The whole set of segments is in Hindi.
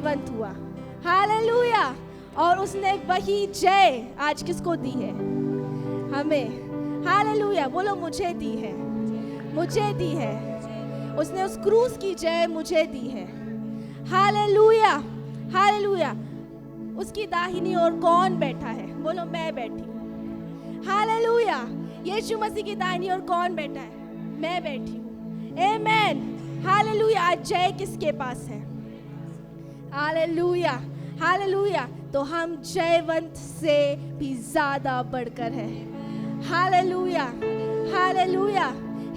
जयवंत हुआ। हालेलुया। और उसने वही जय आज किसको दी है? हमें। हालेलुया। बोलो मुझे दी है, मुझे दी है। उसने उस क्रूस की जय मुझे दी है। हालेलुया, हालेलुया। उसकी दाहिनी ओर कौन बैठा है? बोलो मैं बैठी हूँ। हालेलुया। यीशु मसीह की दाहिनी ओर कौन बैठा है? मैं बैठी हूँ। आमेन। हालेलुया। आज जय किसके पास है? हालेलुया, हालेलुया। तो हम जयवंत से भी ज्यादा बढ़कर है। हालेलुया, hallelujah.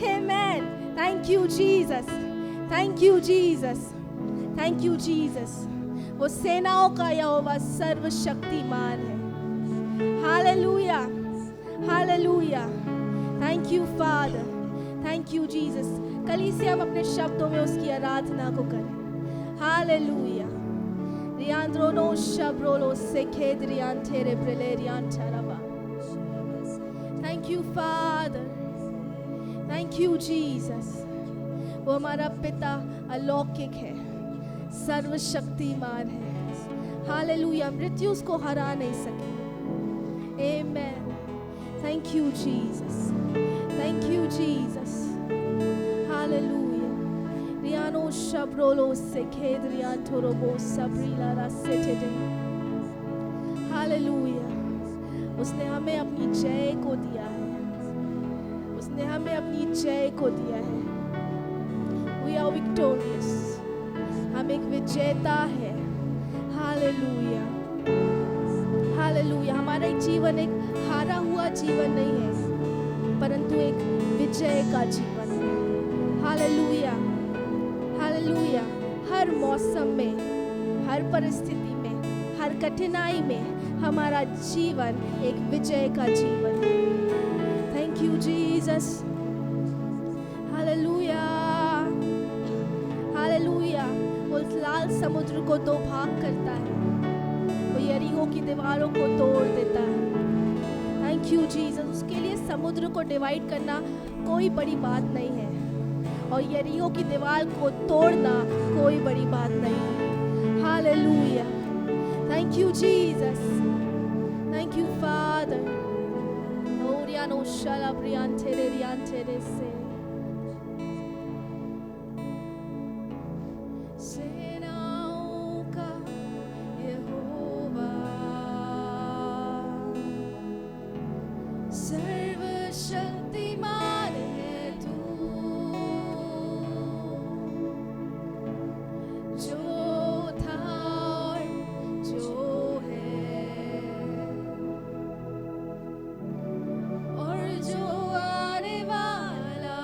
Amen. Thank you Jesus, thank you Jesus, thank you Jesus. वो सेनाओं का यहोवा सर्वशक्तिमान है। हालेलुया, hallelujah. Thank you father, thank you Jesus. कलीसिया हम अपने शब्दों में उसकी आराधना को करें। हालेलुया। रियांद्रोनो शब्रोलो सेखेद्रियान तेरे ब्रेलेरियान चराबा। Thank you father, thank you Jesus. वो हमारा पिता अलौकिक है, सर्वशक्तिमान है। हालेलुया। मृत्यु उसको हरा नहीं सके। Amen. Thank you Jesus, thank you Jesus. Hallelujah. रियानो शब्रोलो सेखेद्रियान थोरोबो सबरीला रासेटेडे। हालेलुया। उसने हमें अपनी जय को दिया है, उसने हमें अपनी जय को दिया है। We are victorious. हम एक विजेता है। हालेलुया, हालेलुया। हमारा एक जीवन एक हारा हुआ जीवन नहीं है, परंतु एक विजय का जीवन है। हालेलुया, हालेलुया। हर मौसम में, हर परिस्थिति में, हर कठिनाई में हमारा जीवन एक विजय का जीवन है। Thank you Jesus. Hallelujah, hallelujah. उस लाल समुद्र को दो भाग करता है, वो यरीहो की दीवारों को तोड़ देता है। Thank you Jesus. उसके लिए समुद्र को डिवाइड करना कोई बड़ी बात नहीं है, और यरीहो की दीवार को तोड़ना कोई बड़ी बात नहीं है। Hallelujah. Thank you Jesus, thank you father. ओरियानो शलाब्रियान तेरेरियान तेरे से। सेनाओं का यहोवा सर्वशक्तिमान है तू, जो था और जो है और जो आने वाला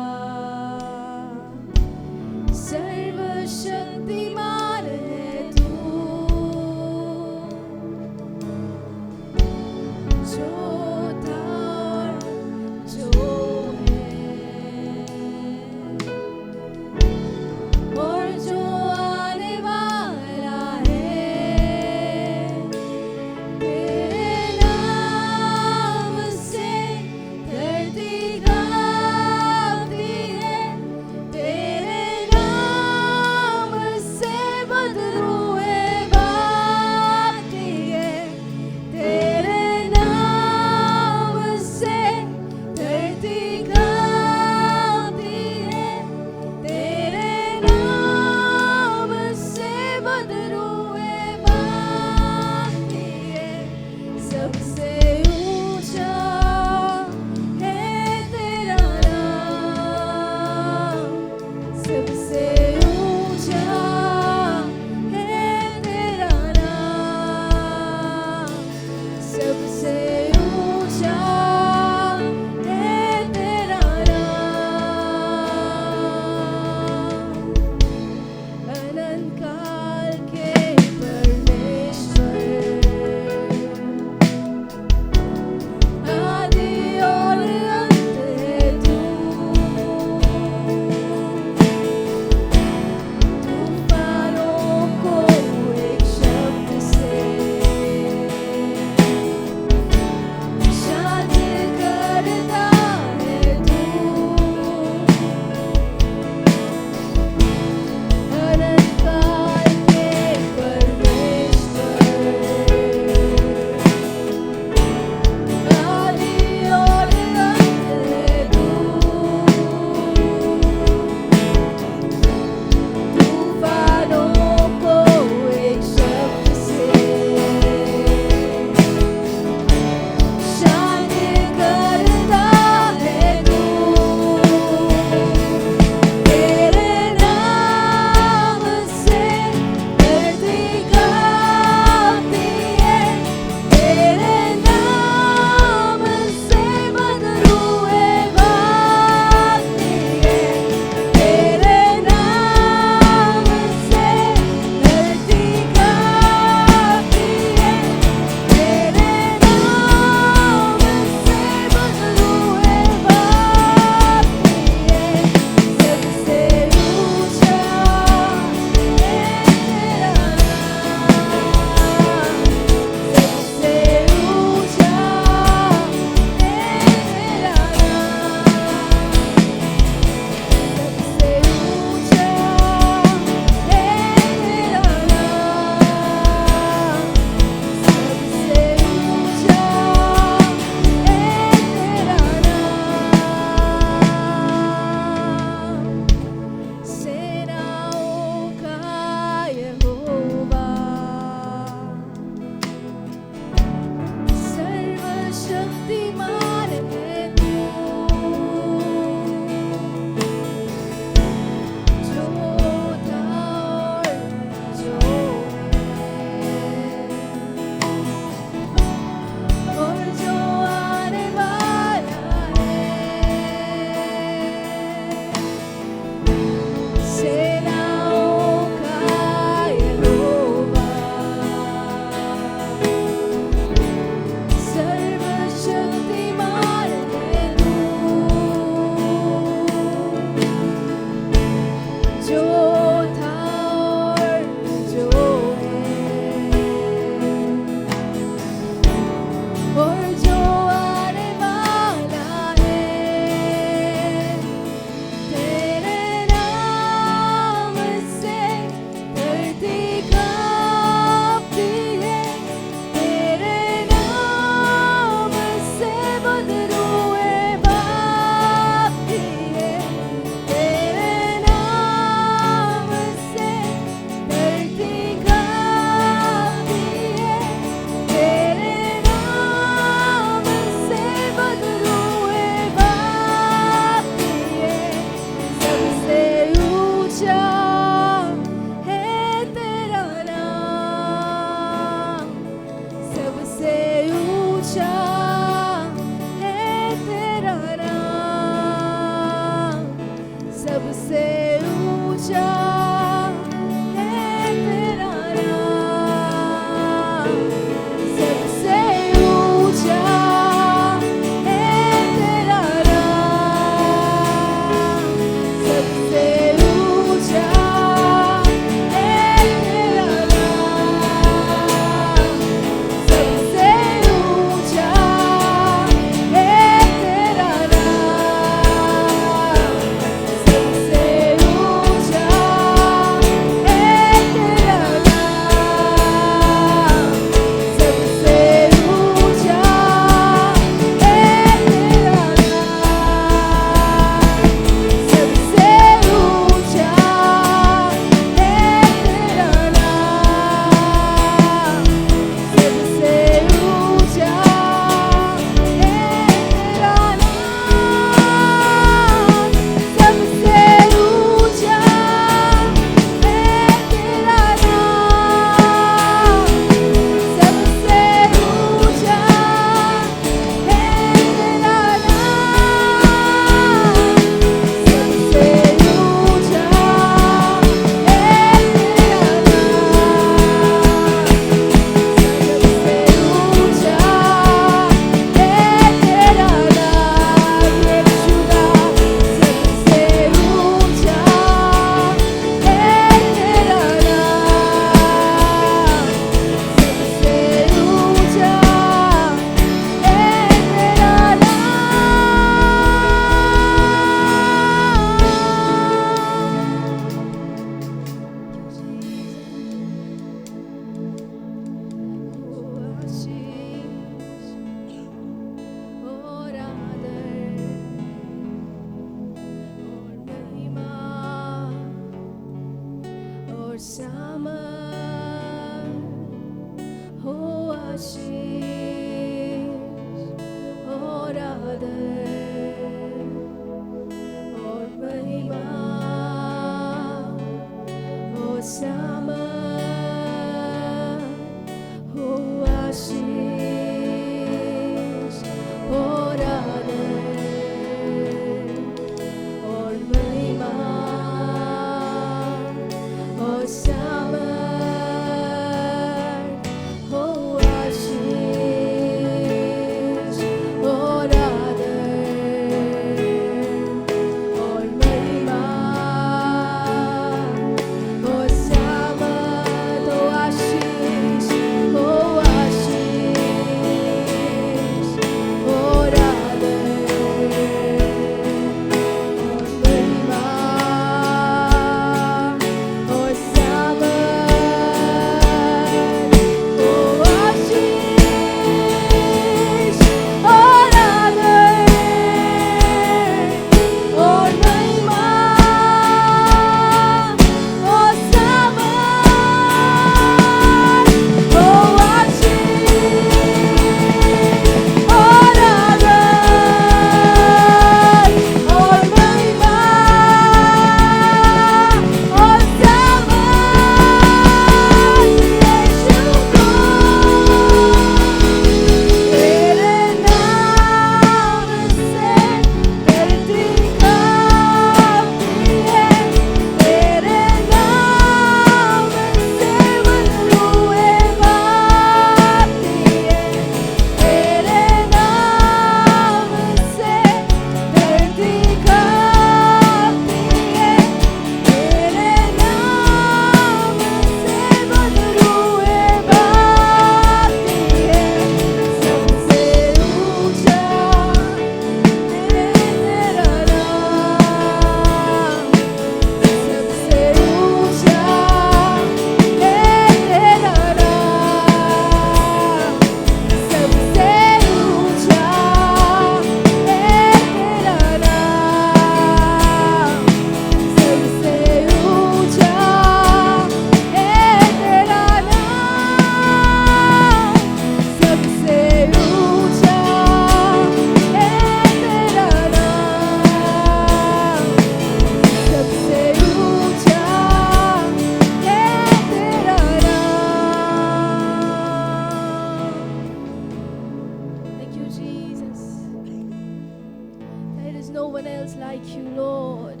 no one else like you, Lord.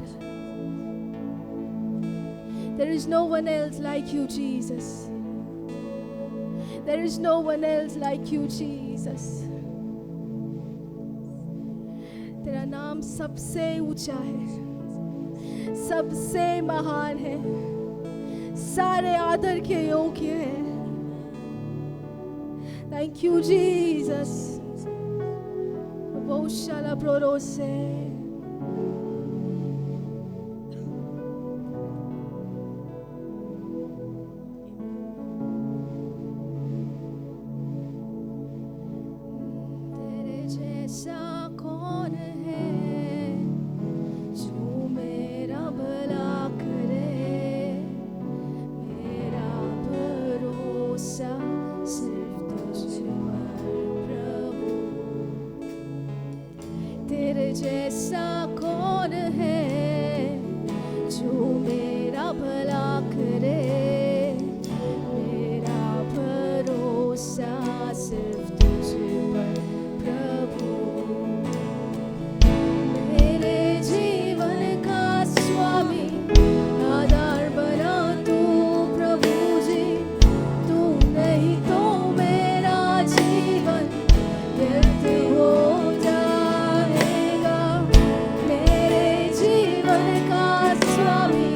There is no one else like you, Jesus. There is no one else like you, Jesus. तेरा नाम सबसे ऊंचा है, सबसे महान है, सारे आदर के योग्य है. Thank you, Jesus. Boshala prorose. तेरे जैसा कौन है जो मेरा भला करे. मेरा भरोसा सिर्फ तुझ पर प्रभु. तेरे जैसा कौन है जो मेरा भला करे. मेरा भरोसा सिर्फ तुझ पर प्रभु. मेरे जीवन का स्वामी आधार बना तू प्रभु जी. तू नहीं तो मेरा जीवन व्यर्थ हो जाएगा. मेरे जीवन का स्वामी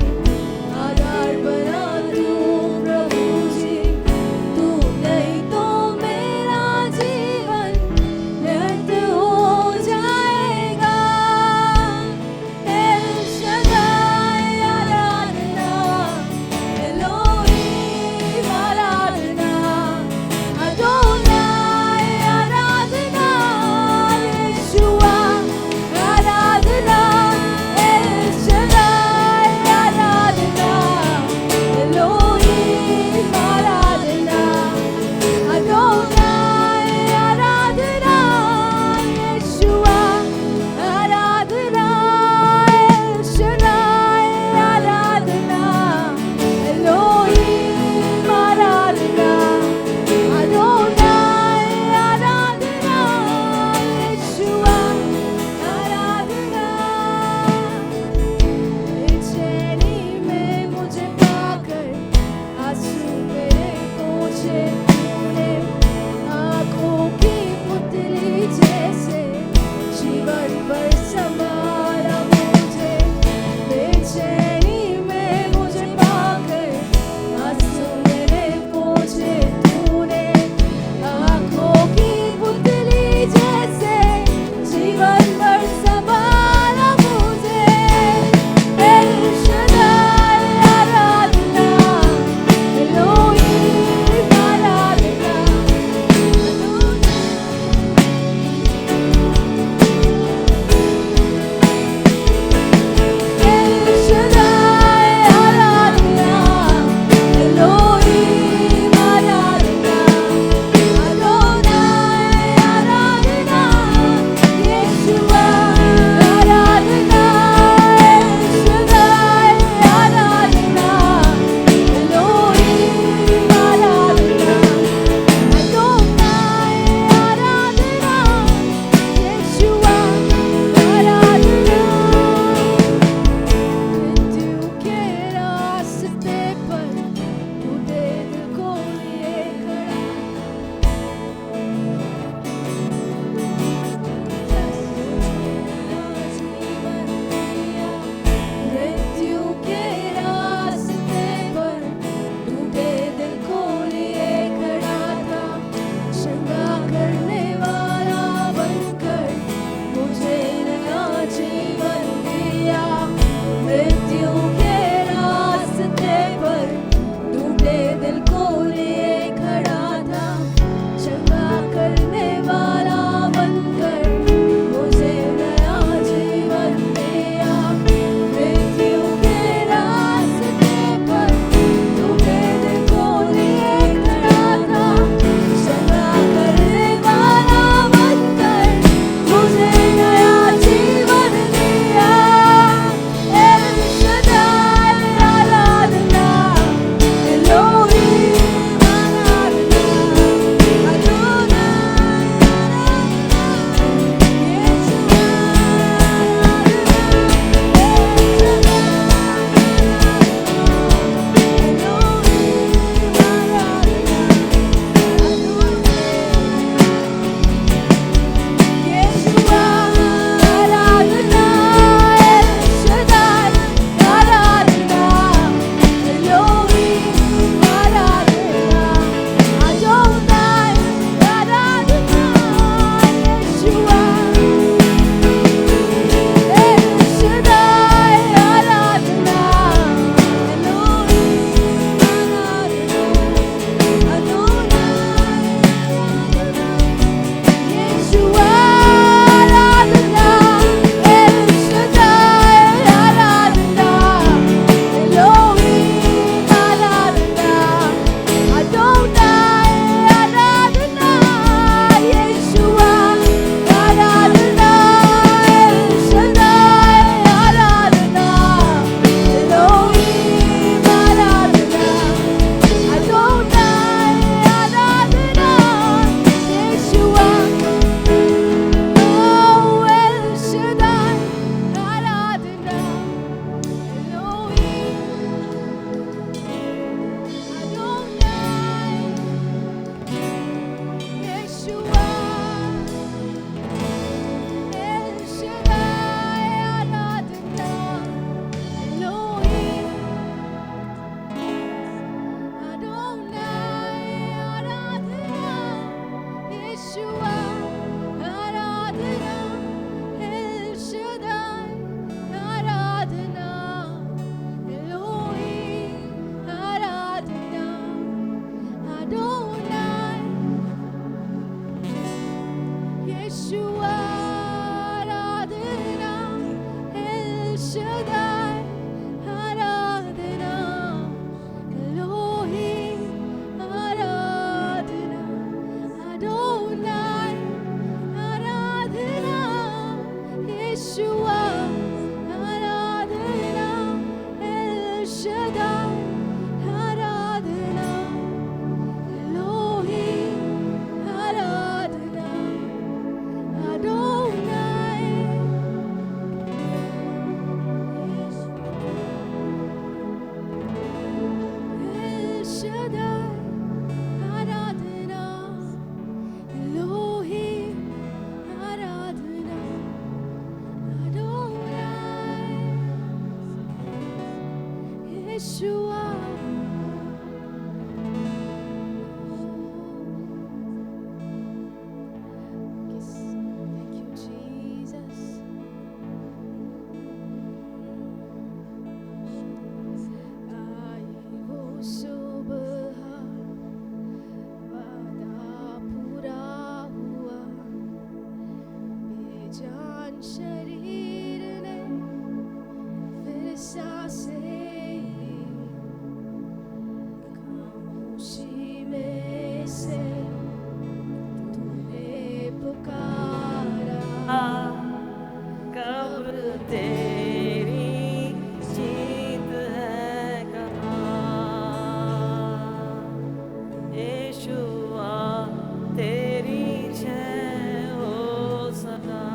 जान शरीर ने फिर सांसें ली, खामोशी में से तूने पुकारा। कब्र तेरी जीत है कहाँ, यीशुआ तेरी जय हो सदा।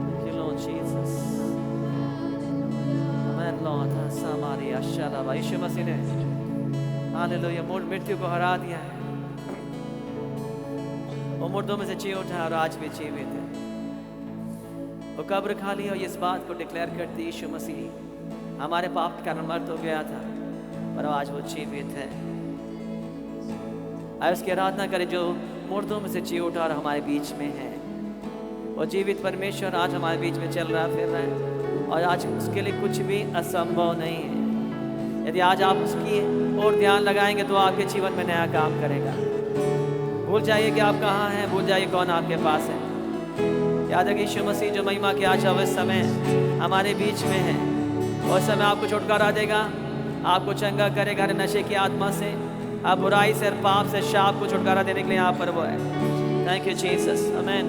Thank you, Lord Jesus. Amen, Lord. Samaria Shalava. यीशु मसीह ने हालेलुया मृत्यु को हरा दिया है। वो मुर्दों में से जी उठा और आज भी जीवित है। वो कब्र खाली और इस बात को डिक्लेयर करती यीशु मसीह हमारे पाप के कारण मर्द हो गया था पर आज वो जीवित है। आइए उसकी आराधना करें जो मुर्दों में से जी उठा और हमारे बीच में है। वो जीवित परमेश्वर आज हमारे बीच में चल रहा फिर रहा है और आज उसके लिए कुछ भी असंभव नहीं है। यदि आज आप उसकी ओर ध्यान लगाएंगे तो आपके जीवन में नया काम करेगा। भूल जाइए कि आप कहाँ हैं, भूल जाइए कौन आपके पास है। याद है कि यीशु मसीह जो महिमा के आज इस समय हमारे बीच में है, उस समय आपको छुटकारा देगा, आपको चंगा करेगा नशे की आत्मा से, आप बुराई से और पाप से शाप को छुटकारा देने के लिए यहाँ पर वो है। Thank you Jesus, amen.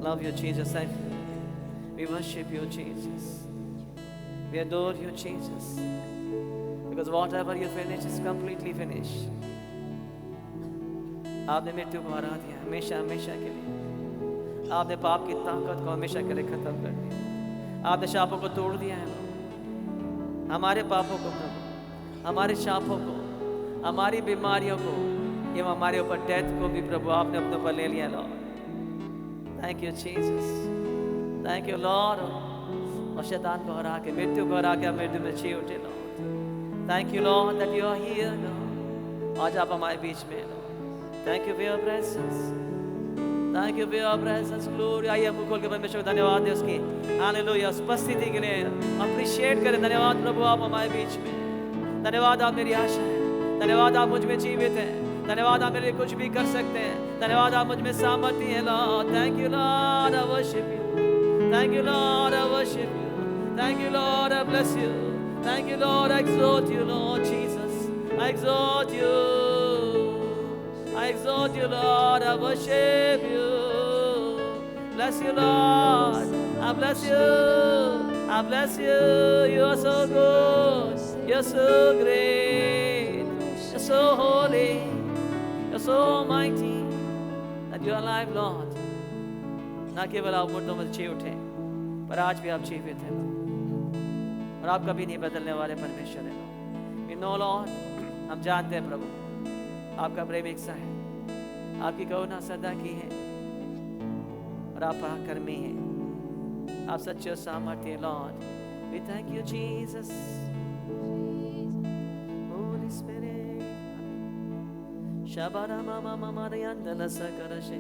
Love you, Jesus. We worship you, Jesus. We adore you, Jesus. Because whatever you finish is completely finished. आपने मृत्यु को हरा दिया हमेशा हमेशा के लिए। आपने पाप की ताकत को हमेशा के लिए खत्म कर दिया। आपने शापों को तोड़ दिया है हमारे पापों को प्रभु, हमारे शापों को, हमारी बीमारियों को, ये हमारे ऊपर डेथ को भी प्रभु आपने अपने ऊपर ले लिया Lord. Thank you Jesus, thank you Lord. और शैतान को हरा के, मृत्यु को हरा के आप मृत्यु में जी उठे Lord. Thank you Lord that you are here Lord. आज आप हमारे बीच में Lord. Thank you for your presence, thank you for your presence. Glory. आइए आपको खोल के परमेश्वर को धन्यवाद दें उसकी हालेलुया उपस्थिति के लिए। अप्रिशिएट करें। धन्यवाद प्रभु आप हमारे बीच में। धन्यवाद आप मेरी आशा है। धन्यवाद आप मुझ में जीवित हैं। धन्यवाद आप मेरे लिए कुछ भी कर सकते हैं। धन्यवाद आप मुझ में सामर्थ्य है Lord. Thank you Lord, I worship you. Thank you Lord, I worship you. Thank you Lord, I bless you. Thank you Lord, I exalt you Lord Jesus. I exalt you, I exalt you Lord, I worship you. Bless you Lord, I bless you, I bless you. You are so good, You're so great. You're so holy. You're so mighty that you are alive, Lord. ना केवल आप मुर्दों में जी उठे, पर आज भी आप जीवित हैं और आप कभी नहीं बदलने वाले परमेश्वर हैं। We know, Lord, हम जानते हैं प्रभु, आपका प्रेम एक सा है, आपकी करुणा सदा की है और आप पराक्रमी हैं, आप सच्चे और सामर्थ्य हैं, Lord. We thank you, Jesus. Holy Spirit. Shabara mama mama yandala sakarashe.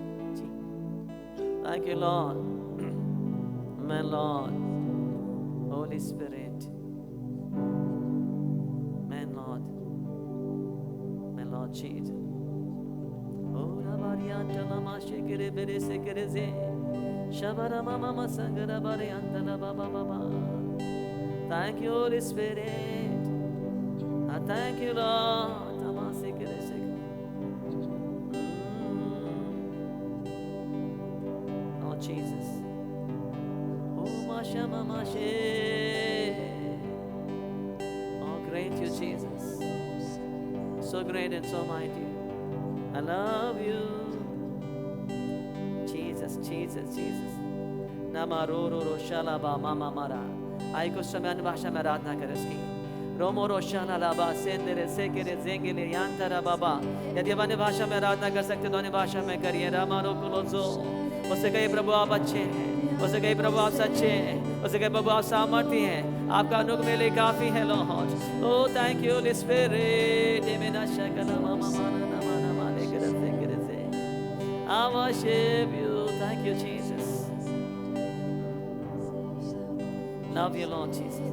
Thank you, Lord. My Lord. Holy Spirit. My Lord. My Lord Jesus. Oh, Rabarianta Lama Shekere Bere Sekereze. Shabara mama masangara Barianta la Baba Baba. Thank you, Holy Spirit. I thank you, Lord. Tamasekere Sekere. Jesus. Oh, Masha Mama She. Oh, great you, Jesus. So great and so mighty. I love you. Jesus, Jesus, Jesus. Nama ro ro ro shalaba mama mara. आई कुछ समय अन्य भाषा में आराधना करें इसकी। रोमो रोशाना लाबा सेंदरे सेकेरे जेंगेले यांतरा बाबा। यदि आप अन्य भाषा में आराधना कर सकते तो अन्य भाषा में करिए। रामारो कुलोज़ो। उसे कहे प्रभु आप अच्छे हैं, उसे कहे प्रभु आप सच्चे हैं, उसे कहे प्रभु आप सामर्थ्य हैं, आपका अनुग्रह मेरे लिए काफी है Lord. Oh, thank you, Holy Spirit. I worship you. Thank you, Jesus. Love you, Lord Jesus.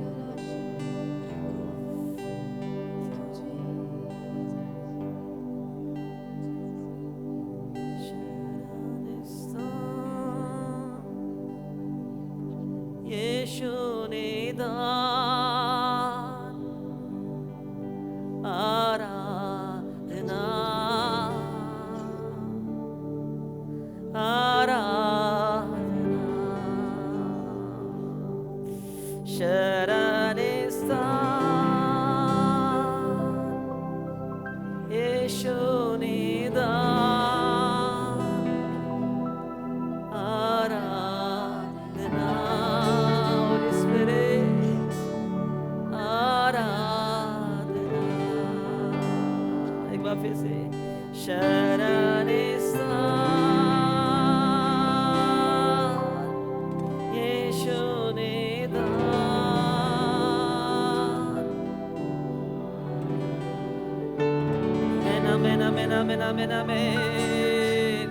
Amen, amen, amen.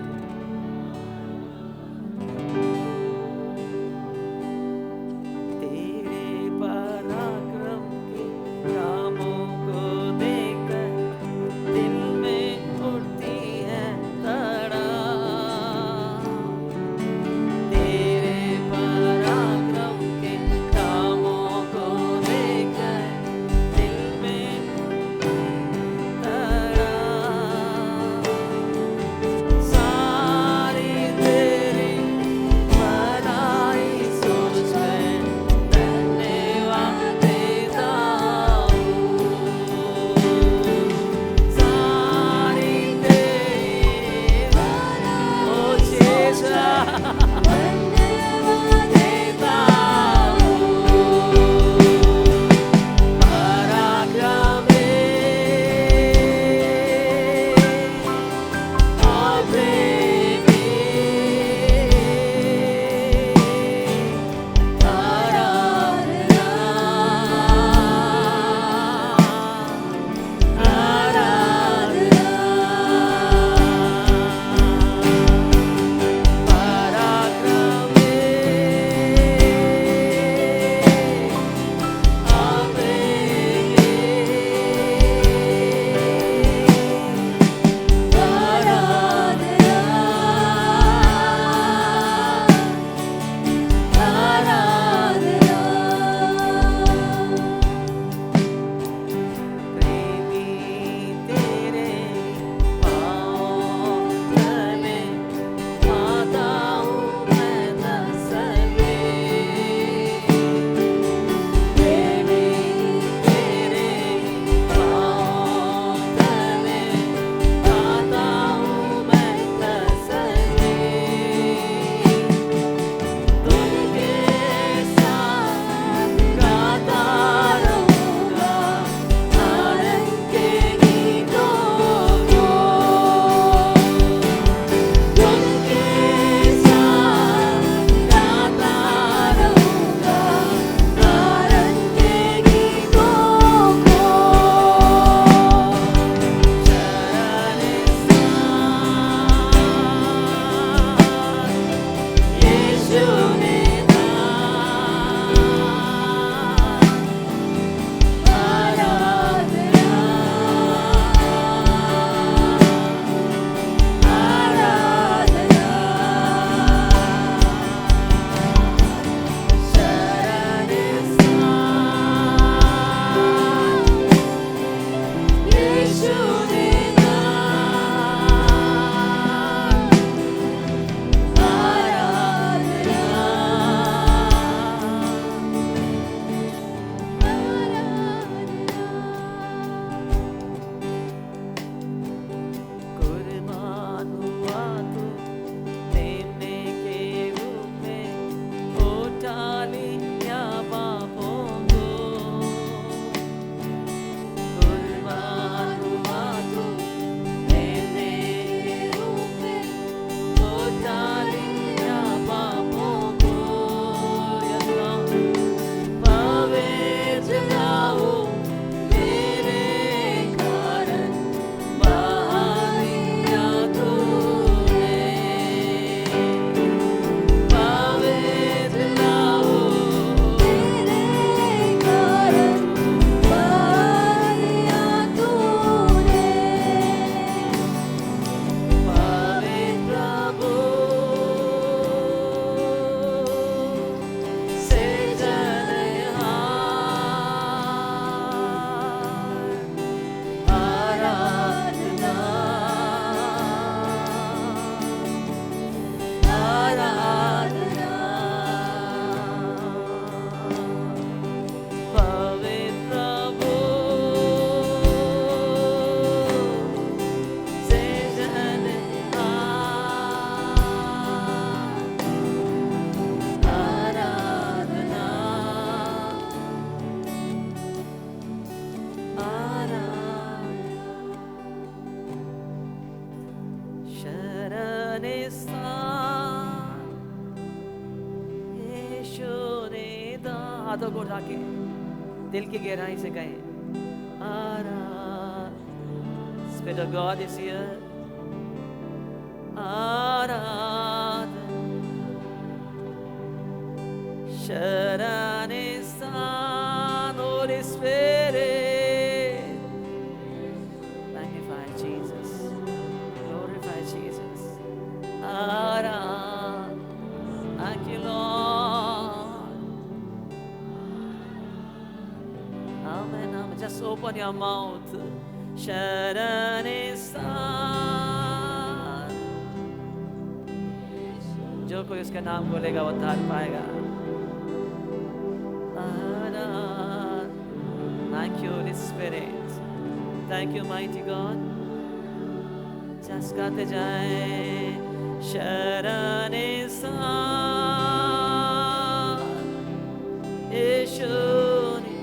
तेरे पराक्रम के कामों को देखकर दिल में उठती है तड़ा। तेरे पराक्रम के कामों को देखकर दिल में तड़ा। हाथों को उठा के दिल की गहराई से कहें, Spirit of God is here. शरण स्थान, Holy Spirit. Magnify Jesus. Glorify Jesus. Thank you, Lord. Amen. Amen. Just open your mouth. शरण स्थान. जो कोई उसके नाम को लेगा वो तार पाएगा. Thank you, Holy Spirit. Thank you, mighty God. Just गाते जाएं. शरण स्थान यीशु ने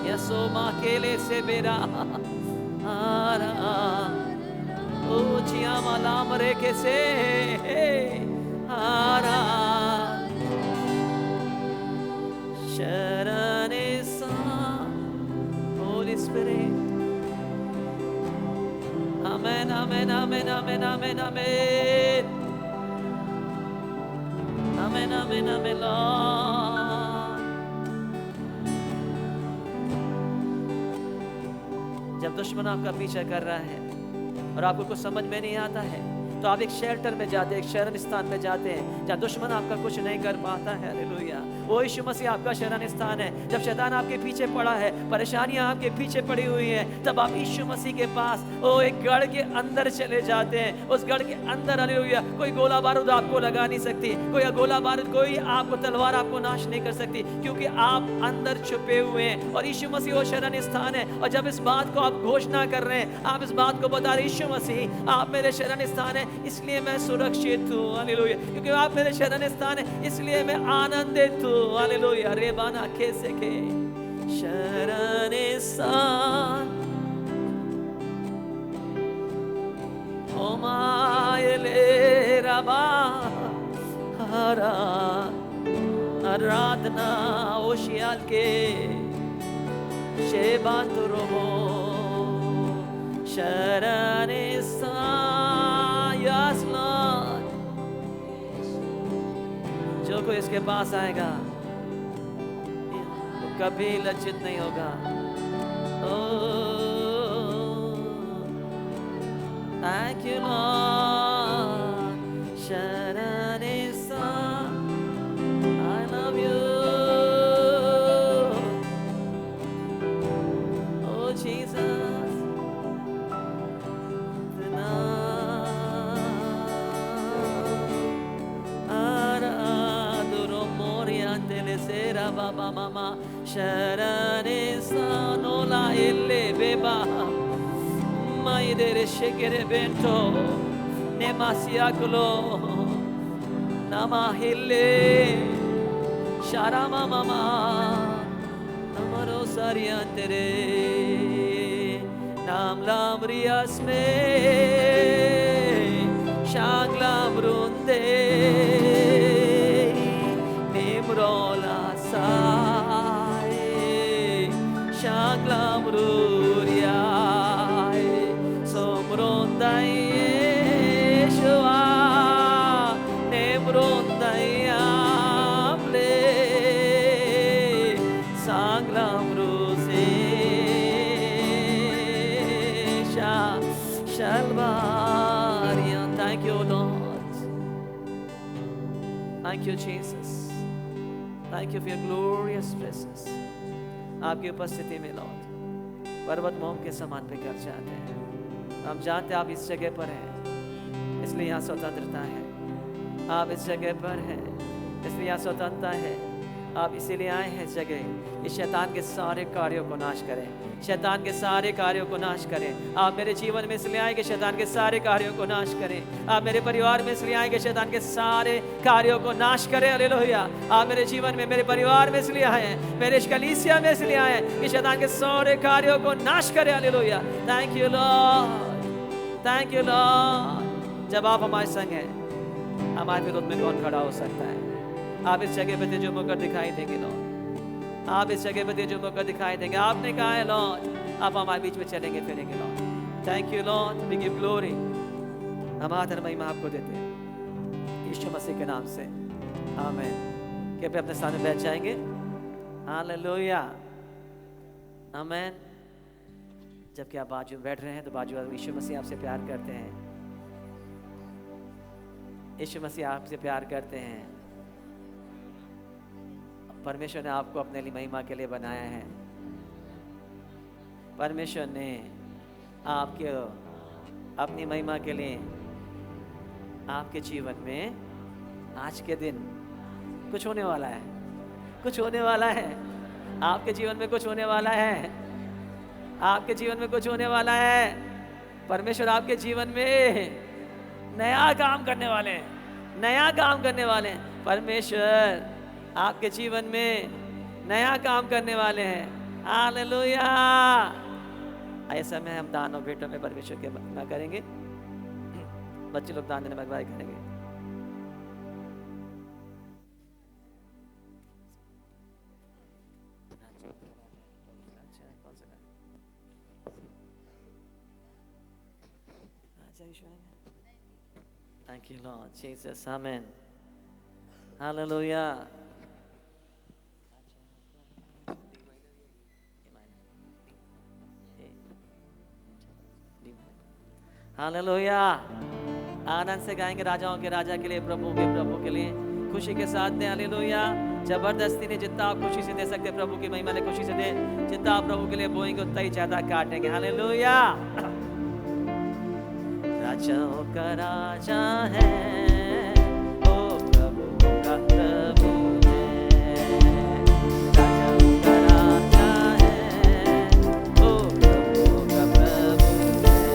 यसों माँ केले से बेरा ओ चिया मालाम रे के से शरण स्थान Holy Spirit. Amen, amen, amen, amen, amen, amen. Amen, amen, amen, Lord. जब दुश्मन आपका पीछा कर रहा है और आपको कुछ समझ में नहीं आता है, तो आप एक शेल्टर में जाते हैं, एक शरण स्थान में जाते हैं जहाँ दुश्मन आपका कुछ नहीं कर पाता है. हालेलुया. वो यीशु मसीह आपका शरण स्थान है. जब शैतान आपके पीछे पड़ा है, परेशानियां आपके पीछे पड़ी हुई हैं, तब आप यीशु मसीह के पास वो एक गढ़ के अंदर चले जाते हैं. उस गढ़ के अंदर, हालेलुया, कोई गोला बारूद आपको लगा नहीं सकती, कोई गोला बारूद, कोई आपको तलवार आपको नाश नहीं कर सकती, क्योंकि आप अंदर छुपे हुए हैं और यीशु मसीह वो शरण स्थान है. और जब इस बात को आप घोषणा कर रहे हैं, आप इस बात को बता रहे, यीशु मसीह आप मेरे शरण स्थान है, इसलिए मैं सुरक्षित हूँ. हालेलुया. क्योंकि आप मेरे शरण स्थान है, इसलिए मैं आनंदित हूँ. हालेलुया. रे बाना कैसे के शरण स्थान ओ मायले रबा आराधना ओशियाल के शेबा तुरो शरण स्थान. Yes Lord. जो कोई इसके पास आएगा वो कभी लज्जित नहीं होगा. Thank you, Lord. शरण स्थान. I love you. Oh, Jesus. Aradoro moriante le sera baba mama. शरण स्थान ओला एले बेबा माइदरे शेकेरे बेंटो नेमासियाकुलो नामा हिले शारामा मामा नमरो सारियांतेरे नाम लामरियास में शांगलाम रुंदे नेमरोला साए शांगलाम रुरियाए somronday Yeshua nemronday amle sanglam rose shalvarian. Thank you, Lord. Thank you, Jesus. Thank you for your glorious presence. आपकी उपस्थिति में लॉर्ड पर्वत मोम के समान पिघल जाते हैं. हम जानते हैं आप इस जगह पर हैं, इसलिए यहाँ स्वतंत्रता है. आप इस जगह पर हैं, इसलिए यहाँ स्वतंत्रता है. आप इसीलिए आए हैं इस जगह, इस शैतान के सारे कार्यों को नाश करें, शैतान के सारे कार्यों को नाश करें. आप मेरे जीवन में इसलिए आए कि शैतान के सारे कार्यों को नाश करें. आप मेरे परिवार में इसलिए आए कि शैतान के सारे कार्यों को नाश करें. हालेलुया. आप मेरे जीवन में, मेरे परिवार में इसलिए आए हैं, मेरे कलीसिया में इसलिए आए हैं कि शैतान के सारे कार्यों को नाश करें. Hallelujah. Thank you Lord. Thank you Lord. जब आप हमारे संग हैं, हमारे विरोध में कौन खड़ा हो सकता है? आप इस जगह पे तेजो मुकर दिखाई देंगे लॉर्ड. आप इस जगह पे तेजो मौका दिखाई देंगे। आपने कहा है लॉर्ड आप हमारे बीच में चलेंगे फिरेंगे Lord. Thank you Lord, we give glory. हम आदर महिमा आपको देते हैं यीशु मसीह के नाम से, आमीन। क्या पे अपने स्थान में बैठ जाएंगे? हालेलुया, आमीन। जबकि आप बाजू में बैठ रहे हैं तो बाजू वाले यीशु मसीह आपसे प्यार करते हैं, यीशु मसीह आपसे प्यार करते हैं। परमेश्वर ने आपको अपने लिए महिमा के लिए बनाया है। परमेश्वर ने आपके अपनी महिमा के लिए आपके जीवन में आज के दिन कुछ होने वाला है, कुछ होने वाला है। आपके जीवन में कुछ होने वाला है, आपके जीवन में कुछ होने वाला है। परमेश्वर आपके जीवन में नया काम करने वाले हैं, नया काम करने वाले हैं। परमेश्वर आपके जीवन में नया काम करने वाले हैं। हालेलुया। ऐसा में हम दान और भेंटों में परमेश्वर की महिमा करेंगे। बच्चे लोग दान देने में अगुवाई करेंगे। Thank you, Lord Jesus. Amen. Hallelujah. Hallelujah. आनंद से गाएंगे राजाओं के राजा के लिए, प्रभु के प्रभु के लिए। खुशी के साथ दें हालेलुया। जबरदस्ती नहीं, जितना आप खुशी से दे सकते प्रभु की महिमा ने खुशी से दे। जितना आप प्रभु के लिए बोएंगे उतना ही ज्यादा काटेंगे। हालेलुया। राजाओं का राजा है, ओ प्रभु का प्रभु है। राजाओं का राजा है, ओ प्रभु का प्रभु है।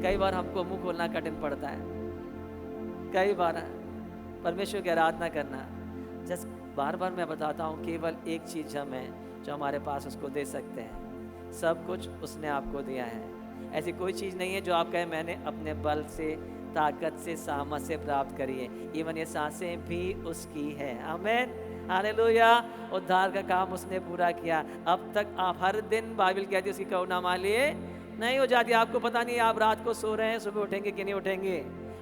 कई बार हमको मुंह खोलना कठिन पड़ता है, कई बार परमेश्वर की आराधना करना। जस्ट बार बार मैं बताता हूँ, केवल एक चीज़ हमें जो हमारे पास उसको दे सकते हैं। सब कुछ उसने आपको दिया है। ऐसी कोई चीज़ नहीं है जो आप कहें मैंने अपने बल से, ताकत से, सामर्थ से प्राप्त करी है। इवन ये सांसें भी उसकी है। आमीन, हालेलुया। उद्धार का काम उसने पूरा किया। अब तक आप हर दिन बाइबल कहती है उसकी करुणा मालिए नहीं हो जाती। आपको पता नहीं आप रात को सो रहे हैं, सुबह उठेंगे कि नहीं उठेंगे।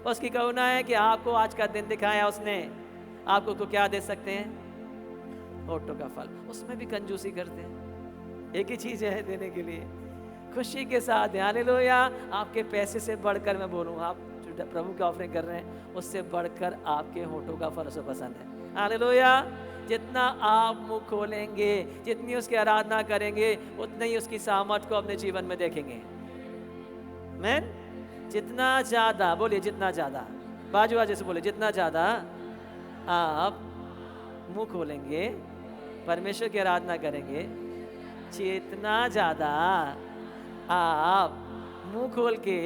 उसकी करुणा है कि आपको आज का दिन दिखाया उसने। आपको तो क्या दे सकते हैं? होठों का फल। उसमें भी कंजूसी करते हैं। एक ही चीज़ है देने के लिए, खुशी के साथ। हालेलुया। आपके पैसे से बढ़कर मैं बोलूँ, आप जो प्रभु की ऑफरिंग कर रहे हैं, उससे बढ़कर आपके होठों का फल उसे पसंद है। हालेलुया। जितना आप मुंह खोलेंगे, जितनी उसकी आराधना करेंगे, उतना ही उसकी सामर्थ को अपने जीवन में देखेंगे। मैन, जितना ज्यादा, बोलिए जितना ज्यादा, बाजू बाजू से बोले, जितना ज्यादा आप मुंह खोलेंगे, परमेश्वर की आराधना करेंगे, जितना ज्यादा आप मुंह खोल के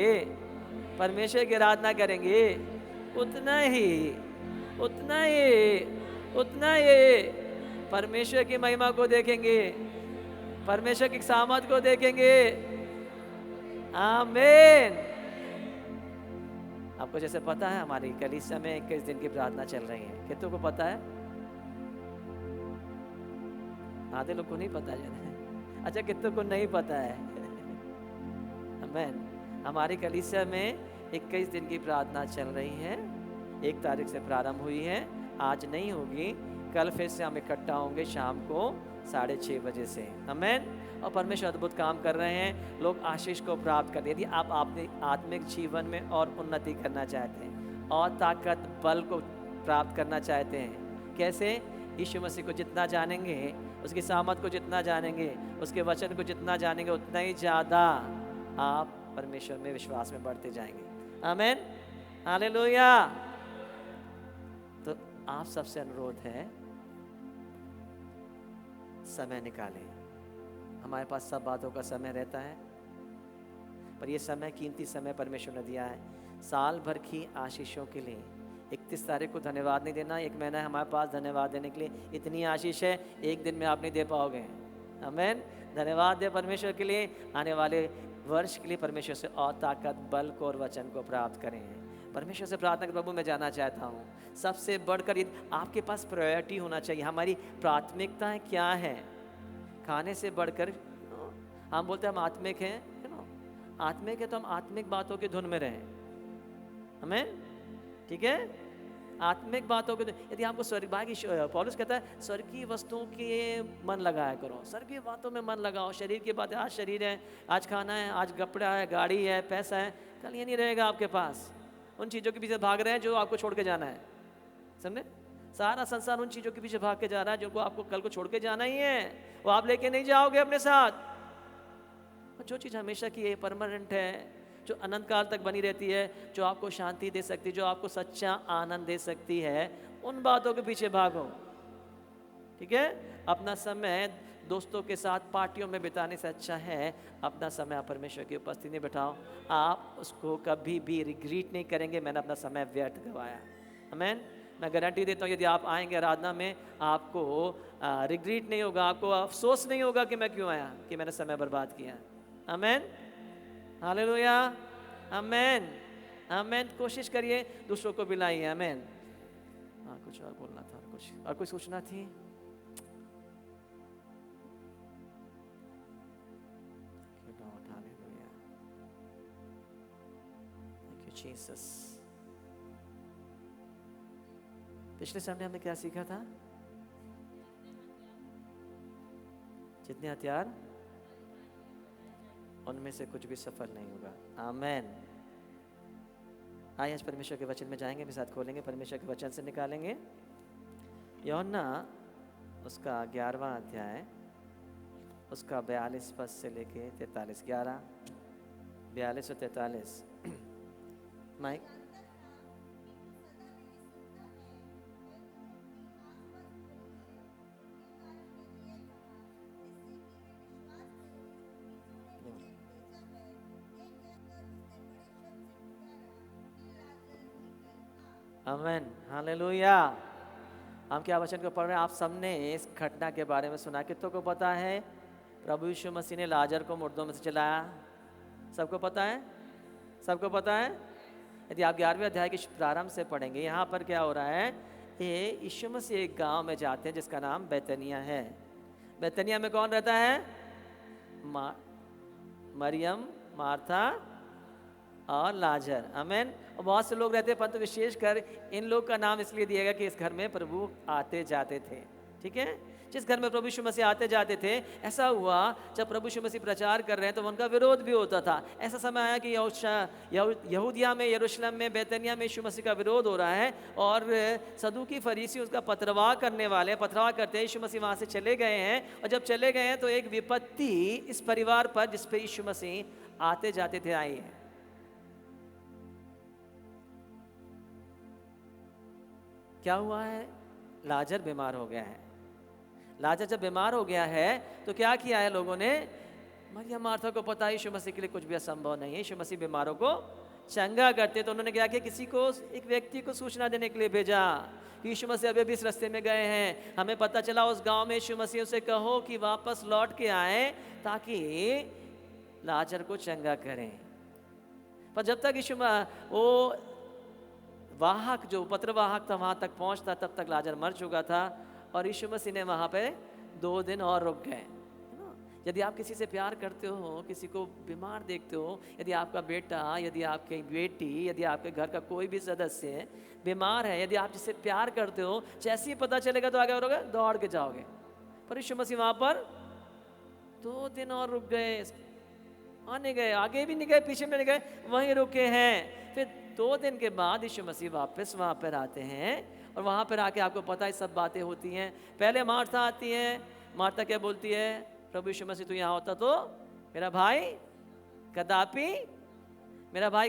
परमेश्वर की आराधना करेंगे, उतना ही परमेश्वर की महिमा को देखेंगे, परमेश्वर की सामर्थ को देखेंगे। आमीन। आपको जैसे पता है हमारी कलीसिया में 21 दिन की प्रार्थना चल रही है, कितनों को पता है? आधे लोग को नहीं पता है। अच्छा, कितनों को नहीं पता है? आमीन। हमारी कलीसिया में 21 दिन की प्रार्थना चल रही है। 1 तारीख से प्रारंभ हुई है, आज नहीं होगी, कल फिर से हम इकट्ठा होंगे शाम को 6:30 बजे से। आमीन। और परमेश्वर अद्भुत काम कर रहे हैं, लोग आशीष को प्राप्त कर। यदि आप अपने आत्मिक जीवन में और उन्नति करना चाहते हैं और ताकत बल को प्राप्त करना चाहते हैं, कैसे? यीशु मसीह को जितना जानेंगे, उसकी सामर्थ को जितना जानेंगे, उसके वचन को जितना जानेंगे, उतना ही ज़्यादा आप परमेश्वर में विश्वास में बढ़ते जाएंगे। आमीन। हालेलुया। तो आप सबसे अनुरोध है, समय निकालें। हमारे पास सब बातों का समय रहता है, पर यह समय कीमती समय परमेश्वर ने दिया है साल भर की आशीषों के लिए। 31 तारीख को धन्यवाद नहीं देना, 1 महीना है हमारे पास धन्यवाद देने के लिए। इतनी आशीष है, एक दिन में आप नहीं दे पाओगे। आमीन। धन्यवाद दे परमेश्वर के लिए। आने वाले वर्ष के लिए परमेश्वर से और ताकत, बल को और वचन को प्राप्त करें। परमेश्वर से प्रार्थना कर, प्रभु मैं जाना चाहता हूँ, सबसे बढ़कर आपके पास प्रायोरिटी होना चाहिए। हमारी प्राथमिकताएं क्या है? खाने से बढ़कर हम बोलते हैं हम आत्मिक हैं, आत्मिक है तो हम आत्मिक बातों की धुन में रहें। हमें ठीक है, आत्मिक बातों के, यदि हमको स्वर्ग, पौलुस कहता है स्वर्गीय वस्तुओं के मन लगाया करो, स्वर्गीय बातों में मन लगाओ। शरीर की बातें, आज शरीर है, आज खाना है, आज कपड़ा है, गाड़ी है, पैसा है, कल ये नहीं रहेगा आपके पास। उन चीज़ों के पीछे भाग रहे हैं जो आपको छोड़ के जाना है। समझे? सारा संसार उन चीज़ों के पीछे भाग के जा रहा है जिनको आपको कल को छोड़ के जाना ही है, वो आप लेके नहीं जाओगे अपने साथ। जो चीज़ हमेशा की है, परमानेंट है, जो अनंत काल तक बनी रहती है, जो आपको शांति दे सकती है, जो आपको सच्चा आनंद दे सकती है, उन बातों के पीछे भागो। ठीक है? अपना समय दोस्तों के साथ पार्टियों में बिताने से अच्छा है अपना समय आप परमेश्वर की उपस्थिति में बिताओ। आप उसको कभी भी रिग्रेट नहीं करेंगे मैंने अपना समय व्यर्थ गवाया। आमीन। मैं गारंटी देता हूँ यदि आप आएंगे आराधना में, आपको रिग्रेट नहीं होगा, आपको अफसोस नहीं होगा कि मैं क्यों आया, कि मैंने समय बर्बाद किया। आमीन। हालेलुया। आमीन। आमीन। कोशिश करिए दूसरों को बुलाइए। आमीन। हाँ, कुछ और बोलना था, कुछ और कुछ सूचना थी? जीसस। पिछले संडे हमने क्या सीखा था? जितने हथियार, उनमें से कुछ भी सफल नहीं होगा। आमीन। आइए आज परमेश्वर के वचन में जाएंगे, मेरे साथ खोलेंगे, परमेश्वर के वचन से निकालेंगे यूहन्ना उसका 11वां अध्याय, उसका 42 पद से लेके 43, 11, 42 और 43। माइक। आमीन। हालेलुया। हम क्या वचन को पढ़ रहे हैं? आप सबने इस घटना के बारे में सुना। कितनों को पता है प्रभु यीशु मसीह ने लाजर को मुर्दों में से चलाया? सबको पता है? सबको पता है? यदि आप 11वें अध्याय के प्रारंभ से पढ़ेंगे, यहाँ पर क्या हो रहा है? ये यीशु मसीह एक गांव में जाते हैं जिसका नाम बैतनिया है। बैतनिया में कौन रहता है? मरियम, मार्था और लाजर। आमीन। और बहुत से लोग रहते हैं, परंतु विशेषकर इन लोग का नाम इसलिए दिया गया कि इस घर में प्रभु आते जाते थे। ठीक है? जिस घर में प्रभु यीशु मसीह आते जाते थे, ऐसा हुआ जब प्रभु यीशु मसीह प्रचार कर रहे हैं तो उनका विरोध भी होता था। ऐसा समय आया कि यहूदिया में, यरूशलेम में, बैतनिया में यीशु मसीह का विरोध हो रहा है और सदूकी फरीसी उसका पथरवाह करने वाले, पथरवाह करते यीशु मसीह वहाँ से चले गए हैं। और जब चले गए हैं तो एक विपत्ति इस परिवार पर जिस पे यीशु मसीह आते जाते थे आई है। क्या हुआ है? लाजर बीमार हो गया है। लाजर जब बीमार हो गया है तो क्या किया है लोगों ने? मरियम मार्था को पता है यीशु मसीह के लिए कुछ भी असंभव नहीं है, यीशु मसीह बीमारों को चंगा करते। तो उन्होंने क्या किया? किसी को, एक व्यक्ति को सूचना देने के लिए भेजा कि यीशु मसीह अभी भी इस रास्ते में गए हैं, हमें पता चला उस गांव में यीशु मसीह से कहो कि वापस लौट के आए ताकि लाजर को चंगा करें। पर जब तक यीशु वो वाहक, जो पत्रवाहक था, वहाँ तक पहुँचता तब तक लाजर मर चुका था और यीशु मसीह ने वहाँ पे 2 दिन और रुक गए। यदि आप किसी से प्यार करते हो, किसी को बीमार देखते हो, यदि आपका बेटा, यदि आपकी बेटी, यदि आपके घर का कोई भी सदस्य बीमार है, यदि आप जिससे प्यार करते हो, जैसे ही पता चलेगा तो आगे करोगे, दौड़ के जाओगे। पर यीशु मसीह वहाँ पर 2 दिन और रुक गए, आने गए, आगे भी नहीं गए, पीछे में नहीं गए, वहीं रुके हैं। फिर 2 दिन के बाद यीशु मसीह वापस वहाँ पर आते हैं और वहाँ पर आके आपको पता है सब बातें होती हैं। पहले मार्था आती है, मार्था क्या बोलती है? प्रभु यीशु मसीह तू यहाँ होता तो मेरा भाई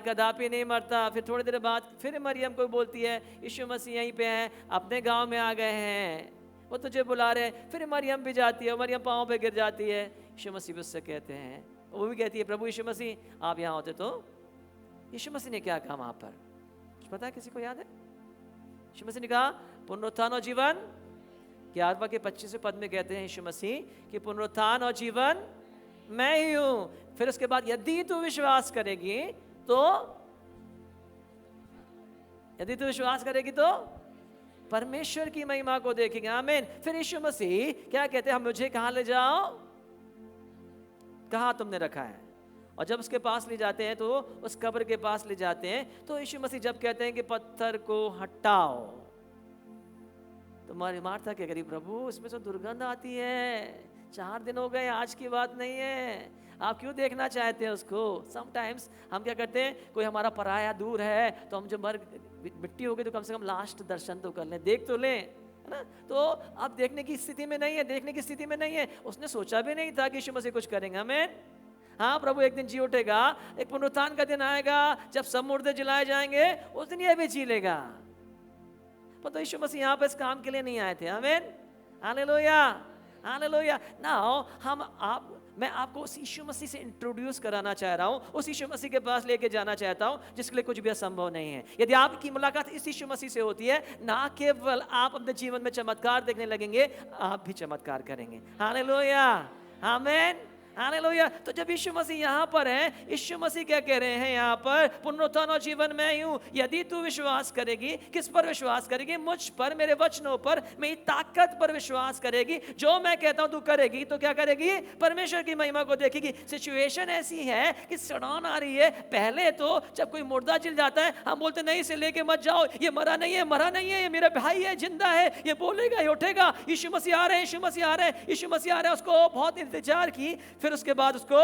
कदापि नहीं मरता। फिर थोड़ी देर बाद फिर मरियम को बोलती है यीशु मसीह यहीं पे हैं, अपने गांव में आ गए हैं, वो तुझे बुला रहे हैं। फिर मरियम भी जाती है, मरियम पाँव पे गिर जाती है। यीशु मसीह भी उससे कहते हैं, वो भी कहती है प्रभु यीशु मसीह आप यहाँ होते तो। यीशु मसीह ने क्या कहा वहाँ पर, कुछ पता है? किसी को याद है? यीशु मसीह ने कहा पुनरुत्थान और जीवन। 11वां के 25वें पद में कहते हैं यीशु मसीह कि पुनरुत्थान और जीवन मैं ही हूं। फिर उसके बाद यदि तू विश्वास करेगी तो, यदि तू विश्वास करेगी तो परमेश्वर की महिमा को देखेंगे। आमीन। फिर यीशु मसीह क्या कहते हैं? हम मुझे कहां ले जाओ, कहां तुमने रखा है? और जब उसके पास ले जाते हैं तो उस कब्र के पास ले जाते हैं तो यीशु मसीह जब कहते हैं कि पत्थर को हटाओ तो मार्था क्या करी? प्रभु इसमें तो दुर्गंध आती है, 4 दिन हो गए, आज की बात नहीं है, आप क्यों देखना चाहते हैं उसको? समटाइम्स हम क्या करते हैं, कोई हमारा पराया दूर है तो हम जब मिट्टी हो गई तो कम से कम लास्ट दर्शन तो कर लें, देख तो लें, है ना? तो अब देखने की स्थिति में नहीं है, देखने की स्थिति में नहीं है। उसने सोचा भी नहीं था कि यीशु मसीह कुछ करेंगे। हमें हाँ, प्रभु एक दिन जी उठेगा, एक पुनरुत्थान का दिन आएगा जब सब मुर्दे जलाए जाएंगे, उस दिन यह भी जी लेगा। पर तो यीशु मसीह यहाँ पर इस काम के लिए नहीं आए थे। आमीन, हालेलुया, हालेलुया। नाउ मैं आपको उस यीशु मसीह से इंट्रोड्यूस कराना चाह रहा हूँ, उस यीशु मसीह के पास लेके जाना चाहता हूँ जिसके लिए कुछ भी असंभव नहीं है। यदि आपकी मुलाकात इस यीशु मसीह से होती है, ना केवल आप अपने जीवन में चमत्कार देखने लगेंगे, आप भी चमत्कार करेंगे। हालेलुया, आमीन, हालेलुया। तो जब यीशु मसीह यहाँ पर है, यीशु मसीह क्या कह रहे हैं यहाँ पर? पुनरुत्थान और जीवन मैं ही हूँ। यदि तू विश्वास करेगी, किस पर विश्वास करेगी? मुझ पर, मेरे वचनों पर, मेरी ताकत पर विश्वास करेगी। जो मैं कहता हूँ तू करेगी तो क्या करेगी? परमेश्वर की महिमा को देखेगी। सिचुएशन ऐसी है कि सड़न आ रही है। पहले तो जब कोई मुर्दा जल जाता है हम बोलते नहीं, इसे लेके मत जाओ, ये मरा नहीं है, मरा नहीं है, ये मेरा भाई है, जिंदा है, ये बोलेगा, ये उठेगा, यीशु मसीह आ रहे हैं, यीशु मसीह आ रहे हैं, यीशु मसीह आ रहे हैं। उसको बहुत इंतजार की, फिर उसके बाद उसको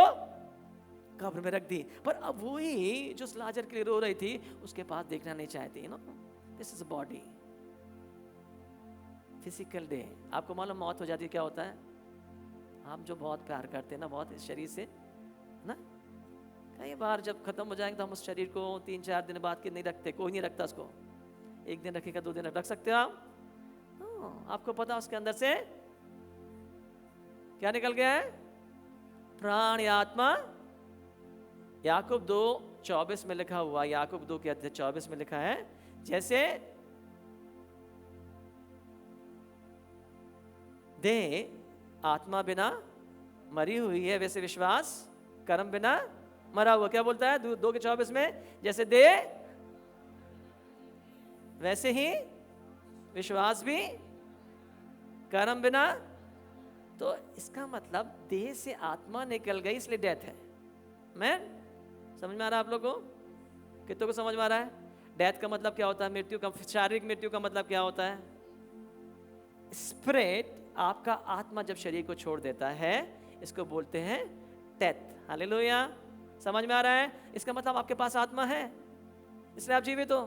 कब्र में रख दी। पर अब वही जो लाजर के लिए रो रही थी उसके पास देखना नहीं चाहती। No, this is a body, physical day. आपको मालूम मौत हो जाती है क्या होता है? हम जो बहुत प्यार करते हैं ना, बहुत इस शरीर से ना, कई बार जब खत्म हो जाएंगे तो हम उस शरीर को 3-4 दिन बाद के नहीं रखते, कोई नहीं रखता उसको। 1 दिन रखेगा, 2 दिन रख सकते हो आप? आपको पता उसके अंदर से क्या निकल गया है? प्राण या आत्मा। याकूब 2:24 में लिखा हुआ, याकूब 2:24 में लिखा है, जैसे देह आत्मा बिना मरी हुई है वैसे विश्वास कर्म बिना मरा हुआ। क्या बोलता है 2:24 में? जैसे देह वैसे ही विश्वास भी कर्म बिना। तो इसका मतलब देह से आत्मा निकल गई, इसलिए डेथ है। मैं समझ में आ रहा है आप लोगों को? कितनों को समझ में आ रहा है? डेथ का मतलब क्या होता है? मृत्यु का, शारीरिक मृत्यु का मतलब क्या होता है? स्पिरिट आपका आत्मा जब शरीर को छोड़ देता है, इसको बोलते हैं डेथ। हालेलुया, समझ में आ रहा है? इसका मतलब आपके पास आत्मा है, इसलिए आप जीवित हो।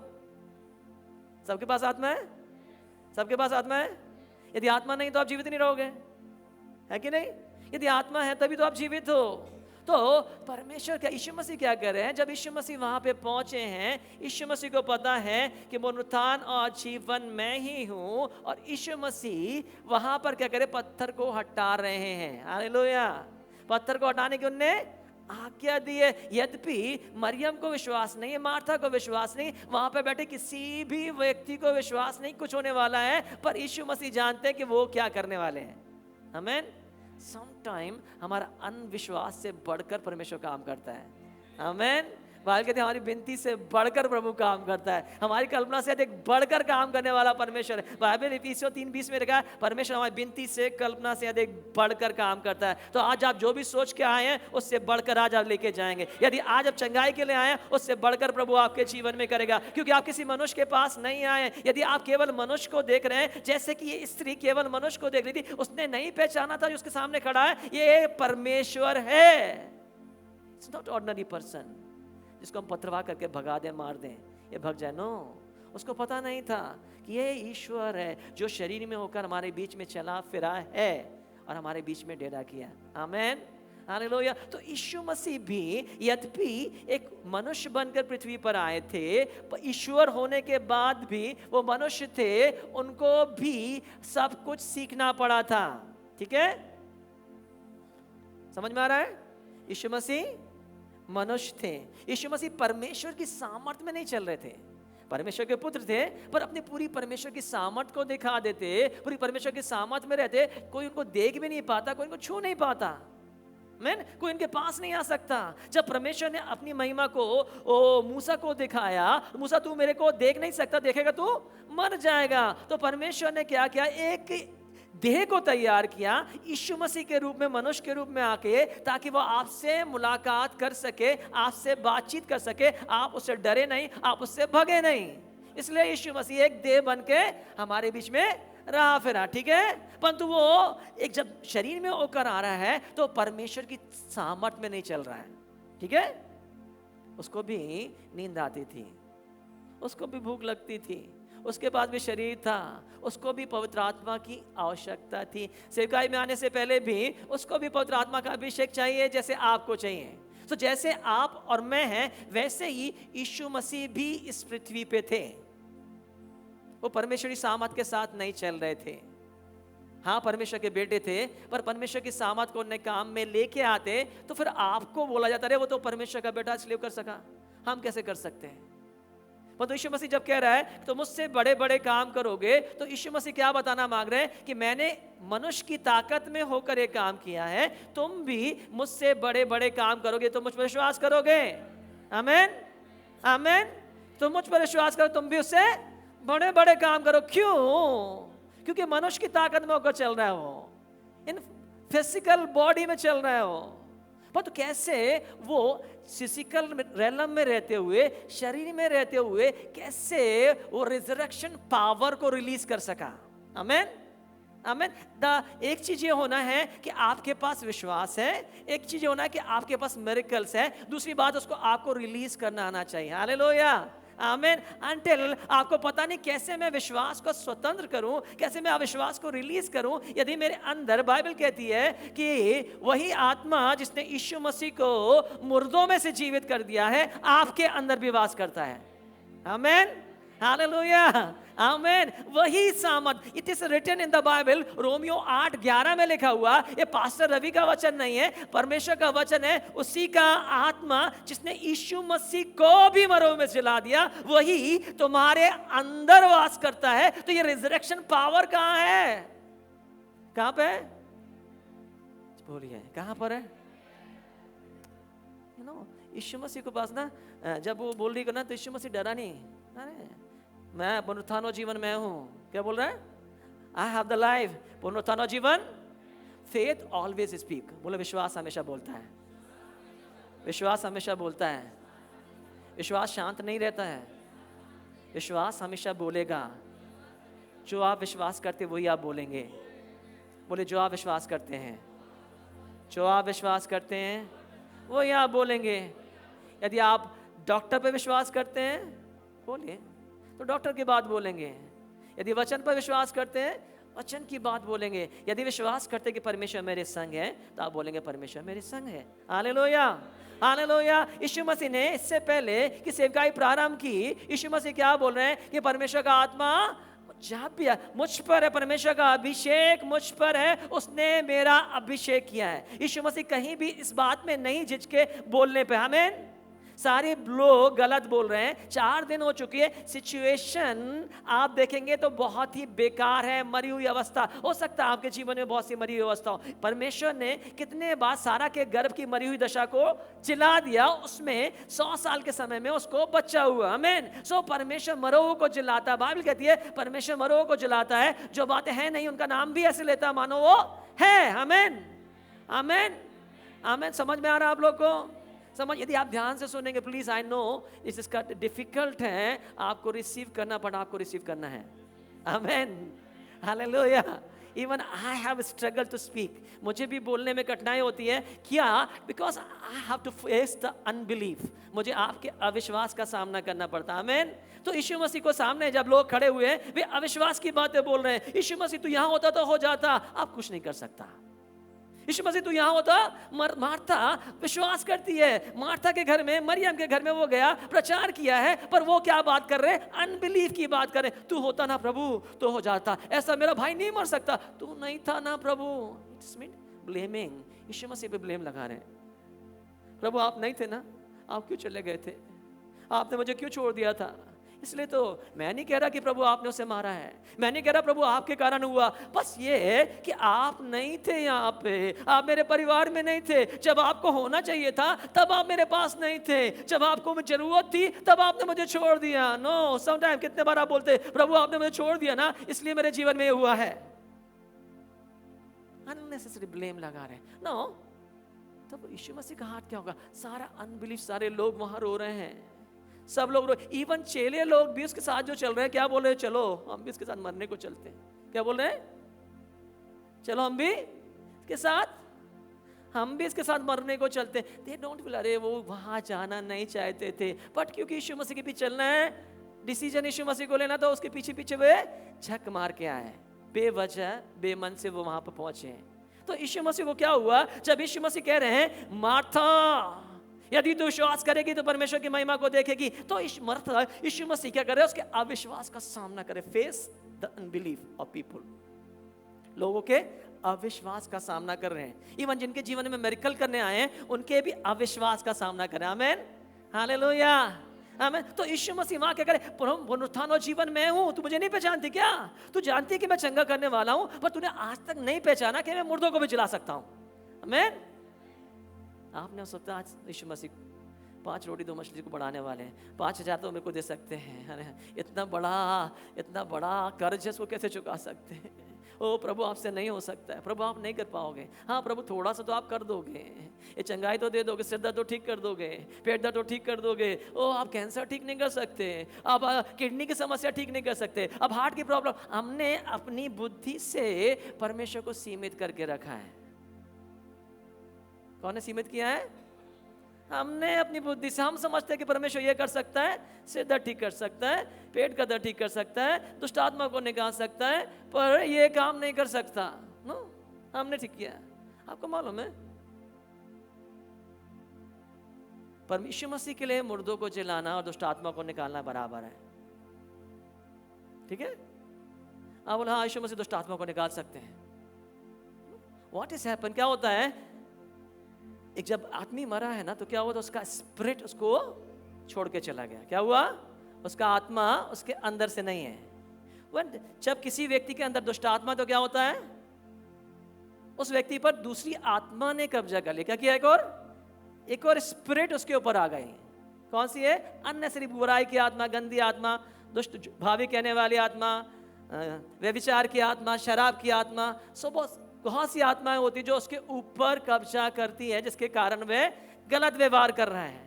सबके पास आत्मा है, सबके पास आत्मा है। यदि आत्मा नहीं तो आप जीवित नहीं रहोगे, है कि नहीं? यदि आत्मा है तभी तो आप जीवित हो। तो परमेश्वर क्या, यीशु मसीह क्या कर रहे हैं? जब यीशु मसीह वहां पे पहुंचे हैं, यीशु मसीह को पता है कि पुनरुत्थान और जीवन मैं ही हूं, और यीशु मसीह वहां पर क्या करे? पत्थर को हटा रहे हैं। हालेलुया, पत्थर को हटाने की उनने आज्ञा दी है। यद्यपि मरियम को विश्वास नहीं है, मार्था को विश्वास नहीं, वहां पे बैठे किसी भी व्यक्ति को विश्वास नहीं कुछ होने वाला है, पर यीशु मसीह जानते हैं कि वो क्या करने वाले हैं। आमीन। समटाइम हमारा अनविश्वास से बढ़कर परमेश्वर काम करता है। आमीन। बाइबल कहते हैं हमारी विनती से बढ़कर प्रभु काम करता है, हमारी कल्पना से अधिक बढ़कर काम करने वाला परमेश्वर है। बाइबल इफिसियों 3:20 में लिखा है परमेश्वर हमारी विनती से, कल्पना से अधिक बढ़कर काम करता है। तो आज आप जो भी सोच के आए हैं उससे बढ़कर आज आप लेके जाएंगे। यदि आज आप चंगाई के लिए आए हैं, उससे बढ़कर प्रभु आपके जीवन में करेगा, क्योंकि आप किसी मनुष्य के पास नहीं आए। यदि आप केवल मनुष्य को देख रहे हैं, जैसे कि ये स्त्री केवल मनुष्य को देख रही थी, उसने नहीं पहचाना था जो उसके सामने खड़ा है ये परमेश्वर है। इट्स नॉट ऑर्डिनरी पर्सन जिसको हम पथरवाह करके भगा दें, मार दें, ये भग जाए। नो, उसको पता नहीं था कि ये ईश्वर है जो शरीर में होकर हमारे बीच में चला फिरा है और हमारे बीच में डेरा किया। आमीन, हालेलुया। तो यीशु मसीह भी यद्यपि एक मनुष्य बनकर पृथ्वी पर आए थे, पर ईश्वर होने के बाद भी वो मनुष्य थे, उनको भी सब कुछ सीखना पड़ा था। ठीक है, समझ में आ रहा है? यीशु मसीह मनुष्य थे, यीशु मसीह परमेश्वर की सामर्थ में नहीं चल रहे थे। परमेश्वर के पुत्र थे, पर अपनी पूरी परमेश्वर की सामर्थ को दिखा देते, पूरी परमेश्वर की सामर्थ में रहते। कोई उनको देख भी नहीं पाता, कोई उनको छू नहीं पाता, कोई इनके पास नहीं आ सकता। जब परमेश्वर ने अपनी महिमा को मूसा को दिखाया, मूसा तू मेरे को देख नहीं सकता, देखेगा तू मर जाएगा। तो परमेश्वर ने क्या किया? एक देह को तैयार किया यीशु मसीह के रूप में, मनुष्य के रूप में आके, ताकि वो आपसे मुलाकात कर सके, आपसे बातचीत कर सके। आप उससे डरे नहीं, आप उससे भगे नहीं। इसलिए यीशु मसीह एक देह बन के हमारे बीच में रहा फिरा। ठीक है, परंतु वो एक जब शरीर में होकर आ रहा है तो परमेश्वर की सामर्थ में नहीं चल रहा है। ठीक है, उसको भी नींद आती थी, उसको भी भूख लगती थी, उसके बाद भी शरीर था, उसको भी पवित्र आत्मा की आवश्यकता थी। सेवकाई में आने से पहले भी उसको भी पवित्र आत्मा का अभिषेक चाहिए, जैसे आपको चाहिए। तो जैसे आप और मैं हैं, वैसे ही यीशु मसीह भी इस पृथ्वी पे थे। वो परमेश्वरी सामर्थ के साथ नहीं चल रहे थे। हाँ, परमेश्वर के बेटे थे, पर परमेश्वर की सामर्थ को उन्हें काम में लेके आते तो फिर आपको बोला जाता है वो तो परमेश्वर का बेटा इसलिए कर सका, हम कैसे कर सकते हैं? पर तो यीशु मसीह जब कह रहा है तो मुझसे बड़े बड़े काम करोगे, तो यीशु मसीह क्या बताना मांग रहे हैं कि मैंने मनुष्य की ताकत में होकर एक काम किया है, तुम भी मुझसे बड़े बड़े काम करोगे, तो मुझ पर विश्वास करोगे। आमीन, आमीन। तुम मुझ पर विश्वास करो, तुम भी उससे बड़े बड़े काम करो। क्यों? क्योंकि मनुष्य की ताकत में होकर चल रहा है, वो इन फिजिकल बॉडी में चल रहा है वो। पर तो कैसे वो फिजिकल रेलम में रहते हुए, शरीर में रहते हुए, कैसे वो रिजरेक्शन पावर को रिलीज कर सका? आमीन, आमीन। एक चीज ये होना है कि आपके पास विश्वास है, एक चीज ये होना है कि आपके पास मिरेकल्स है, दूसरी बात उसको आपको रिलीज करना आना चाहिए। हालेलुया, आमीन। अंटिल आपको पता नहीं कैसे मैं विश्वास को स्वतंत्र करूं, कैसे मैं अविश्वास को रिलीज करूं, यदि मेरे अंदर, बाइबल कहती है कि वही आत्मा जिसने यीशु मसीह को मुर्दों में से जीवित कर दिया है, आपके अंदर भी वास करता है। आमीन, हालेलुया, आमीन। वही सामर्थ, it is written in the Bible, रोमियो 8:11 में लिखा हुआ। ये पास्टर रवि का वचन नहीं है, परमेश्वर का वचन है। उसी का आत्मा जिसने यीशु मसीह को भी मरों में जिला दिया, वही तुम्हारे अंदर वास करता है। तो ये रिजरेक्शन पावर कहां है? कहां पे है? बोलिए, कहां पर है? यीशु मसीह के पास ना, जब वो बोल रही ना, तो यीशु मसीह डरा नहीं। अरे मैं पुनरुत्थान और जीवन मैं हूं। क्या बोल रहा है? आई हैव द लाइफ, पुनरुत्थान और जीवन। Faith always speak. बोले, विश्वास हमेशा बोलता है, विश्वास हमेशा बोलता है। विश्वास शांत नहीं रहता है, विश्वास हमेशा बोलेगा। जो आप विश्वास करते वही आप बोलेंगे। बोले जो आप विश्वास करते हैं, जो आप विश्वास करते हैं वो यहाँ बोलेंगे। यदि आप डॉक्टर पे विश्वास करते हैं बोलिए तो डॉक्टर की बात बोलेंगे। यदि वचन पर विश्वास करते हैं वचन की बात बोलेंगे। यदि विश्वास करते कि परमेश्वर मेरे संग है तो आप बोलेंगे परमेश्वर मेरे संग है। हालेलुया, हालेलुया। यीशु मसीह ने इससे पहले कि सेवकाई प्रारंभ की, यीशु मसीह क्या बोल रहे हैं कि परमेश्वर का आत्मा जहाँ भी है मुझ पर है, परमेश्वर का अभिषेक मुझ पर है, उसने मेरा अभिषेक किया है। यीशु मसीह कहीं भी इस बात में नहीं झिझके बोलने पे। आमीन। सारे लोग गलत बोल रहे हैं। 4 दिन हो चुकी है, सिचुएशन आप देखेंगे तो बहुत ही बेकार है, मरी हुई अवस्था। हो सकता है आपके जीवन में बहुत सी मरी हुई अवस्था हो। परमेश्वर ने कितने बार सारा के गर्भ की मरी हुई दशा को जिला दिया, उसमें 100 साल के समय में उसको बच्चा हुआ। आमीन। सो परमेश्वर मरों को जिलाता है। बाइबल कहती है परमेश्वर मरों को जिलाता है, जो बातें हैं नहीं उनका नाम भी ऐसे लेता मानो वो है। आमीन, आमीन, आमीन। समझ में आ रहा है आप लोग को? समझ, यदि आप ध्यान से सुनेंगे प्लीज, आई नो इसका डिफिकल्ट है आपको रिसीव करना, बट आपको रिसीव करना है। Amen, hallelujah. Even I have struggle to speak, मुझे भी बोलने में कठिनाई होती है। क्या? Because I have to face the unbelief, मुझे आपके अविश्वास का सामना करना पड़ता है। आमेन। तो यीशु मसीह को सामने जब लोग खड़े हुए हैं वे अविश्वास की बातें बोल रहे हैं। यीशु मसीह तू यहाँ होता तो हो जाता, आप कुछ नहीं कर सकता। यीशु मसीह तू यहाँ होता, मार्था विश्वास करती है। मार्था के घर में, मरियम के घर में वो गया, प्रचार किया है, पर वो क्या बात कर रहे हैं? अनबिलीफ की बात कर रहे हैं। तू होता ना प्रभु तो हो जाता, ऐसा मेरा भाई नहीं मर सकता, तू नहीं था ना प्रभु। It's mean blaming. Yeshu Masih पे ब्लेम लगा रहे हैं। प्रभु आप नहीं थे ना, आप क्यों चले गए थे? आपने मुझे क्यों छोड़ दिया था? इसलिए तो मैं नहीं कह रहा कि प्रभु आपने उसे मारा है, मैं नहीं कह रहा प्रभु आपके कारण हुआ, बस ये है कि आप नहीं थे यहाँ पे, आप मेरे परिवार में नहीं थे। जब आपको होना चाहिए था तब आप मेरे पास नहीं थे, जब आपको जरूरत थी तब आपने मुझे छोड़ दिया। नो, समटाइम कितने बार आप बोलते प्रभु आपने मुझे छोड़ दिया ना, इसलिए मेरे जीवन में ये हुआ है। अननेसेसरी ब्लेम लगा रहे। नो, तब यीशु मसीह का हाथ क्या होगा? सारा अनबिलीफ, सारे लोग वहां रो रहे हैं, सब लोग रो, इवन चेले लोग भी उसके साथ जो चल रहे हैं क्या बोल रहे हैं? चलो हम भी इसके साथ मरने को चलते हैं। क्या बोल रहे हैं? चलो हम भी इसके साथ, हम भी इसके साथ मरने को चलते हैं। दे डोंट फील, अरे वो वहां जाना नहीं चाहते थे, बट क्योंकि यीशु मसीह के पीछे चलना है, डिसीजन यीशु मसीह को लेना, तो उसके पीछे पीछे वे झक मार के आए, बेवजह बेमन से वो वहां पर पहुंचे हैं। तो यीशु मसीह को क्या हुआ? जब यीशु मसीह कह रहे हैं मार्था यदि तू विश्वास करेगी तो परमेश्वर की महिमा को देखेगी, तो मार्था यीशु मसीह क्या करे? उसके अविश्वास का सामना करे। Face the unbelief of people, लोगों के अविश्वास का सामना कर रहे हैं। इवन जिनके जीवन में मिरेकल करने आए हैं उनके भी अविश्वास का सामना करें। आमीन, हालेलुया, आमीन। तो यीशु मसीह वहां क्या करे? पुनरुत्थान और जीवन मैं हूं, तू मुझे नहीं पहचानती क्या? तू जानती कि मैं चंगा करने वाला हूं, पर तूने आज तक नहीं पहचाना कि मैं मुर्दों को भी जिला सकता हूं। आमीन। आपने हो सकता आज यीशु मसीह 5 रोटी 2 मछली को बढ़ाने वाले हैं, 5,000 तो मेरे को दे सकते हैं, इतना बड़ा कर्ज इसको कैसे चुका सकते हैं? ओ प्रभु आपसे नहीं हो सकता है, प्रभु आप नहीं कर पाओगे। हाँ प्रभु थोड़ा सा तो आप कर दोगे, ये चंगाई तो दे दोगे, सिर दर्द तो ठीक कर दोगे, पेट दर्द तो ठीक कर दोगे। ओ आप कैंसर ठीक नहीं कर सकते, आप किडनी की समस्या ठीक नहीं कर सकते, अब हार्ट की प्रॉब्लम। हमने अपनी बुद्धि से परमेश्वर को सीमित करके रखा है। कौन ने सीमित किया है? हमने अपनी बुद्धि से। हम समझते हैं कि परमेश्वर ये कर सकता है, सिर दर्द ठीक कर सकता है, पेट का दर्द ठीक कर सकता है, दुष्ट आत्मा को निकाल सकता है, पर ये काम नहीं कर सकता। नो, हमने ठीक किया। आपको मालूम है परमेश्वर मसीह के लिए मुर्दों को जिलाना और दुष्ट आत्मा को निकालना बराबर है। ठीक है? आप बोला हाँ यीशु मसीह दुष्ट आत्मा को निकाल सकते हैं। What is happen? क्या होता है? एक जब आदमी मरा है ना तो क्या हुआ? तो उसका स्पिरिट उसको छोड़ के चला गया। क्या हुआ? उसका आत्मा उसके अंदर से नहीं है। जब किसी व्यक्ति के अंदर दुष्ट आत्मा, तो क्या होता है? उस व्यक्ति पर दूसरी आत्मा ने कब्जा कर लिया। क्या किया? एक और स्पिरिट उसके ऊपर आ गई। कौन सी है? अननेसेसरी बुराई की आत्मा, गंदी आत्मा, दुष्ट भावी कहने वाली आत्मा, व्यभिचार की आत्मा, शराब की आत्मा। सो बहुत सी आत्माएं होती जो उसके ऊपर कब्जा करती है, जिसके कारण वह गलत व्यवहार कर रहा है।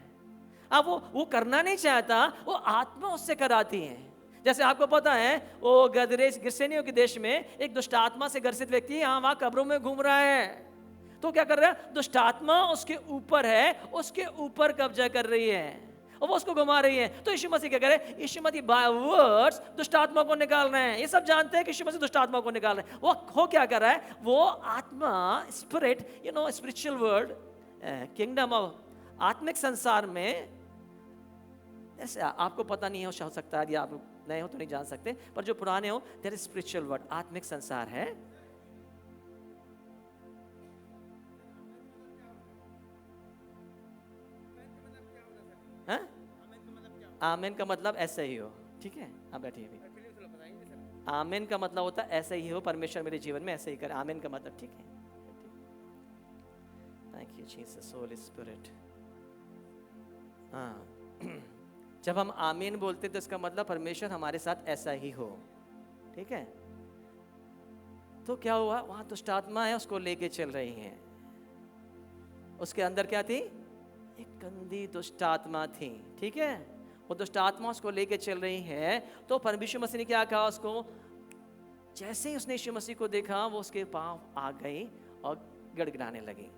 अब वो करना नहीं चाहता, वो आत्मा उससे कराती है। जैसे आपको पता है वो गिरसेनियों के देश में एक दुष्ट आत्मा से ग्रसित व्यक्ति यहाँ वहाँ कब्रों में घूम रहा है, तो क्या कर रहा है, दुष्ट आत्मा उसके ऊपर है, उसके ऊपर कब्जा कर रही है और वो उसको घुमा रही है। तो यीशु मसीह क्या करे, यीशु मसीह बाय वर्ड्स दुष्ट आत्मा को निकाल रहे हैं। ये सब जानते हैं कि यीशु मसीह दुष्ट आत्मा को निकाल रहे हैं। वो हो क्या कर रहा है, वो आत्मा spirit, spiritual world, kingdom of, आत्मिक संसार में, ऐसे आपको पता नहीं हो सकता है, आप नए हो तो नहीं जान सकते, पर जो पुराने हो, देयर इज स्पिरिचुअल वर्ल्ड, आत्मिक संसार है। आमेन का मतलब ऐसा ही हो, ठीक है, आप बैठिए अभी। आमेन का मतलब होता है ऐसा ही हो, परमेश्वर मेरे जीवन में ऐसे ही करे, आमेन का मतलब, ठीक है। Thank you Jesus, holy spirit. हाँ, जब हम आमीन बोलते तो इसका मतलब परमेश्वर हमारे साथ ऐसा ही हो, ठीक है। तो क्या हुआ, वहां दुष्ट आत्मा है, उसको लेके चल रही है। उसके अंदर क्या थी, एक गंदी दुष्ट आत्मा थी, ठीक है। वो दुष्ट आत्मा उसको लेके चल रही है। तो परमेश्वर मसीह ने क्या कहा उसको, जैसे ही उसने यीशु मसीह को देखा, वो उसके पांव आ गई और गड़गड़ाने लगी।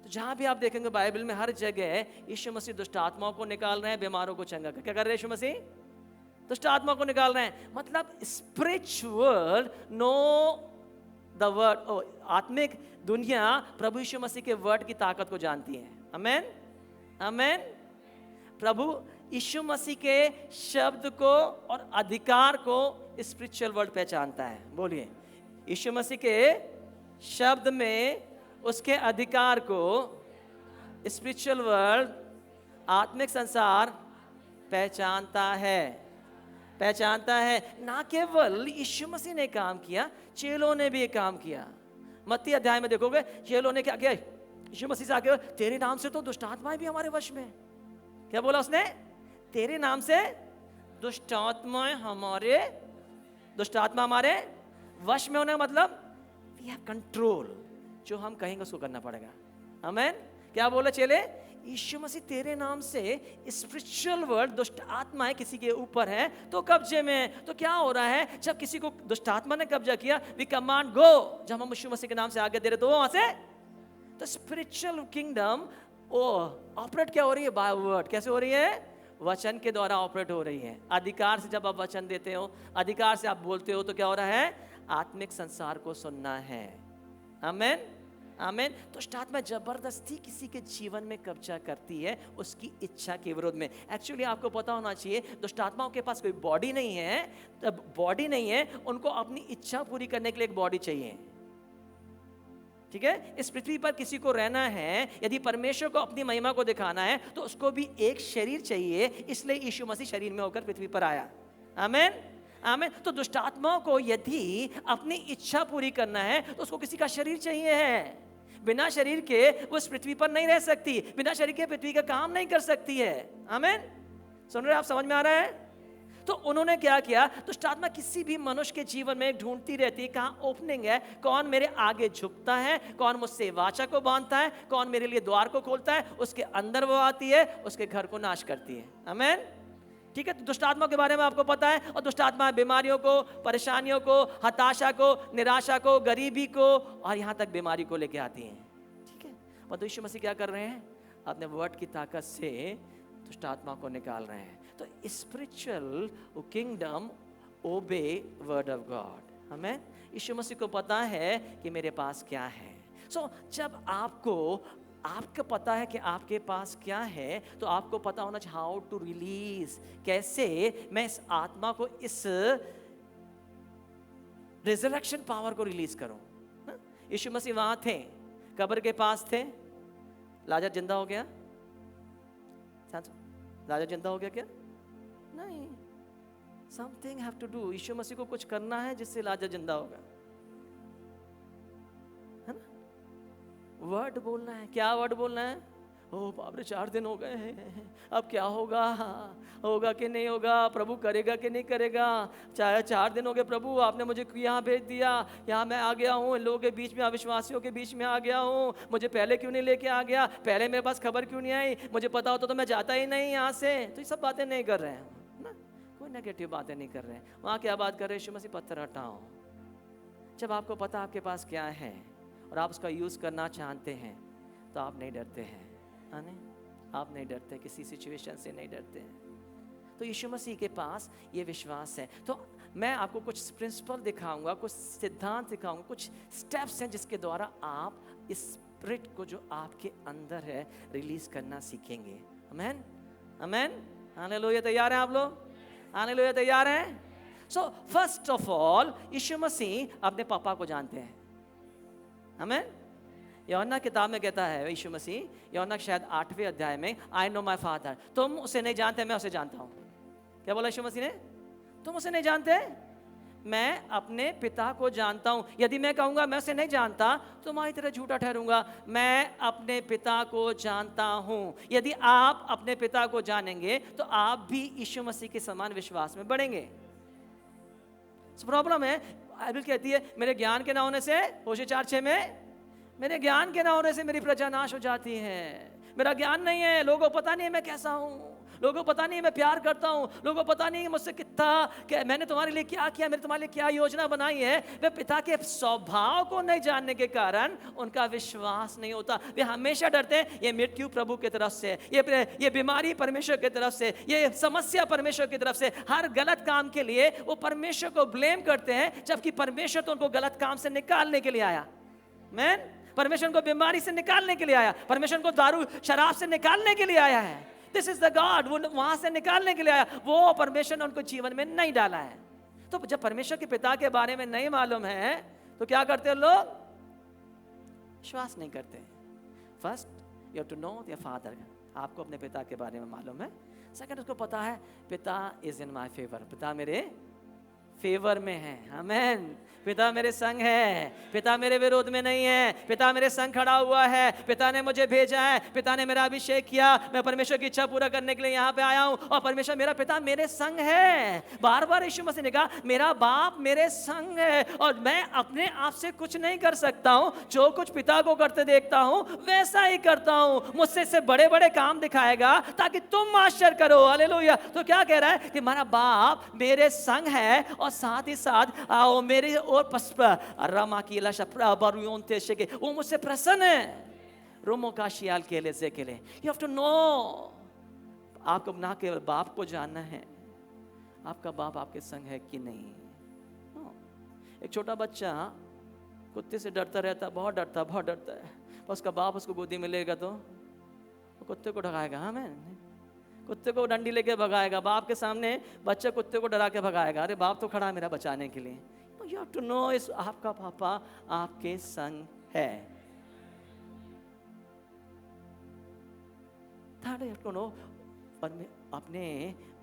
तो जहां भी आप देखेंगे बाइबल में हर जगह यीशु मसीह दुष्ट आत्माओं को निकाल रहे हैं, बीमारों को चंगा कर, क्या कर रहे हैं यीशु मसीह, दुष्ट आत्मा को निकाल रहे हैं। मतलब स्पिरिचुअल नो द वर्ड, आत्मिक दुनिया प्रभु यीशु मसीह के वर्ड की ताकत को जानती है। आमेन, आमेन। प्रभु यीशु मसीह के शब्द को और अधिकार को स्पिरिचुअल वर्ल्ड पहचानता है। बोलिए, यीशु मसीह के शब्द में उसके अधिकार को स्पिरिचुअल वर्ल्ड, आत्मिक संसार पहचानता है, पहचानता है। ना केवल यीशु मसीह ने काम किया, चेलों ने भी काम किया। मत्ती अध्याय में देखोगे चेलों ने क्या किया, यीशु मसीह से आके, तेरे नाम से तो दुष्ट आत्माएं भी हमारे वश में। क्या बोला उसने, तेरे नाम से दुष्ट आत्माएं हमारे, दुष्ट आत्मा हमारे वश में होने का मतलब वी हैव कंट्रोल, जो हम कहेंगे उसको करना पड़ेगा। आमेन। क्या बोला चेले, यीशु मसीह तेरे नाम से स्पिरिचुअल वर्ल्ड, दुष्ट आत्माएं किसी के ऊपर है तो कब्जे में। तो क्या हो रहा है, जब किसी को दुष्ट आत्मा ने कब्जा किया, वी कमांड गो, जब हम यीशु मसीह के नाम से आगे दे रहे तो वहां से, तो स्पिरिचुअल किंगडम ओ ऑपरेट क्या हो रही है, बाय वर्ड। कैसे हो रही है, वचन के द्वारा ऑपरेट हो रही है। अधिकार से जब आप वचन देते हो, अधिकार से आप बोलते हो, तो क्या हो रहा है, आत्मिक संसार को सुनना है। आमेन, आमेन। तो स्टार्ट में जबरदस्ती किसी के जीवन में कब्जा करती है उसकी इच्छा के विरोध में। एक्चुअली आपको पता होना चाहिए, दुष्ट आत्माओं के पास कोई बॉडी नहीं है, तब बॉडी नहीं है, उनको अपनी इच्छा पूरी करने के लिए एक बॉडी चाहिए, ठीक है। इस पृथ्वी पर किसी को रहना है, यदि परमेश्वर को अपनी महिमा को दिखाना है, तो उसको भी एक शरीर चाहिए। इसलिए यीशु मसीह शरीर में होकर पृथ्वी पर आया। आमेन, आमेन। तो दुष्ट आत्माओं को यदि अपनी इच्छा पूरी करना है तो उसको किसी का शरीर चाहिए है। बिना शरीर के वो इस पृथ्वी पर नहीं रह सकती, बिना शरीर के पृथ्वी का काम नहीं कर सकती है। आमेन, सुन रहे, आप समझ में आ रहा है। तो उन्होंने क्या किया, दुष्ट आत्मा किसी भी मनुष्य के जीवन में ढूंढती रहती है, कहाँ ओपनिंग है, कौन मेरे आगे झुकता है, कौन मुझसे वाचा को बांधता है, कौन मेरे लिए द्वार को खोलता है, उसके अंदर वो आती है, उसके घर को नाश करती है। आमेन, ठीक है। तो दुष्ट आत्मा के बारे में आपको पता है। और दुष्ट आत्मा बीमारियों को, परेशानियों को, हताशा को, निराशा को, गरीबी को और यहाँ तक बीमारी को लेके आती हैं, ठीक है। और यीशु मसीह क्या कर रहे हैं, अपने वर्ड की ताकत से दुष्ट आत्मा को निकाल रहे हैं। तो spiritual kingdom obey word of God. हमें यीशु मसीह को पता है कि मेरे पास क्या है। जब आपको पता है कि आपके पास क्या है, तो आपको पता होना चाहिए हाउ टू रिलीज, कैसे मैं इस आत्मा को, इस रिजरेक्शन पावर को रिलीज करूं। यीशु मसीह वहां थे, कब्र के पास थे, लाजर जिंदा हो गया, लाजर जिंदा हो गया क्या, नहीं, समथिंग हैव टू डू। यीशु मसीह को कुछ करना है जिससे लाजर जिंदा होगा, है ना। वर्ड बोलना है। क्या वर्ड बोलना है, ओ बाप रे 4 दिन हो गए हैं, अब क्या होगा, होगा कि नहीं होगा, प्रभु करेगा कि नहीं करेगा, 4 दिन हो गए प्रभु, आपने मुझे यहाँ भेज दिया, यहाँ मैं आ गया हूँ, इन लोगों के बीच में, अविश्वासियों के बीच में आ गया हूँ, मुझे पहले क्यों नहीं लेके आ गया, पहले मेरे पास खबर क्यों नहीं आई, मुझे पता होता तो मैं जाता ही नहीं यहाँ से। तो ये सब बातें नहीं कर रहे हैं ना, कोई नेगेटिव बातें नहीं कर रहे हैं। वहाँ क्या बात कर रहे हैं? यीशु मसीह पत्थर हटाओ। जब आपको पता आपके पास क्या है और आप उसका यूज़ करना चाहते हैं तो आप नहीं डरते हैं, हाँ नहीं? आप नहीं डरते, किसी सिचुएशन से नहीं डरते हैं। तो यीशु मसीह के पास ये विश्वास है। तो मैं आपको कुछ प्रिंसिपल दिखाऊंगा, कुछ सिद्धांत दिखाऊंगा, कुछ स्टेप्स हैं जिसके द्वारा आप इस स्पिरिट को जो आपके अंदर है रिलीज करना सीखेंगे। आमेन, आमेन, हालेलुया। तैयार हैं आप लोग? हालेलुया, तैयार हैं? सो फर्स्ट ऑफ ऑल यीशु मसीह अपने पापा को जानते हैं। आमेन। यूहन्ना किताब में कहता है यीशु मसीह, यूहन्ना शायद 8वें अध्याय में, आई नो माय फादर, तुम उसे नहीं जानते, मैं उसे जानता हूं। क्या बोला यीशु मसीह ने? तुम उसे नहीं जानते, मैं अपने पिता को जानता हूं। यदि मैं कहूंगा मैं उसे नहीं जानता तो तुम्हारी तरह झूठा ठहरूंगा। मैं अपने पिता को जानता हूं। यदि आप अपने पिता को जानेंगे तो आप भी यीशु मसीह के समान विश्वास में बढ़ेंगे। प्रॉब्लम है, बाइबल कहती है मेरे ज्ञान के ना होने से, होशे 4:6 में, मेरे ज्ञान के ना होने से मेरी प्रजा नाश हो जाती है। मेरा ज्ञान नहीं है, लोगों को पता नहीं है मैं कैसा हूं, लोगों को पता नहीं मैं प्यार करता हूं, लोगों को पता नहीं मुझसे कितना, मैंने तुम्हारे लिए क्या किया, मैंने तुम्हारे लिए क्या योजना बनाई है। वे पिता के स्वभाव को नहीं जानने के कारण उनका विश्वास नहीं होता। वे हमेशा डरते हैं ये मृत्यु प्रभु की तरफ से, ये बीमारी परमेश्वर की तरफ से, ये समस्या परमेश्वर की तरफ से। हर गलत काम के लिए वो परमेश्वर को ब्लेम करते हैं, जबकि परमेश्वर तो उनको गलत काम से निकालने के लिए आया। मैन, परमेश्वर को बीमारी से निकालने के लिए आया, परमेश्वर को दारू शराब से निकालने के लिए आया है। दिस इज द गॉड, वो वहां से निकालने के लिए आया, वो परमेश्वर ने उनको जीवन में नहीं डाला है। तो जब परमेश्वर के पिता के बारे में नहीं मालूम है तो क्या करते हैं लोग? विश्वास नहीं करते। First you have to know your father, आपको अपने पिता के बारे में मालूम है। सेकंड, उसको पता है पिता इज इन माय फेवर, पिता मेरे फेवर में है। आमेन। पिता मेरे संग है, पिता मेरे विरोध में नहीं है, पिता मेरे संग खड़ा हुआ है, पिता ने मुझे भेजा है, पिता ने मेरा अभिषेक किया, मैं परमेश्वर की इच्छा पूरा करने के लिए यहाँ पे आया हूँ और परमेश्वर मेरा पिता मेरे संग है। बार बार यीशु मसीह ने कहा मेरा बाप मेरे संग है और मैं अपने आप से कुछ नहीं कर सकता हूँ, जो कुछ पिता को करते देखता हूँ वैसा ही करता हूँ। मुझसे से बड़े बड़े काम दिखाएगा ताकि तुम आश्चर्य करो। हालेलुया। तो क्या कह रहा है कि हमारा बाप मेरे संग है और साथ ही साथ आओ मेरे और रमा की लाशा बरुयोंते शेके, वो मुझसे प्रसन्न है। रोमो का शियाल के लिए से के लिए यू हैव टू नो, आपको ना केवल बाप को जानना है, आपका बाप आपके संग है कि नहीं। एक छोटा बच्चा कुत्ते से डरता रहता, बहुत डरता है, पर उसका बाप उसको गोदी में लेगा तो वो कुत्ते को ढगाएगा। हाँ, मैं कुत्ते को डंडी लेके भगाएगा। बाप के सामने बच्चा कुत्ते को डरा के भगाएगा, अरे बाप तो खड़ा है मेरा बचाने के लिए। यू हैव टू नो इस आपका पापा आपके संग है। Third, you have to know अपने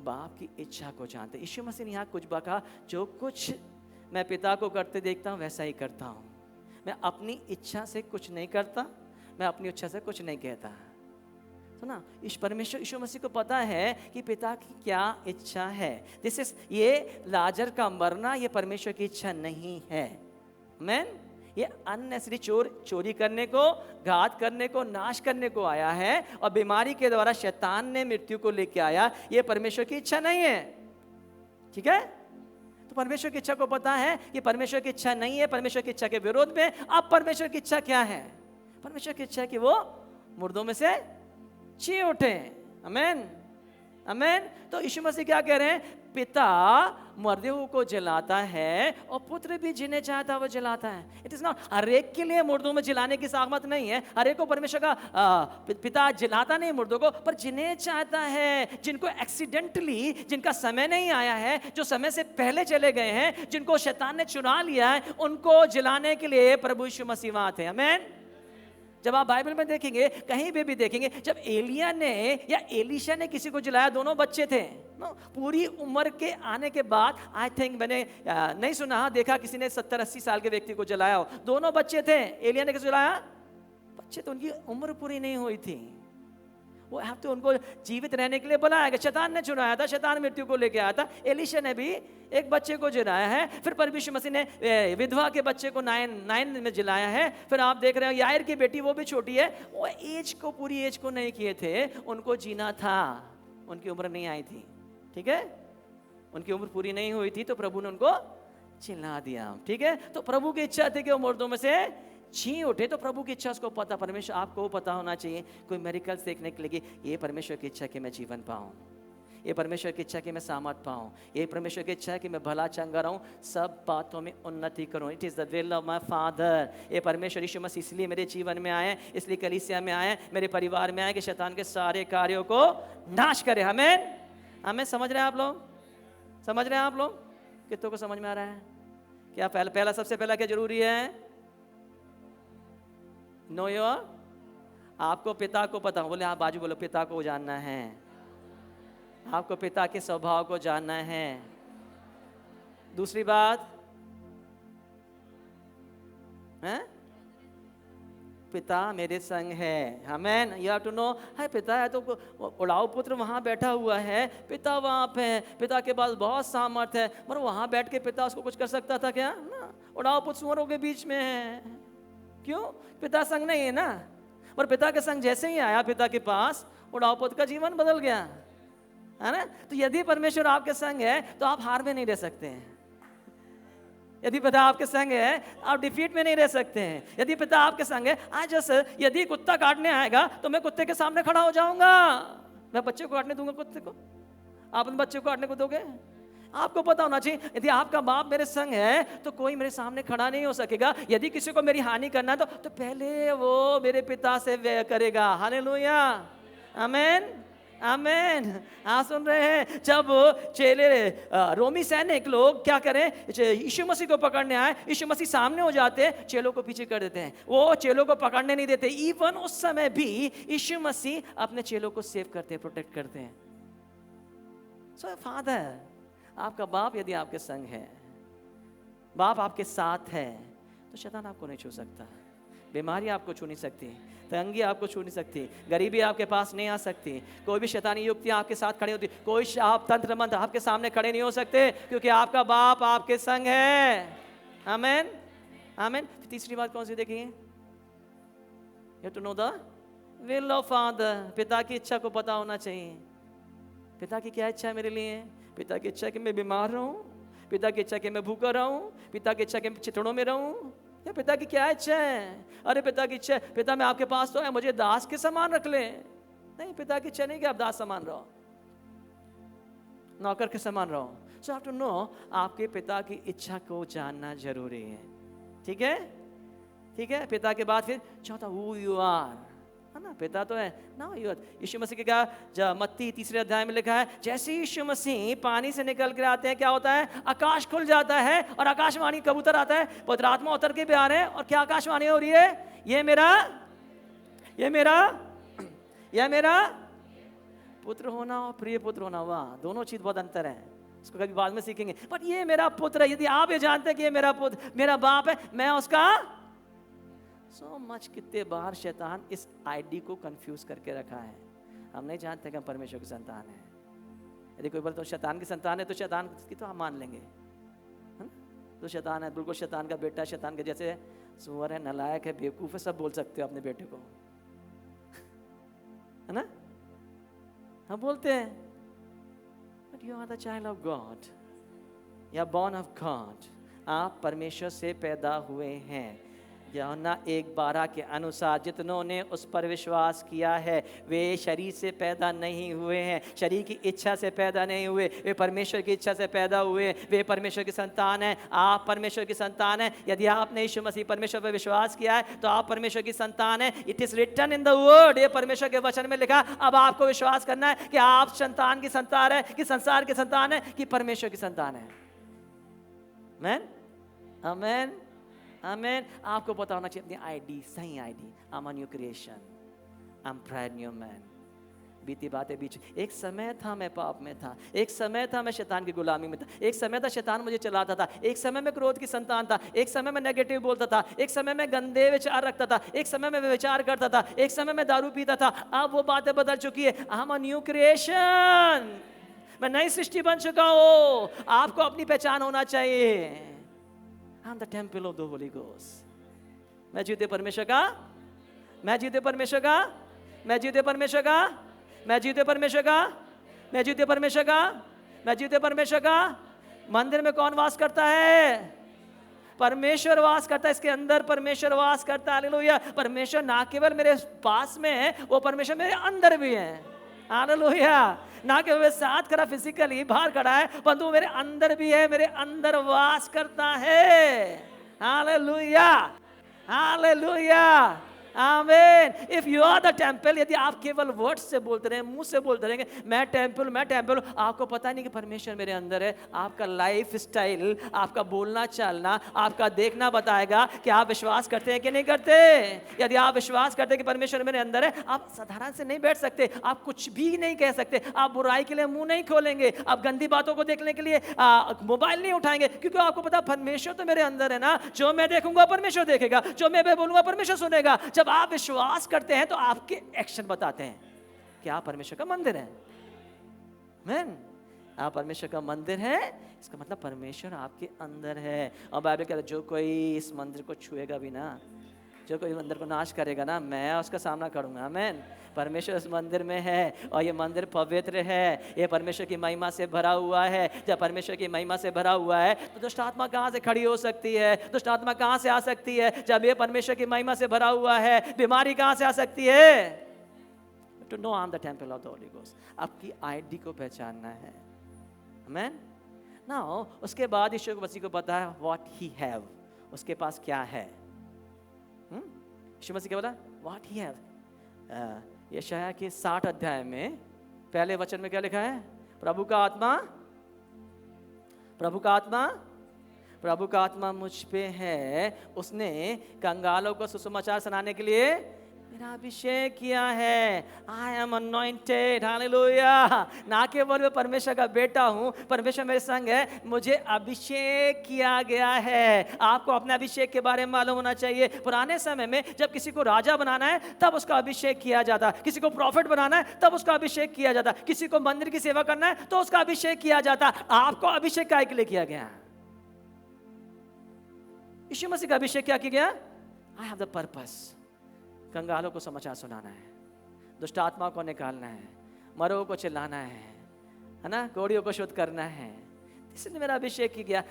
बाप की इच्छा को जानते। यीशु मसीह ने यहाँ कुछ बका, जो कुछ मैं पिता को करते देखता हूँ वैसा ही करता हूँ। मैं अपनी इच्छा से कुछ नहीं करता, मैं अपनी इच्छा से कुछ नहीं कहता। तो ना इस परमेश्वर यीशु मसीह को पता है कि पिता की क्या इच्छा है। दिस इज, ये लाजर का मरना ये परमेश्वर की इच्छा नहीं है। मैन, ये अननेसेसरी चोरी करने को, घात करने को, नाश करने को आया है और बीमारी के द्वारा शैतान ने मृत्यु को लेके आया, ये परमेश्वर की इच्छा नहीं है। ठीक है? तो परमेश्वर की इच्छा को पता है कि परमेश्वर की इच्छा नहीं है, परमेश्वर की इच्छा के विरोध में। अब परमेश्वर की इच्छा क्या है? परमेश्वर की इच्छा है कि वो मुर्दों में से जी उठे। आमेन, आमेन। तो यीशु मसीह क्या कह रहे हैं? पिता मरदे हुए को जलाता है और पुत्र भी जिन्हें चाहता है वो जलाता है। इट इज नॉट, हर एक के लिए मुर्दों में जलाने की सामर्थ नहीं है। हर एक को परमेश्वर का पिता जलाता नहीं मुर्दों को, पर जिन्हें चाहता है, जिनको एक्सीडेंटली, जिनका समय नहीं आया है, जो समय से पहले चले गए हैं, जिनको शैतान ने चुरा लिया है, उनको जलाने के लिए प्रभु यीशु मसीह आते हैं। आमेन। जब आप बाइबल में देखेंगे, कहीं भी देखेंगे, जब एलिया ने या एलीशा ने किसी को जलाया, दोनों बच्चे थे। पूरी उम्र के आने के बाद, आई थिंक मैंने नहीं सुना, देखा किसी ने 70-80 साल के व्यक्ति को जलाया हो। दोनों बच्चे थे। एलिया ने किसे जलाया? बच्चे, तो उनकी उम्र पूरी नहीं हुई थी। वो तो उनको जीवित रहने के लिए बुलाया गया। शैतान ने चुराया था, शैतान मृत्यु को लेके आया था। एलीशा ने भी एक बच्चे को जलाया है। फिर परमेश्वर मसीह ने विधवा के बच्चे को नाइन में जलाया है। फिर आप देख रहे हो यायर की बेटी, वो भी छोटी है, वो पूरी एज को नहीं किए थे, उनको जीना था, उनकी उम्र नहीं आई थी। ठीक है? उनकी उम्र पूरी नहीं हुई थी तो प्रभु ने उनको चिल्ला दिया, ठीक है। तो प्रभु की इच्छा थी कि वो मुर्दों में से जी उठे। तो प्रभु की इच्छा उसको पता, परमेश्वर आपको पता होना चाहिए कोई मेरिकल्स देखने के लिए, ये परमेश्वर की इच्छा कि मैं जीवन पाऊँ, ये परमेश्वर की इच्छा कि मैं सामर्थ पाऊँ, ये परमेश्वर की इच्छा है कि मैं भला चंगा रहूँ, सब बातों में उन्नति करूँ। It is the will of my father. ये परमेश्वर यीशु मसीह इसलिए मेरे जीवन में आए, इसलिए कलीसिया में आए, मेरे परिवार में आए कि शैतान के सारे कार्यों को नाश करे। हमें समझ रहे हैं आप लोग? समझ रहे हैं आप लोग? कितनों को समझ में आ रहा है? क्या पहला सबसे पहला क्या जरूरी है? नो योर, आपको पिता को पता, बोले आप बाजू बोलो, पिता को जानना है, आपको पिता के स्वभाव को जानना है। दूसरी बात है पिता मेरे संग है। आमेन। यू हैव टू नो, है पिता है तो उड़ाऊ पुत्र वहां बैठा हुआ है, पिता वहां पे है, पिता के पास बहुत सामर्थ है, पर वहां बैठ के पिता उसको कुछ कर सकता था क्या? ना, उड़ाऊ पुत्र सुअरों के बीच में है। क्यों? पिता संग नहीं है ना। पर पिता के संग जैसे ही आया पिता के पास, उड़ाऊ पुत्र का जीवन बदल गया, है ना। तो यदि परमेश्वर आपके संग है तो आप हार में नहीं रह सकते हैं। यदि पिता आपके संग है आप डिफीट में नहीं रह सकते हैं। यदि पिता आपके संग है, आज जैसे यदि कुत्ता काटने आएगा तो मैं कुत्ते के सामने खड़ा हो जाऊंगा। मैं बच्चे को काटने दूंगा कुत्ते को? आप उन बच्चे को काटने को दोगे? आपको पता होना चाहिए यदि आपका बाप मेरे संग है तो कोई मेरे सामने खड़ा नहीं हो सकेगा। यदि किसी को मेरी हानि करना है तो पहले वो मेरे पिता से व्यय करेगा। हालेलुया, आमेन, आमेन। आप सुन रहे हैं? जब चेले रोमी सैनिक लोग क्या करें, यीशु मसीह को पकड़ने आए, यीशु मसीह सामने हो जाते, चेलों को पीछे कर देते हैं, वो चेलों को पकड़ने नहीं देते। इवन उस समय भी यीशु मसीह अपने चेलों को सेव करते हैं, प्रोटेक्ट करते हैं। सो फादर, आपका बाप यदि आपके संग है, बाप आपके साथ है, तो शैतान आपको नहीं छू सकता, बीमारी आपको छू नहीं सकती, तंगी आपको छू नहीं सकती, गरीबी आपके पास नहीं आ सकती, कोई भी शैतानी युक्तियां आपके साथ खड़ी होती, कोई शाप तंत्र मंत्र आपके सामने खड़े नहीं हो सकते, क्योंकि आपका बाप आपके संग है। आमेन, आमेन। तीसरी बात कौन सी देखिए? You to know the will of father. पिता की इच्छा को पता होना चाहिए। पिता की क्या इच्छा है मेरे लिए? पिता की इच्छा कि मैं बीमार रहूं, पिता की इच्छा कि मैं भूखा रहूं, पिता की इच्छा कि मैं चितड़ों में रहूं, या पिता की क्या इच्छा है? अरे पिता की इच्छा, पिता मैं आपके पास तो है, मुझे दास के समान रख ले। नहीं, पिता की इच्छा नहीं कि आप दास समान रहो, नौकर के समान रहो। सो हैव टू नो, आपके पिता की इच्छा को जानना जरूरी है। ठीक है, ठीक है। पिता के बाद फिर चौथा, हु यू आर, है ना। पिता तो है ना। यीशु मसीह के क्या मत्ती 3 अध्याय में लिखा है, जैसे यीशु मसीह पानी से निकल कर आते हैं, क्या होता है? आकाश खुल जाता है और आकाशवाणी कबूतर आता है, पवित्र आत्मा उतर के भी आ रहे हैं, और क्या आकाशवाणी हो रही है? ये मेरा पुत्र होना और प्रिय पुत्र होना। वाह, दोनों चीज बहुत अंतर है, इसको कभी बाद में सीखेंगे। बट ये मेरा पुत्र है। यदि आप ये जानते हैं कि ये मेरा पुत्र, मेरा बाप है, मैं उसका सो मच। कितने बार शैतान इस आईडी को कंफ्यूज करके रखा है। हम नहीं जानते कि हम परमेश्वर की संतान है। यदि कोई बोले तो शैतान की संतान है, तो शैतान की तो हम मान लेंगे, है ना। तो शैतान है, बिल्कुल शैतान का बेटा, शैतान के जैसे सुअर है, नालायक है, बेवकूफ है, सब बोल सकते हो अपने बेटे को, है ना। हम बोलते हैं, but you are the child of God, you are born of God. आप परमेश्वर से पैदा हुए हैं। यूहन्ना 1:12 के अनुसार जितनों ने उस पर विश्वास किया है वे शरीर से पैदा नहीं हुए हैं, शरीर की इच्छा से पैदा नहीं हुए, वे परमेश्वर की इच्छा से पैदा हुए, वे परमेश्वर की संतान हैं। आप परमेश्वर की संतान हैं। यदि आपने यीशु मसीह परमेश्वर पर विश्वास किया है तो आप परमेश्वर की संतान हैं। It is written in the word, ये परमेश्वर के वचन में लिखा। अब आपको विश्वास करना है कि आप संतान की संतान है, कि संसार की संतान है, कि परमेश्वर की संतान है। आमेन, आमेन, आमेन। आपको पता होना चाहिए अपनी आईडी, सही ID. I am a new creation, I am brand new man. बीती बातें बीच, एक समय था मैं पाप में था, एक समय था मैं शैतान की गुलामी में था, एक समय था शैतान मुझे चलाता था, एक समय में क्रोध की संतान था, एक समय में नेगेटिव बोलता था, एक समय में गंदे विचार रखता था, एक समय में विचार करता था, एक समय में दारू पीता था। अब वो बातें बदल चुकी है। I am a new creation, मैं नई सृष्टि बन चुका हूँ। आपको अपनी पहचान होना चाहिए। I am the temple of the Holy Ghost. मैं जीते परमेश्वर का, मैं जीते परमेश्वर का, मैं जीते परमेश्वर का, मैं जीते परमेश्वर का, मैं जीते परमेश्वर का, मैं जीते परमेश्वर का मंदिर में कौन वास करता है? परमेश्वर वास करता है, इसके अंदर परमेश्वर वास करता है। हालेलुया। परमेश्वर ना केवल मेरे पास में है, वो परमेश्वर मेरे अंदर भी है। हालेलुया। ना केवल मेरे साथ खड़ा फिजिकली बाहर खड़ा है, परंतु मेरे अंदर भी है, मेरे अंदर वास करता है। हालेलुया, हालेलुया, आमीन। If you are the temple, यदि आप केवल वर्ड से बोलते रहे, मुंह से बोलते रहेंगे मैं टेंपल, मैं टेंपल, आपको पता नहीं कि परमेश्वर मेरे अंदर है। आपका लाइफ स्टाइल, आपका बोलना चालना, आपका देखना बताएगा कि आप विश्वास करते हैं कि नहीं करते। यदि आप विश्वास करते हैं कि परमेश्वर मेरे अंदर है, आप साधारण से नहीं बैठ सकते, आप कुछ भी नहीं कह सकते, आप बुराई के लिए मुंह नहीं खोलेंगे, आप गंदी बातों को देखने के लिए मोबाइल नहीं उठाएंगे, क्योंकि आपको पता परमेश्वर तो मेरे अंदर है ना। जो मैं देखूंगा परमेश्वर देखेगा, जो मैं बोलूंगा परमेश्वर सुनेगा। जब आप विश्वास करते हैं तो आपके एक्शन बताते हैं कि आप परमेश्वर का मंदिर है। आमीन। आप परमेश्वर का मंदिर है, इसका मतलब परमेश्वर आपके अंदर है। और बाइबल कहता है जो कोई इस मंदिर को छुएगा भी ना, जो कोई मंदिर को नाश करेगा ना, मैं उसका सामना करूंगा। आमीन। परमेश्वर इस मंदिर में है और ये मंदिर पवित्र है, ये परमेश्वर की महिमा से भरा हुआ है। जब परमेश्वर की महिमा से भरा हुआ है तो दुष्ट आत्मा कहाँ से खड़ी हो सकती है? दुष्ट आत्मा कहाँ से आ सकती है? जब ये परमेश्वर की महिमा से भरा हुआ है, बीमारी कहाँ से आ सकती है? To know I'm the temple of the Holy Ghost. आपकी आईडी को पहचानना है। आमीन। नाउ उसके बाद यीशु मसीह को पता है what he have, उसके पास क्या है। यीशु मसीह क्या बोला? What he have। यशायाह के 60 अध्याय में पहले वचन में क्या लिखा है? प्रभु का आत्मा, प्रभु का आत्मा, प्रभु का आत्मा मुझ पे है, उसने कंगालों को सुसमाचार सुनाने के लिए मेरा अभिषेक किया है। I am anointed. हालेलुया। ना केवल मैं परमेश्वर का बेटा हूं, परमेश्वर मेरे संग है, मुझे अभिषेक किया गया है। आपको अपने अभिषेक के बारे में मालूम होना चाहिए। पुराने समय में जब किसी को राजा बनाना है तब उसका अभिषेक किया जाता, किसी को प्रॉफिट बनाना है तब उसका अभिषेक किया जाता, किसी को मंदिर की सेवा करना है तो उसका अभिषेक किया जाता। आपको अभिषेक काय के लिए किया गया? यीशु मसीह का अभिषेक क्या किया गया? I have the purpose. कंगालों को समाचार सुनाना है, दुष्ट आत्मा को निकालना है, मरों को चिल्लाना है ना, कोड़ियों को शुद्ध करना है। इसलिए मेरा अभिषेक किया गया।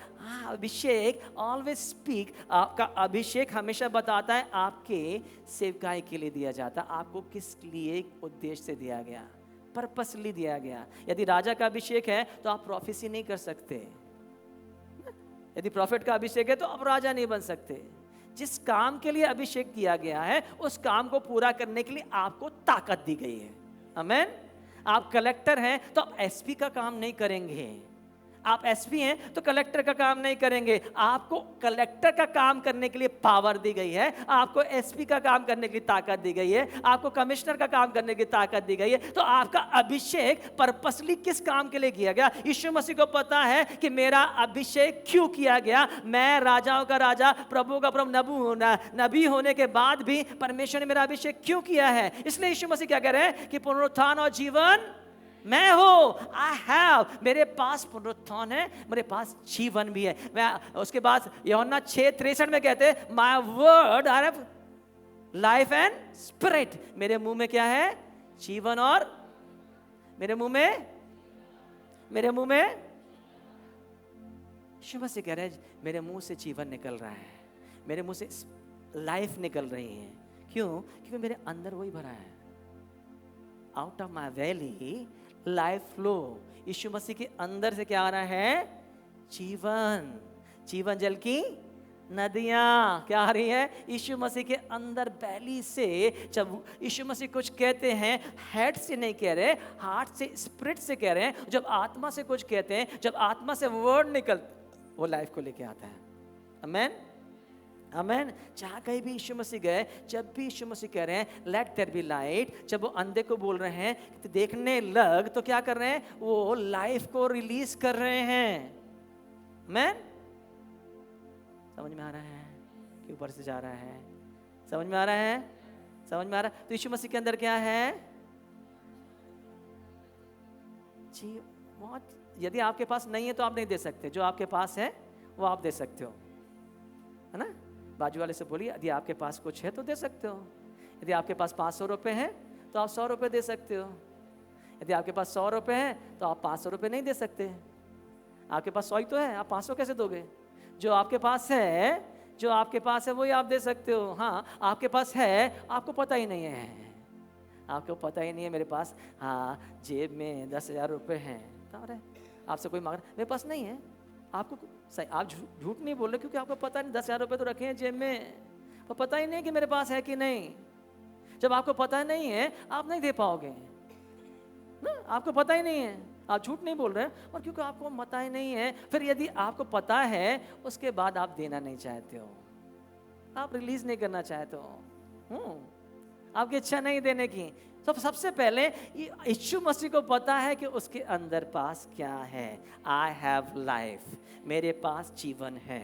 अभिषेक ऑलवेज स्पीक। आपका अभिषेक हमेशा बताता है आपके सेवकाई के लिए दिया जाता, आपको किस लिए उद्देश्य से दिया गया, पर्पसली दिया गया। यदि राजा का अभिषेक है तो आप प्रोफेसी नहीं कर सकते, यदि प्रॉफिट का अभिषेक है तो आप राजा नहीं बन सकते। जिस काम के लिए अभिषेक किया गया है उस काम को पूरा करने के लिए आपको ताकत दी गई है। आमीन। आप कलेक्टर हैं तो आप एसपी का काम नहीं करेंगे, आप एसपी हैं तो कलेक्टर का काम नहीं करेंगे। आपको कलेक्टर का काम करने के लिए पावर दी गई है, आपको एसपी का काम करने के लिए ताकत दी गई है, आपको कमिश्नर का काम करने की ताकत दी गई है। तो आपका अभिषेक पर्पसली किस काम के लिए किया गया? यीशु मसीह को पता है कि मेरा अभिषेक क्यों किया गया। मैं राजाओं का राजा, प्रभु का प्रभु, नबी होने के बाद भी परमेश्वर ने मेरा अभिषेक क्यों किया है। इसलिए यीशु मसीह क्या कह रहे हैं कि पुनरुत्थान और जीवन मैं हूं। आई हैव, मेरे पास पुनरुत्थान है, मेरे पास जीवन भी है। मैं उसके बाद यूहन्ना 6:63 में कहते हैं my word I have life and spirit. मेरे मुंह में क्या है? जीवन। और मेरे मुंह में यीशु मसीह कह रहे हैं मेरे मुंह से जीवन निकल रहा है, मेरे मुंह से लाइफ निकल रही है। क्यों? क्योंकि मेरे अंदर वही भरा है। Out of my valley life flow. Yeshu Masih के अंदर से क्या आ रहा है? जीवन। जीवन जल की नदियां क्या आ रही है? यीशु मसीह के अंदर वैली से। जब यीशु मसीह कुछ कहते हैं हेड से नहीं कह रहे, हार्ट से, स्पिरिट से कह रहे हैं। जब आत्मा से कुछ कहते हैं, जब आत्मा से वर्ड निकल, वो लाइफ को लेके आता है। आमीन। आमीन। जहाँ कहीं भी यीशु मसीह गए, जब भी यीशु मसीह कह रहे हैं लेट देयर बी लाइट, जब वो अंधे को बोल रहे हैं तो देखने लग, तो क्या कर रहे हैं? वो लाइफ को रिलीज कर रहे हैं। आमीन। समझ में आ रहा है कि ऊपर से जा रहा है? समझ में आ रहा है? समझ में आ रहा है? तो यीशु मसीह के अंदर क्या है? जी बहुत। यदि आपके पास नहीं है तो आप नहीं दे सकते, जो आपके पास है वो आप दे सकते हो, है ना। बाजू वाले से बोलिए यदि आपके पास कुछ है तो दे सकते हो। यदि आपके पास 500 रुपये हैं तो आप 100 रुपये दे सकते हो। यदि आपके पास 100 रुपए हैं तो आप 500 रुपए नहीं दे सकते। आपके पास 100 ही तो है, आप 500 कैसे दोगे? जो आपके पास है वही आप दे सकते हो। हाँ, आपके पास है, आपको पता ही नहीं है, आपको पता ही नहीं है मेरे पास, हाँ जेब में 10,000 रुपये हैं, अरे आपसे कोई मांग रहा, मेरे पास नहीं है। आपको सही, आप झूठ नहीं बोल रहे, क्योंकि आपको पता नहीं 10,000 रुपये तो रखे हैं जेब में, पर पता ही नहीं कि मेरे पास है कि नहीं। जब आपको पता नहीं है आप नहीं दे पाओगे ना, आपको पता ही नहीं है, आप झूठ नहीं बोल रहे हैं। और क्योंकि आपको पता ही नहीं है, फिर यदि आपको पता है उसके बाद आप देना नहीं चाहते हो, आप रिलीज नहीं करना चाहते हो, आपकी इच्छा नहीं देने की। तो सबसे पहले यीशु मसीह को पता है कि उसके अंदर पास क्या है। आई हैव लाइफ, मेरे पास जीवन है,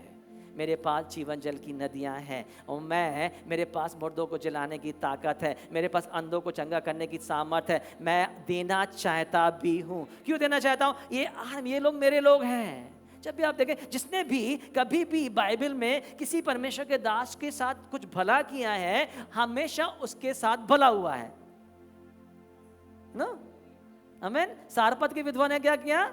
मेरे पास जीवन जल की नदियां हैं, और मेरे पास मुर्दों को जलाने की ताकत है, मेरे पास अंधों को चंगा करने की सामर्थ है। मैं देना चाहता भी हूँ। क्यों देना चाहता हूँ? ये लोग मेरे लोग हैं। जब भी आप देखें, जिसने भी कभी भी बाइबल में किसी परमेश्वर के दास के साथ कुछ भला किया है, हमेशा उसके साथ भला हुआ है ना। आमीन। सारपत की विधवा ने क्या किया?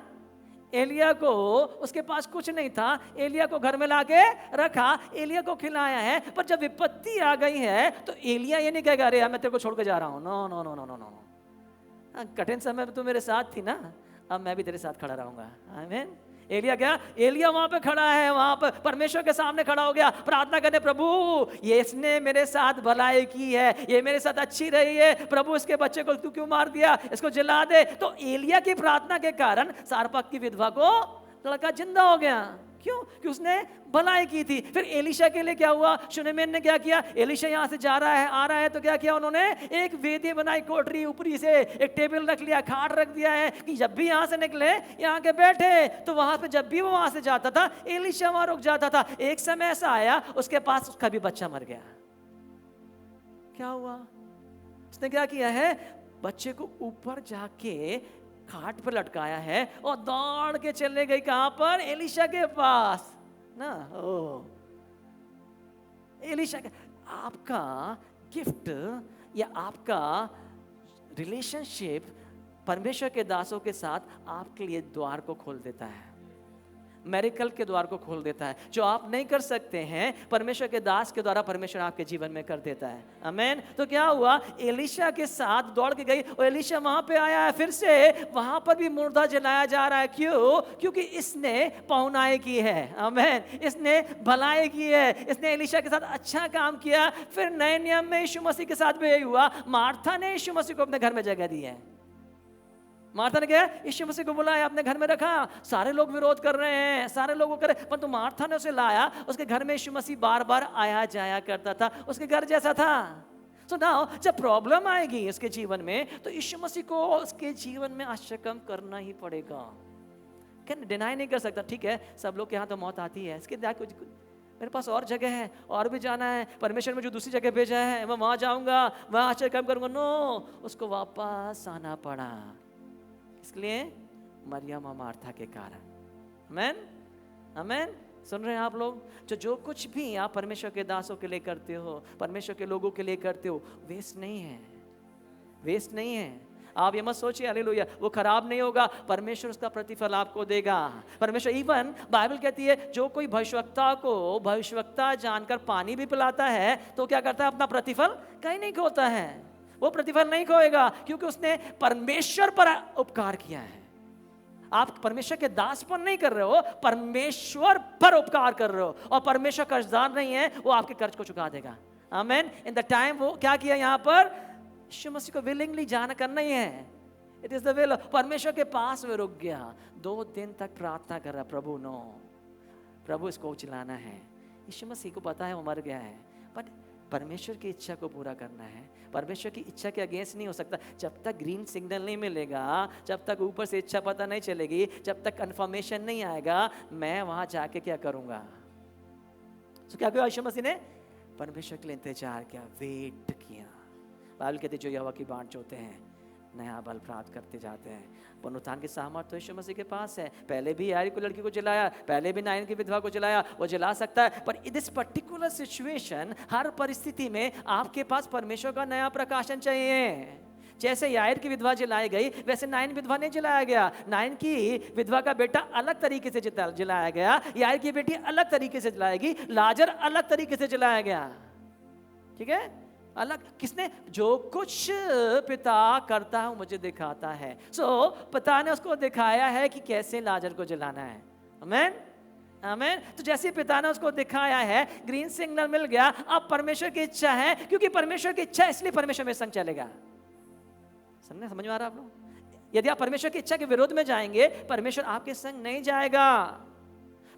एलिया को, उसके पास कुछ नहीं था, एलिया को घर में लाके रखा, एलिया को खिलाया है। पर जब विपत्ति आ गई है तो एलिया ये नहीं कहेगा अरे मैं तेरे को छोड़ के जा रहा हूं। No no no no no no, कठिन समय में तू मेरे साथ थी ना, अब मैं भी तेरे साथ खड़ा रहूंगा। आमीन। एलिया वहां पे खड़ा है, वहां पर परमेश्वर के सामने खड़ा हो गया, प्रार्थना करने, प्रभु ये इसने मेरे साथ भलाई की है, ये मेरे साथ अच्छी रही है, प्रभु इसके बच्चे को तू क्यों मार दिया, इसको जला दे। तो एलिया की प्रार्थना के कारण सारपत की विधवा को लड़का जिंदा हो गया। क्यों? कि उसने भलाई की थी। फिर एलीशा के लिए क्या हुआ? शूनेमिन ने क्या किया? एलीशा यहाँ से जा रहा है, आ रहा है, तो क्या किया उन्होंने? एक वेदी बनाई, कोठरी ऊपरी से एक टेबल रख लिया, खाट रख दिया है कि जब भी यहाँ से निकले यहाँ के बैठे, तो वहां पे जब भी वो वहां से जाता था एलीशा वहां रुक जाता था। एक समय ऐसा आया उसके पास उसका भी बच्चा मर गया। क्या हुआ? उसने क्या किया है? बच्चे को ऊपर जाके खाट पर लटकाया है और दौड़ के चले गई कहां पर? एलीशा के पास ना। एलीशा का आपका गिफ्ट या आपका रिलेशनशिप परमेश्वर के दासों के साथ आपके लिए द्वार को खोल देता है, मेरिकल के द्वार को खोल देता है। जो आप नहीं कर सकते हैं, परमेश्वर के दास के द्वारा परमेश्वर आपके जीवन में कर देता है। आमीन। तो क्या हुआ? एलीशा के साथ दौड़ के गई और एलीशा वहां पे आया है, फिर से वहां पर भी मुर्दा जलाया जा रहा है। क्यों? क्योंकि इसने पहुनाई की है। आमीन। इसने भलाई की है, इसने एलीशा के साथ अच्छा काम किया। फिर नए नियम में यीशु मसीह के साथ भी यही हुआ। मार्था ने यीशु मसीह को अपने घर में जगह दी है। मार्था ने क्या? यीशु मसीह को बुलाया, अपने घर में रखा। सारे लोग विरोध कर रहे हैं, सारे लोग करे, परंतु मार्था ने उसे लाया। उसके घर में यीशु मसीह बार बार आया जाया करता था, उसके घर जैसा था। सो नाउ जब प्रॉब्लम आएगी उसके जीवन में, तो यीशु मसीह को उसके जीवन में आश्चर्य कम करना ही पड़ेगा। क्या डिनाई नहीं कर सकता? ठीक है, सब लोग के यहाँ तो मौत आती है, इसके कुछ मेरे पास और जगह है, और भी जाना है, परमेश्वर ने जो दूसरी जगह भेजा है मैं वहां जाऊंगा, वहां आश्चर्य कम करूंगा। नो, उसको वापस आना पड़ा। इसलिए मरियम और मार्था के कारण। आमीन। आमीन। सुन रहे हैं आप लोग? जो कुछ भी आप परमेश्वर के दासों के लिए करते हो, परमेश्वर के लोगों के लिए करते हो, वेस्ट नहीं है, वेस्ट नहीं है। आप ये मत सोचिए हालेलुया वो खराब नहीं होगा, परमेश्वर उसका प्रतिफल आपको देगा। परमेश्वर, इवन बाइबल कहती है जो कोई भविष्यवक्ता को भविष्यवक्ता जानकर पानी भी पिलाता है तो क्या करता है? अपना प्रतिफल कहीं नहीं खोता है। वो प्रतिफल नहीं खोएगा क्योंकि उसने परमेश्वर पर उपकार किया है। आप परमेश्वर के दास पर नहीं कर रहे हो, परमेश्वर पर उपकार कर रहे हो, और परमेश्वर कर्जदार नहीं है, वो आपके कर्ज को चुका देगा। आमीन। इन द टाइम वो क्या किया यहाँ पर? यीशु मसीह को विलिंगली जाना करना ही है। It is the will. परमेश्वर के पास में रुक गया, 2 दिन तक प्रार्थना कर रहा, प्रभु नो, प्रभु इसको चलाना है। यीशु मसीह को पता है वो मर गया है, बट परमेश्वर की इच्छा को पूरा करना है। परमेश्वर की इच्छा के अगेंस्ट नहीं हो सकता। जब तक ग्रीन सिग्नल नहीं मिलेगा, जब तक ऊपर से इच्छा पता नहीं चलेगी, जब तक कंफर्मेशन नहीं आएगा, मैं वहां जाके क्या करूंगा? तो क्या किया यीशु मसीह ने? परमेश्वर के लिए इंतजार किया, वेट किया। बाइबल कहती है जो यहोवा की बाट जोते हैं नया बल प्राप्त करते जाते हैं। पुनरुत्थान की सामर्थ तो यीशु मसीह के पास है। पहले भी यारी को लड़की को जलाया, पहले भी नाइन की विधवा को जलाया, वो जला सकता है। पर इन दिस पर्टिकुलर सिचुएशन, हर परिस्थिति में आपके पास परमेश्वर का नया प्रकाशन चाहिए। जैसे यायर की विधवा जलाई गई, वैसे नाइन विधवा नहीं जलाया गया। नाइन की विधवा का बेटा अलग तरीके से जलाया गया, यायर की बेटी अलग तरीके से जलाएगी, लाजर अलग तरीके से जलाया गया। ठीक है, अलग। किसने? जो कुछ पिता करता है मुझे दिखाता है। सो पिता ने उसको दिखाया है कि कैसे लाजर को जलाना है। आमीन, आमीन। तो जैसे पिता ने उसको दिखाया है, ग्रीन सिग्नल मिल गया। अब परमेश्वर की इच्छा है, क्योंकि परमेश्वर की इच्छा इसलिए परमेश्वर मेरे संग चलेगा। समझ में आ रहा आप लोग? यदि आप परमेश्वर की इच्छा के विरोध में जाएंगे, परमेश्वर आपके संग नहीं जाएगा।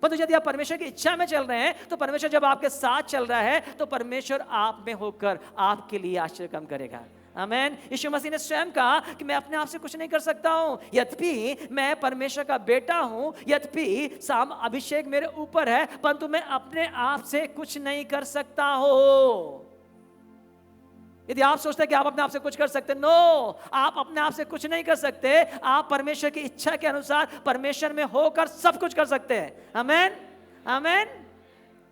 परंतु यदि आप परमेश्वर की इच्छा में चल रहे हैं, तो परमेश्वर जब आपके साथ चल रहा है, तो परमेश्वर आप में होकर आपके लिए आश्चर्य काम करेगा। आमीन। यीशु मसीह ने स्वयं कहा कि मैं अपने आप से कुछ नहीं कर सकता हूं, यद्यपि मैं परमेश्वर का बेटा हूं, यद्यपि साम अभिषेक मेरे ऊपर है, परंतु मैं अपने आप से कुछ नहीं कर सकता हूं। यदि आप सोचते हैं कि आप अपने आप से कुछ कर सकते, नो, आप अपने आप से कुछ नहीं कर सकते। आप परमेश्वर की इच्छा के अनुसार परमेश्वर में होकर सब कुछ कर सकते हैं। आमीन, आमीन।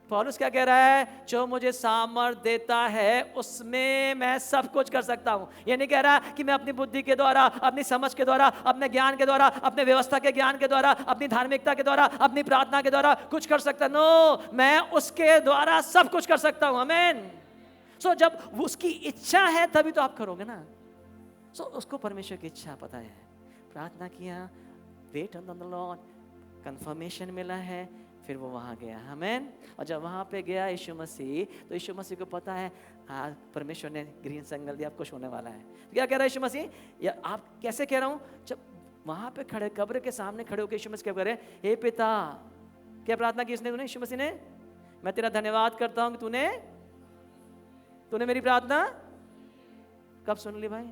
पौलुस क्या कह रहा है? जो मुझे सामर्थ देता है उसमें मैं सब कुछ कर सकता हूं। ये नहीं कह रहा कि मैं अपनी बुद्धि के द्वारा, अपनी समझ के द्वारा, अपने ज्ञान के द्वारा, अपने व्यवस्था के ज्ञान के द्वारा, अपनी धार्मिकता के द्वारा, अपनी प्रार्थना के द्वारा कुछ कर सकता। नो, मैं उसके द्वारा सब कुछ कर सकता हूं। आमीन। सो जब उसकी इच्छा है तभी तो आप करोगे ना। सो उसको परमेश्वर की इच्छा पता है। प्रार्थना किया, wait on the Lord, confirmation मिला है, फिर वो वहां गया। आमीन। और जब वहां पे गया यीशु मसीह, तो यीशु मसीह को पता है परमेश्वर ने ग्रीन सिग्नल दिया, अब कुछ होने वाला है। क्या कह रहा है यीशु मसीह? या आप कैसे कह रहा हूं? जब वहां पे खड़े, कब्र के सामने खड़े होकर यीशु मसीह क्या कह रहे? हे पिता, क्या प्रार्थना की इसने? यीशु मसीह ने, मैं तेरा धन्यवाद करता हूं कि तूने मेरी प्रार्थना कब सुन ली भाई?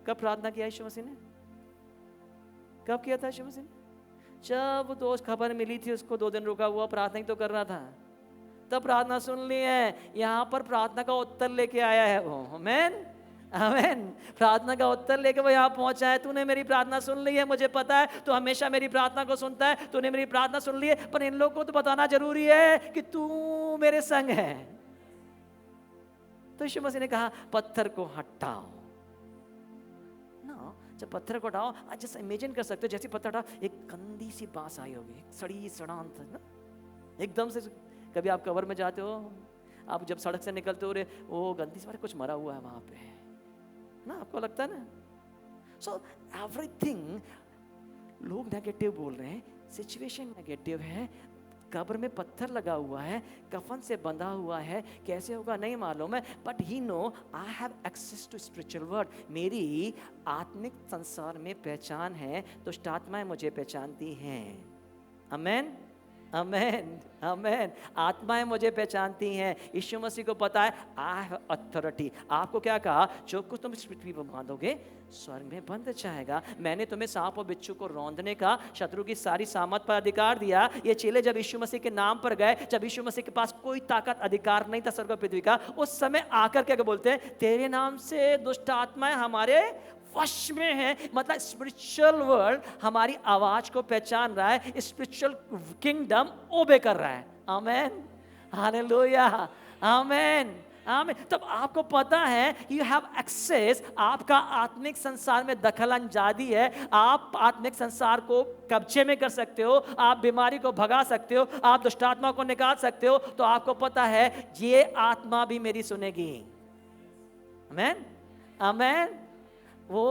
कब प्रार्थना किया यीशु मसीह ने? कब किया था यीशु मसीह ने? जब दोस्त खबर मिली थी उसको 2 दिन रुका हुआ, प्रार्थना ही तो कर रहा था, तब प्रार्थना सुन ली है। यहां पर प्रार्थना का उत्तर लेके आया है वो। आमीन, आमीन। प्रार्थना का उत्तर लेके वो यहां पहुंचा है। तूने मेरी प्रार्थना सुन ली है, मुझे पता है तू हमेशा मेरी प्रार्थना को सुनता है, तूने मेरी प्रार्थना सुन ली है, पर इन लोगों को तो बताना जरूरी है कि तू मेरे संग है। तो यीशु मसीह ने कहा पत्थर को हटाओ ना। जब पत्थर को हटाओ, आज जैसे इमेजिन कर सकते हो, जैसे पत्थर हटाओ, एक गंदी सी बांस आई होगी, सड़ी सड़ान था ना, एकदम से। कभी आप कब्र में जाते हो, आप जब सड़क से निकलते हो, रे वो गंदी सी, कुछ मरा हुआ है वहां पे ना, आपको लगता है ना। सो एवरीथिंग, लोग नेगेटिव बोल रहे हैं, सिचुएशन नेगेटिव है, कब्र में पत्थर लगा हुआ है, कफन से बंधा हुआ है, कैसे होगा नहीं मालूम है, but he know I have access to spiritual world. मेरी आत्मिक संसार में पहचान है, दुष्ट आत्माएं मुझे पहचानती हैं। आमीन, आमीन, आमीन। आत्माएं मुझे पहचानती हैं। यीशु मसीह को पता है आई हैव अथॉरिटी। आपको क्या कहा? जो कुछ तुम पृथ्वी पर बांधोगे स्वर्ग में बंध जाएगा। मैंने तुम्हें सांप और बिच्छू को रौंदने का, शत्रु की सारी सामत पर अधिकार दिया। ये चेले जब यीशु मसीह के नाम पर गए, जब यीशु मसीह के पास कोई ताकत अधिकार नहीं था स्वर्ग और पृथ्वी का, उस समय आकर क्या बोलते हैं? तेरे नाम से दुष्ट आत्माएं हमारे वश में है। मतलब स्पिरिचुअल वर्ल्ड हमारी आवाज को पहचान रहा है, स्पिरिचुअल किंगडम ओबे कर रहा है। आमीन, हालेलुया, आमीन, आमीन। तब आपको पता है यू हैव एक्सेस। आपका आत्मिक संसार में दखल अंदाजी है। आप आत्मिक संसार को कब्जे में कर सकते हो, आप बीमारी को भगा सकते हो, आप दुष्ट आत्मा को निकाल सकते हो। तो आपको पता है ये आत्मा भी मेरी सुनेगी। आमीन, आमीन। वो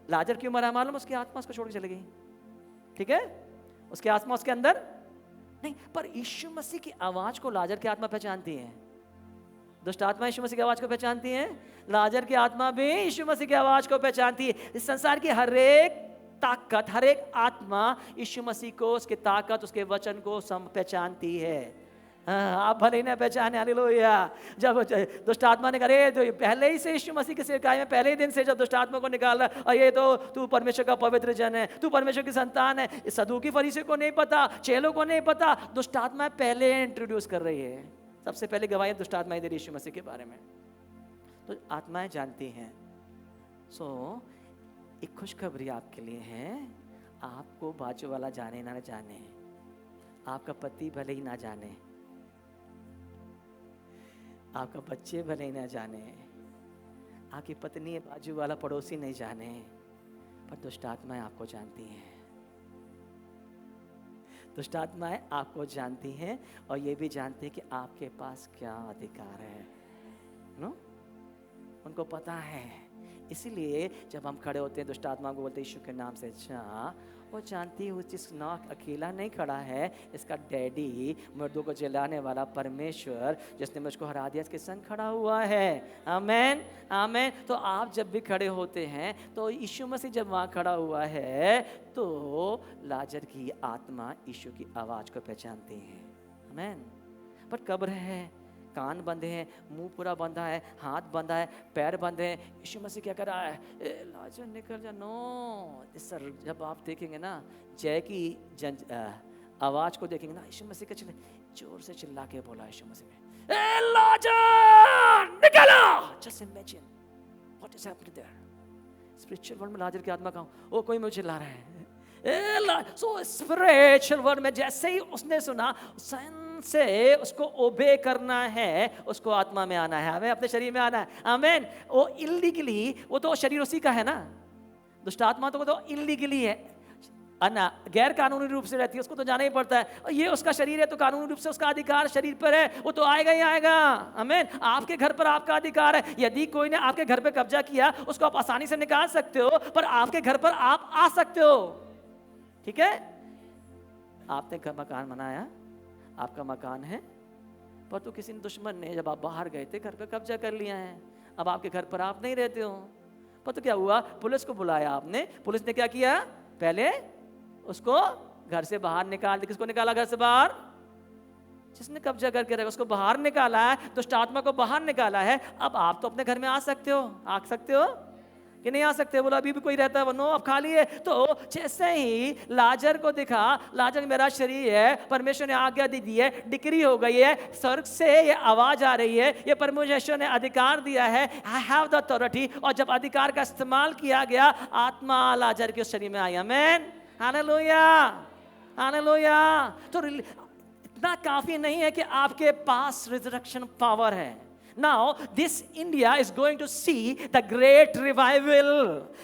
लाजर क्यों मरा मालूम? उसकी आत्मा उसको छोड़ के चली गई। ठीक है, उसकी आत्मा उसके अंदर नहीं, पर यीशु मसीह की आवाज को लाजर की आत्मा पहचानती है। दुष्ट आत्मा यीशु मसीह की आवाज को पहचानती है, लाजर की आत्मा भी यीशु मसीह की आवाज को पहचानती है। इस संसार की हर एक ताकत, हर एक आत्मा यीशु मसीह को, उसकी ताकत, उसके वचन को पहचानती है। आप भले ही ना पहचाने, हालेलुया। जब दुष्ट आत्मा ने करे, तो पहले ही से यीशु मसीह के सेवकाई में पहले ही दिन से जब दुष्ट आत्मा को निकाला, और ये तो तू परमेश्वर का पवित्र जन है, तू परमेश्वर की संतान है। सदूकी फरीसी को नहीं पता, चेलों को नहीं पता, दुष्ट आत्मा पहले इंट्रोड्यूस कर रही है। सबसे पहले गवाही दुष्ट आत्माएं दे रही यीशु मसीह के बारे में। तो आत्माएं जानती हैं। सो एक खुशखबरी आपके लिए है। आपको बाजू वाला जाने ना जाने, आपका पति भले ही ना जाने, आपका बच्चे भले ही ना जाने, आपकी पत्नी, बाजू वाला, पड़ोसी नहीं जाने, पर दुष्ट आत्माएं आपको जानती हैं। दुष्ट आत्माएं आपको जानती हैं और ये भी जानती हैं कि आपके पास क्या अधिकार है। नो, उनको पता है। इसीलिए जब हम खड़े होते हैं, दुष्ट आत्मा को बोलते हैं यीशु के नाम से जा, वो जानती है जिस नाक अकेला नहीं खड़ा है, इसका डैडी, मर्दों को जलाने वाला परमेश्वर, जिसने मुझको हरा दिया, इसके संग खड़ा हुआ है। आमेन, आमेन। तो आप जब भी खड़े होते हैं, तो यीशु मसीह जब वहाँ खड़ा हुआ है, तो लाजर की आत्मा यीशु की आवाज़ को पहचानती है। आमेन। पर कब्र है, कान बंधे हैं, मुंह पूरा बंधा है, हाथ बंधा है, पैर बंधे हैं। यीशु मसीह क्या कर रहा है? लाजर निकल जा। नो सर, जब आप देखेंगे ना, जय की आवाज को देखेंगे ना, यीशु मसीह का जोर से चिल्ला के बोला यीशु मसीह ने, लाजर निकलो। Just imagine what is happening there. Spiritual world में लाजर की आत्मा कहाँ? वो कोई मुझे चिल्ला रहा है। सो स्पिरिचुअल वर्ल्ड में जैसे ही उसने सुना, से उसको ओबे करना है, उसको आत्मा में आना है, हमें अपने शरीर में आना है। आमेन। वो इल्लीगली, वो तो शरीर उसी का है ना, दुष्ट आत्मा तो इल्लीगली है, गैर कानूनी रूप से रहती है, उसको तो जाना ही पड़ता है। और ये उसका शरीर है, तो कानूनी रूप से उसका अधिकार शरीर पर है, वो तो आएगा ही आएगा। आमेन। आपके घर पर आपका अधिकार है। यदि कोई ने आपके घर पर कब्जा किया, उसको आप आसानी से निकाल सकते हो, पर आपके घर पर आप आ सकते हो। ठीक है, आपने घर मकान बनाया, आपका मकान है, पर तो किसी दुश्मन ने, जब आप बाहर गए थे, घर पे कब्जा कर लिया है। अब आपके घर पर आप नहीं रहते हो, पर तो क्या हुआ? पुलिस को बुलाया आपने, पुलिस ने क्या किया? पहले उसको घर से बाहर निकाल दिया। किसको निकाला घर से बाहर? जिसने कब्जा करके रखा, उसको बाहर निकाला है, दुष्ट आत्मा को बाहर निकाला है। अब आप तो अपने घर में आ सकते हो, आ सकते हो कि नहीं आ सकते? बोला अभी भी कोई रहता है? नो, अब खाली है। तो जैसे ही लाजर को दिखा, लाजर मेरा शरीर है, परमेश्वर ने आज्ञा दी है, डिक्री हो गई है, स्वर्ग से ये आवाज आ रही है, ये परमेश्वर ने अधिकार दिया है, आई हैव द अथॉरिटी। और जब अधिकार का इस्तेमाल किया गया, आत्मा लाजर के शरीर में आई। आमेन, हालेलुया, हालेलुया। तो इतना काफी नहीं है कि आपके पास रिजरेक्शन पावर है। Now this India is going to see the great revival.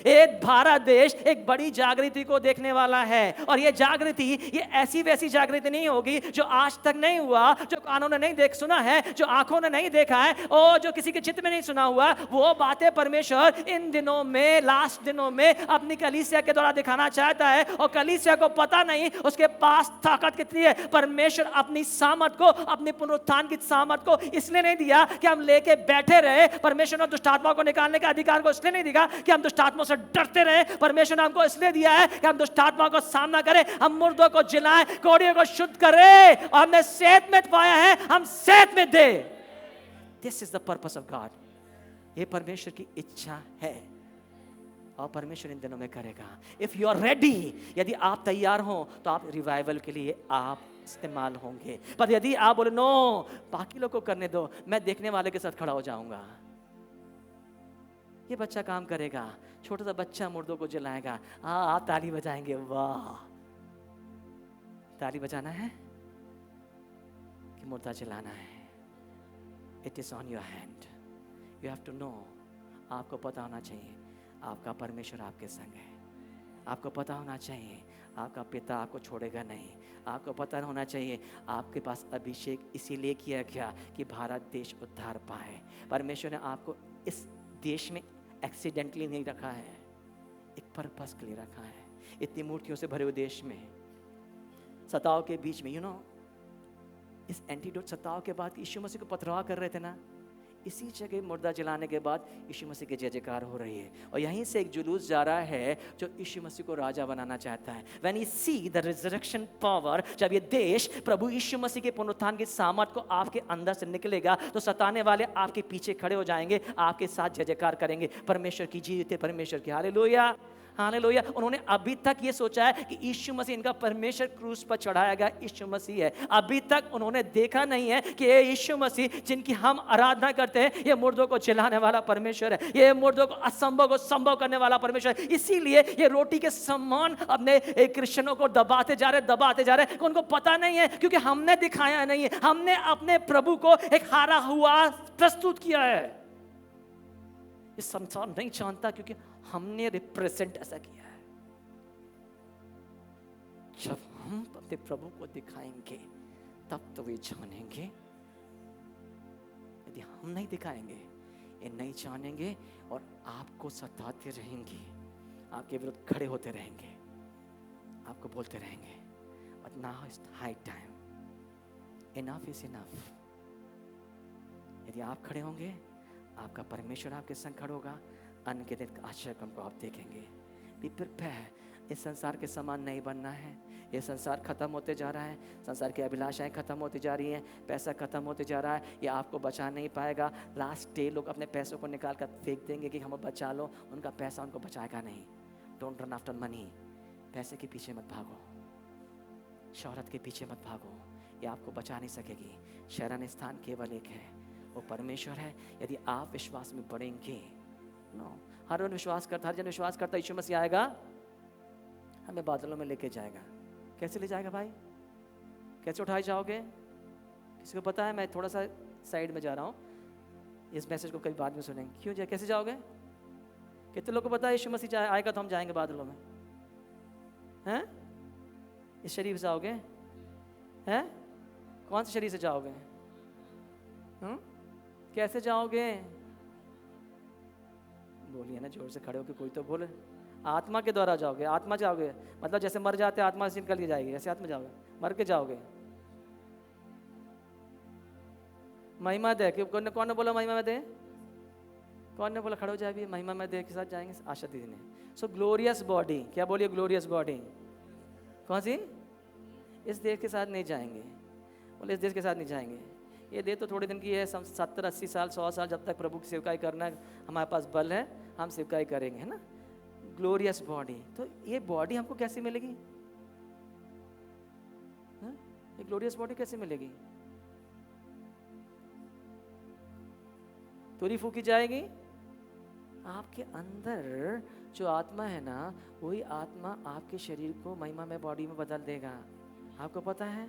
एक भारत देश एक बड़ी जागृति को देखने वाला है, और ये जागृति, ये ऐसी वैसी जागृति नहीं होगी जो आज तक नहीं हुआ, जो कानों ने नहीं सुना है, जो आंखों ने नहीं देखा है, और जो किसी के चित्त में नहीं सुना हुआ। वो बातें परमेश्वर इन दिनों में, लास्ट दिनों में अपनी कलीसिया के द्वारा दिखाना चाहता है। और कलीसिया को पता नहीं उसके पास ताकत कितनी है। परमेश्वर अपनी सामर्थ को, अपने पुनरुत्थान की सामर्थ को इसलिए नहीं दिया कि हम लेके बैठे रहे। परमेश्वर ने दुष्ट आत्मा को निकालने का अधिकार को इसलिए नहीं दिया कि हम दुष्ट आत्मा से डरते रहे। परमेश्वर ने हमको इसलिए दिया है कि हम दुष्ट आत्मा को सामना करें, हम मुर्दों को जिलाएं, कोड़ियों को शुद्ध करें, और हमने सेहत में पाया है, हम सेहत में दे। This is the purpose of God. ये परमेश्वर की इच्छा है, और परमेश्वर इन दिनों में करेगा। इफ यू आर रेडी, यदि आप तैयार हो, तो आप रिवाइवल के लिए आप इस्तेमाल होंगे। पर यदि आप बोले नो, बाकी लोग को करने दो, मैं देखने वाले के साथ खड़ा हो जाऊंगा, ये बच्चा काम करेगा, छोटा सा बच्चा मुर्दों को जलाएगा, आप ताली बजाएंगे, वाह। ताली बजाना है कि मुर्दा जलाना है? It is on your hand. You have to know. आपको पता होना चाहिए आपका परमेश्वर आपके संग है। आपको पता होना चाहिए आपका पिता आपको छोड़ेगा नहीं। आपको पता होना चाहिए आपके पास अभिषेक इसीलिए किया गया कि भारत देश उद्धार पाए। परमेश्वर ने आपको इस देश में एक्सीडेंटली नहीं रखा है, एक पर्पस के लिए रखा है। इतनी मूर्तियों से भरे हुए देश में, सताव के बीच में, यू नो, इस एंटीडोट सताव के बाद यीशु मसीह को पथराव कर रहे थे ना, इसी जगह मुर्दा जलाने के बाद यीशु मसीह की जय जयकार हो रही है। और यहीं से एक जुलूस जा रहा है जो यीशु मसीह को राजा बनाना चाहता है। When you see the resurrection power, जब ये देश प्रभु यीशु मसीह के पुनरुत्थान की सामर्थ को आपके अंदर से निकलेगा, तो सताने वाले आपके पीछे खड़े हो जाएंगे, आपके साथ जय जयकार करेंगे परमेश्वर की, जीवित परमेश्वर की। Hallelujah, hallelujah. उन्होंने अभी तक ये सोचा है कि यीशु मसीह, इनका परमेश्वर क्रूस पर चढ़ाया गया यीशु मसीह है। अभी तक उन्होंने देखा नहीं है कि ये यीशु मसीह जिनकी हम आराधना करते हैं, ये मुर्दों को जिलाने वाला परमेश्वर है, ये मुर्दों को असंभव को संभव करने वाला परमेश्वर है। इसीलिए ये रोटी के समान अपने क्रिश्चियनों को दबाते जा रहे। उनको पता नहीं है, क्योंकि हमने दिखाया नहीं है, हमने अपने प्रभु को एक हारा हुआ प्रस्तुत किया है। ये संसार नहीं जानता क्योंकि हमने रिप्रेजेंट ऐसा किया है। जब हम अपने प्रभु को दिखाएंगे तब तो वे जानेंगे। यदि हम नहीं दिखाएंगे ये नहीं जानेंगे और आपको सताते रहेंगे, आपके विरुद्ध खड़े होते रहेंगे, आपको बोलते रहेंगे। But now is high time. Enough is enough. यदि आप खड़े होंगे, आपका परमेश्वर आपके संग खड़ा होगा, अनगिनत आश्चर्य को आप देखेंगे। Be prepared. इस संसार के समान नहीं बनना है। ये संसार खत्म होते जा रहा है, संसार की अभिलाषाएं खत्म होती जा रही हैं, पैसा खत्म होते जा रहा है, ये आपको बचा नहीं पाएगा। लास्ट डे लोग अपने पैसों को निकाल कर फेंक देंगे कि हमें बचा लो, उनका पैसा उनको बचाएगा नहीं। Don't run after money. पैसे के पीछे मत भागो, शोहरत के पीछे मत भागो, ये आपको बचा नहीं सकेगी। शरण स्थान केवल एक है, वो परमेश्वर है। यदि आप विश्वास में बढ़ेंगे, नो हर जन विश्वास करता यीशु मसीह आएगा, हमें बादलों में लेके जाएगा। कैसे ले जाएगा भाई? कैसे उठाए जाओगे? किसी को पता है? मैं थोड़ा सा साइड में जा रहा हूँ, इस मैसेज को कभी बाद में सुनेंगे। क्यों जाए? कैसे जाओगे? कितने लोगों को पता है यीशु मसीह आएगा तो हम जाएंगे बादलों में? हैं? इस शरीर से जाओगे? हैं? कौन से शरीर से जाओगे? कैसे जाओगे? बोलिए ना जोर से, खड़े होकर कोई तो बोले। आत्मा के द्वारा जाओगे। आत्मा जाओगे मतलब जैसे मर जाते आत्मा से निकल के जाएगी, ऐसे आत्मा जाओगे, मर के जाओगे। महिमा दे, कौन ने बोला महिमा में दे? कौन ने बोला खड़े हो जाए? भी महिमा में दे के साथ जाएंगे। आशा दीदी ने। सो ग्लोरियस बॉडी, क्या बोलिए? Glorious body. कौन सी? इस देश के साथ नहीं जाएंगे। बोले इस देश के साथ नहीं जाएंगे। ये देह तो थोड़े दिन की है, 70 80 साल 100 साल जब तक प्रभु की सेवकाई करना हमारे पास बल है, हम सेवकाई करेंगे, है ना। Glorious body. तो ये बॉडी हमको कैसे मिलेगी? ये ग्लोरियस बॉडी कैसे मिलेगी? तुरी फूकी जाएगी। आपके अंदर जो आत्मा है ना, वही आत्मा आपके शरीर को महिमा में बॉडी में बदल देगा। आपको पता है?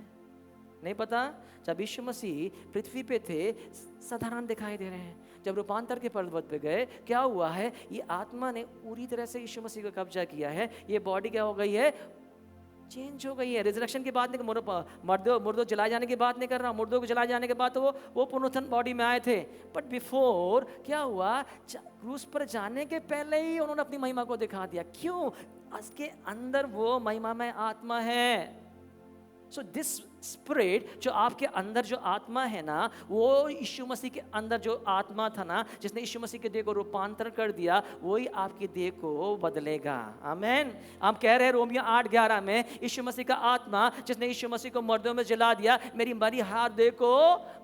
नहीं पता? जब यीशु मसीह पृथ्वी पे थे साधारण दिखाई दे रहे हैं, जब रूपांतर के पर्वत पे गए क्या हुआ है? ये आत्मा ने पूरी तरह से यीशु मसीह का कब्जा किया है। ये बॉडी क्या हो गई है? चेंज हो गई है। रिजरेक्शन की बात नहीं, मुर्दों जलाए जाने की बात नहीं कर रहा। मुर्दों को जलाए जाने के बाद तो वो पुनरुत्थान बॉडी में आए थे, बट बिफोर क्या हुआ? क्रूस पर जाने के पहले ही उन्होंने अपनी महिमा को दिखा दिया। क्यों? उसके अंदर वो महिमा में आत्मा है। सो दिस स्पिरिट, जो आपके अंदर जो आत्मा है ना, वो यीशु मसीह के अंदर जो आत्मा था ना, जिसने यीशु मसीह के देह को रूपांतर कर दिया, वही आपकी देह को बदलेगा। आमीन। हम कह रहे हैं रोमियो 8:11 में, यीशु मसीह का आत्मा जिसने यीशु मसीह को मर्दों में जला दिया, मेरी मरी हार देह को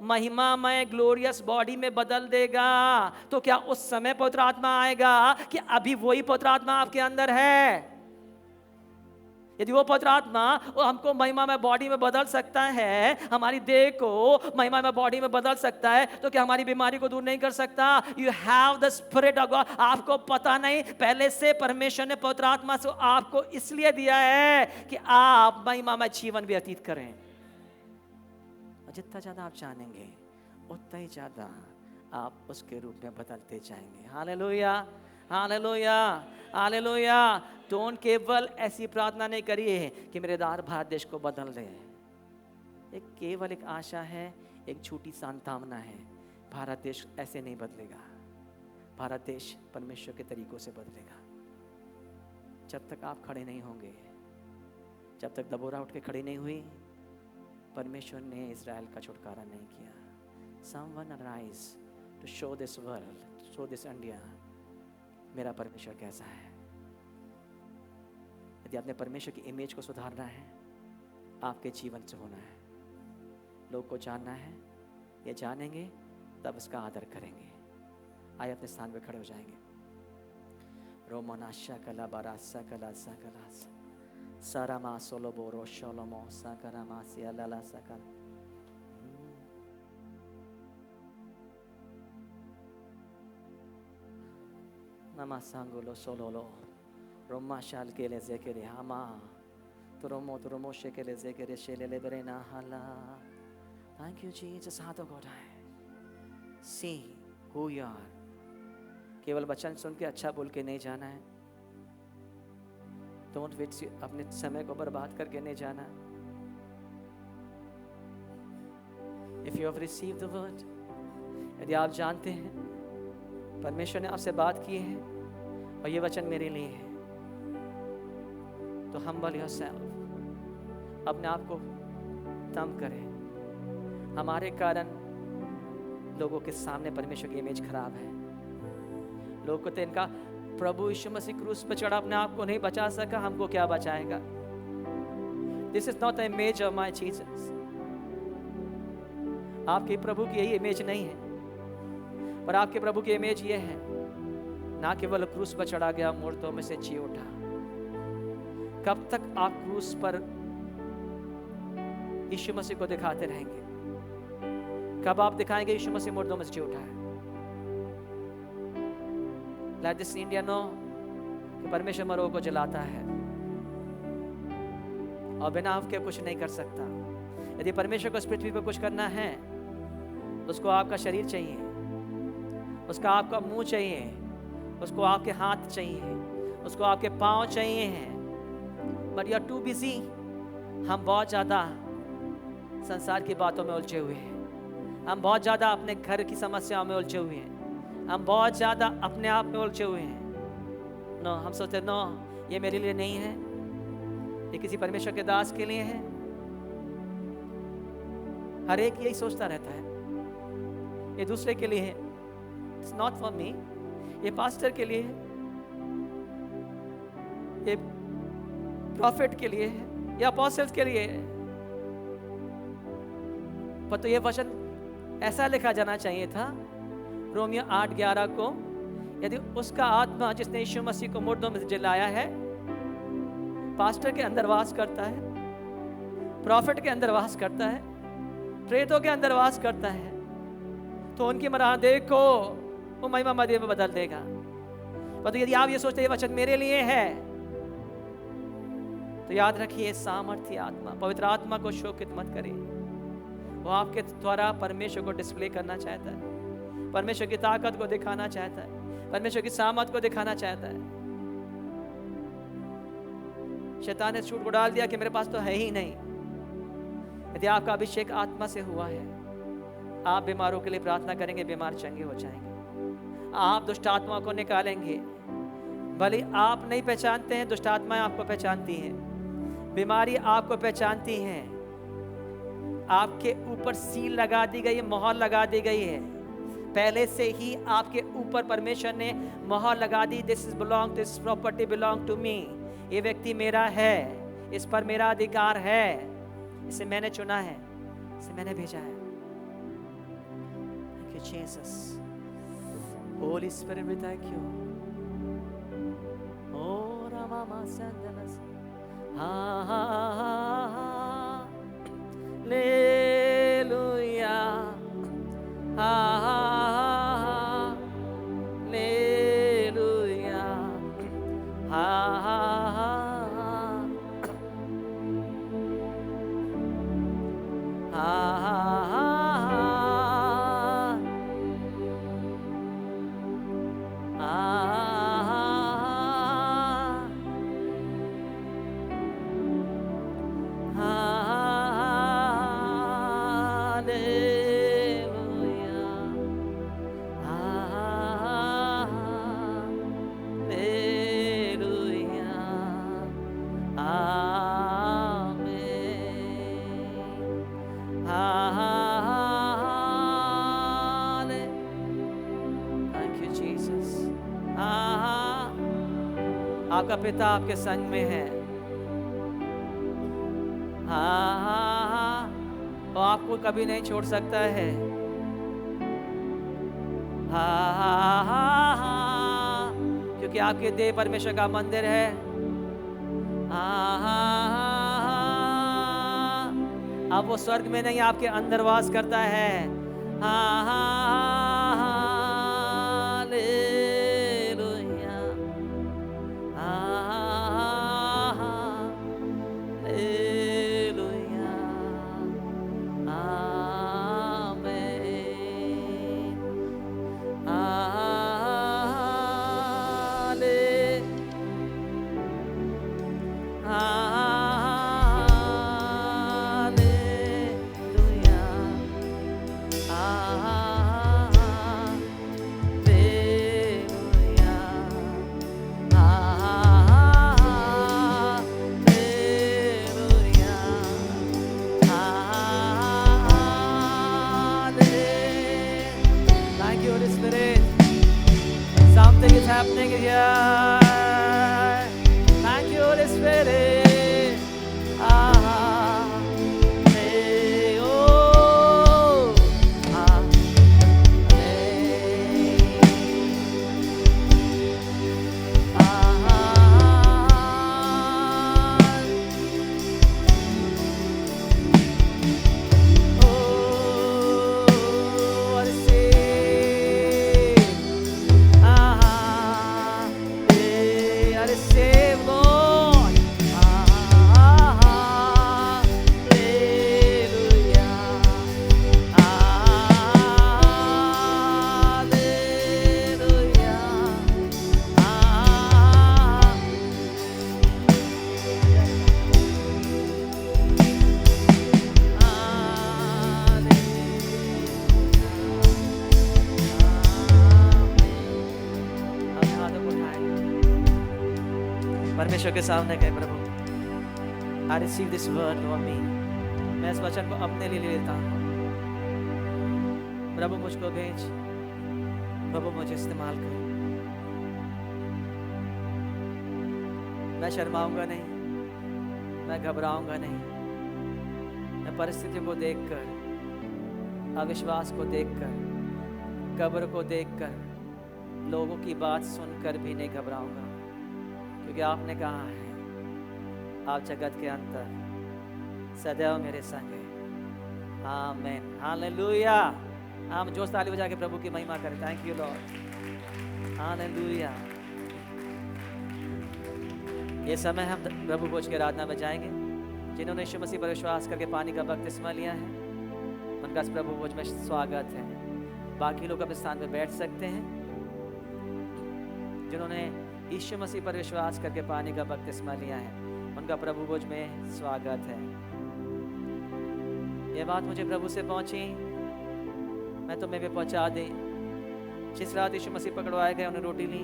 महिमामय ग्लोरियस बॉडी में बदल देगा। तो क्या उस समय पवित्र आत्मा आएगा कि अभी वही पवित्र आत्मा आपके अंदर है? यदि वो पवित्र आत्मा वो हमको महिमा में बॉडी में बदल सकता है, हमारी देह को महिमा में बॉडी में बदल सकता है, तो क्या हमारी बीमारी को दूर नहीं कर सकता? You have the spirit of God. आपको पता नहीं, पहले से परमेश्वर ने पवित्र आत्मा से आपको इसलिए दिया है कि आप महिमा में जीवन व्यतीत करें। और जितना ज्यादा आप जानेंगे उतना ही ज्यादा आप उसके रूप में बदलते जाएंगे। Hallelujah, hallelujah, hallelujah. डोंट केवल ऐसी प्रार्थना नहीं करिए कि मेरे भारत देश को बदल दे। एक केवल एक आशा है, एक झूठी सांत्वना है। भारत देश ऐसे नहीं बदलेगा। भारत देश परमेश्वर के तरीकों से बदलेगा। जब तक आप खड़े नहीं होंगे, जब तक दबोरा उठ के खड़ी नहीं हुई, परमेश्वर ने इजराइल का छुटकारा नहीं किया। Someone arise to show this world, show this India, मेरा परमेश्वर कैसा है। यदि आपने परमेश्वर की इमेज को सुधारना है, आपके जीवन से होना है। लोग को जानना है, ये जानेंगे तब इसका आदर करेंगे। आइए अपने स्थान पे खड़े हो जाएंगे। रोमनाशा कला बारासा कला सकला सारामा सोलोबोरो शोलोमो सकरामा सियाला सकल। Namasangulo sololo, Roma shall kele zekere hama, Turomo shekele zekere shelele berena hala. Thank you, Jesus. हाथों को उठाएं. See who you are. केवल वचन सुन के अच्छा बोल के नहीं जाना है। डोंट वेस्ट, अपने समय को बर्बाद करके नहीं जाना। If you have received the word, यदि आप जानते हैं परमेश्वर ने आपसे बात की है और ये वचन मेरे लिए है, तो humble yourself, अपने आप को दम करें। हमारे कारण लोगों के सामने परमेश्वर की इमेज खराब है। लोगों को तो इनका प्रभु यीशु मसीह क्रूस पर चढ़ा अपने आप को नहीं बचा सका, हमको क्या बचाएगा? This is not the image of my Jesus. आपके प्रभु की यही इमेज नहीं है, पर आपके प्रभु की इमेज ये है, ना केवल क्रूस पर चढ़ा गया, मुर्दों में से जी उठा। कब तक आप क्रूस पर यीशु मसीह को दिखाते रहेंगे? कब आप दिखाएंगे यीशु मसीह मुर्दों में से जी उठा है? Let this India know कि परमेश्वर मरों को जलाता है और बिना आपके कुछ नहीं कर सकता। यदि परमेश्वर को इस पृथ्वी पर कुछ करना है तो उसको आपका शरीर चाहिए, उसका आपका मुंह चाहिए, उसको आपके हाथ चाहिए, उसको आपके पाँव चाहिए हैं। But you are too busy. हम बहुत ज़्यादा संसार की बातों में उलझे हुए हैं, हम बहुत ज़्यादा अपने घर की समस्याओं में उलझे हुए हैं, हम बहुत ज़्यादा अपने आप में उलझे हुए हैं। नो, हम सोचते नो, ये मेरे लिए नहीं है, ये किसी परमेश्वर के दास के लिए है। हर एक यही सोचता रहता है, ये दूसरे के लिए है, इट्स नॉट फॉर मी, ये पास्टर के लिए है, ये प्रॉफिट के लिए है, या अपोस्टल्स के लिए है। पर तो ये वचन ऐसा लिखा जाना चाहिए था रोमियो 8:11 को, यदि उसका आत्मा जिसने यीशु मसीह को मुर्दों में से जिलाया है पास्टर के अंदर वास करता है, प्रॉफिट के अंदर वास करता है, प्रेतों के अंदर वास करता है, तो उनकी मरादेह को वो महिमा मदे में बदल देगा। पर तो यदि आप ये सोचते ये वचन मेरे लिए है, तो याद रखिए सामर्थ्य आत्मा, पवित्र आत्मा को शोकित मत करिए। वो आपके द्वारा परमेश्वर को डिस्प्ले करना चाहता है, परमेश्वर की ताकत को दिखाना चाहता है, परमेश्वर की सामर्थ को दिखाना चाहता है। शैतान ने झूठ को डाल दिया कि मेरे पास तो है ही नहीं। यदि आपका अभिषेक आत्मा से हुआ है, आप बीमारों के लिए प्रार्थना करेंगे, बीमार चंगे हो जाएंगे। आप दुष्ट आत्मा को निकालेंगे, भले आप नहीं पहचानते हैं, दुष्ट आत्माएं आपको पहचानती हैं, बीमारी आपको पहचानती हैं। आपके ऊपर सील लगा दी गई है, मोहर लगा दी गई है, पहले से ही आपके ऊपर परमेश्वर ने मोहर लगा दी। This is belong, this property belong to me, ये व्यक्ति मेरा है, इस पर मेरा अधिकार है, इसे मैंने चुना है, इसे मैंने भेजा है। Thank you Jesus, holy spirit we thank you. ओ रामा संदनस हा हा हा लेलुया हा हा लेलुया हा हा आपका पिता आपके संग में है। हाँ हाँ हाँ, वो आपको कभी नहीं छोड़ सकता है। हाँ हाँ हाँ हाँ, क्योंकि आपके देह परमेश्वर का मंदिर है। हाँ हाँ हाँ, अब वो स्वर्ग में नहीं आपके अंदर वास करता है। हाँ हाँ हाँ, save, Lord. परमेश्वर के सामने गए, प्रभु I receive this word Lord me, मैं इस वचन को अपने लिए लेता हूँ। प्रभु मुझको भेज, प्रभु मुझे इस्तेमाल कर। मैं शर्माऊंगा नहीं, मैं घबराऊंगा नहीं। मैं परिस्थितियों को देखकर, अविश्वास को देखकर, कब्र को देखकर, लोगों की बात सुनकर भी नहीं घबराऊंगा, क्योंकि आपने कहा है आप जगत के अंतर सदैव मेरे संग हैं। आमीन, हालेलुया। हम जोश ताली बजा के प्रभु की महिमा करें। Thank you Lord, hallelujah. ये समय हम प्रभु भोज के आराधना में जाएंगे। जिन्होंने यीशु मसीह पर विश्वास करके पानी का बपतिस्मा लिया है, उनका प्रभु भोज में स्वागत है। बाकी लोग अपने स्थान पर बैठ सकते हैं। जिन्होंने यीशु मसीह पर विश्वास करके पानी का बपतिस्मा लिया है, उनका प्रभु भोज में स्वागत है। ये बात मुझे प्रभु से पहुंची, मैं तुम्हें भी पहुंचा दी। जिस रात यीशु मसीह पकड़वाए गए, उन्हें रोटी ली,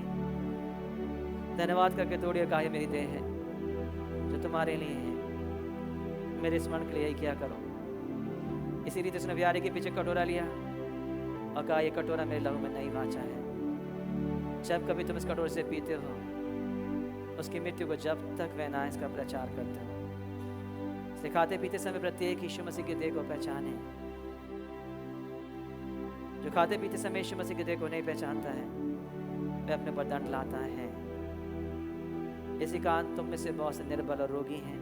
धन्यवाद करके तोड़ी और कहा ये मेरी देह है जो तुम्हारे लिए है, मेरे स्मरण के लिए यही किया करो। इसी रीति उसने ब्यारे के पीछे कटोरा लिया और कहा ये कटोरा मेरे लहू में नई वाचा है। जब कभी तुम इस कटोरे से पीते हो, उसकी मृत्यु को जब तक वह ना इसका प्रचार करते हो। सिखाते पीते समय प्रत्येक यीशु मसीह के देह को पहचाने। जो खाते पीते समय यीशु मसीह के देह को नहीं पहचानता है, वह अपने पर दंड लाता है। इसी कारण तुम में से बहुत से निर्बल और रोगी हैं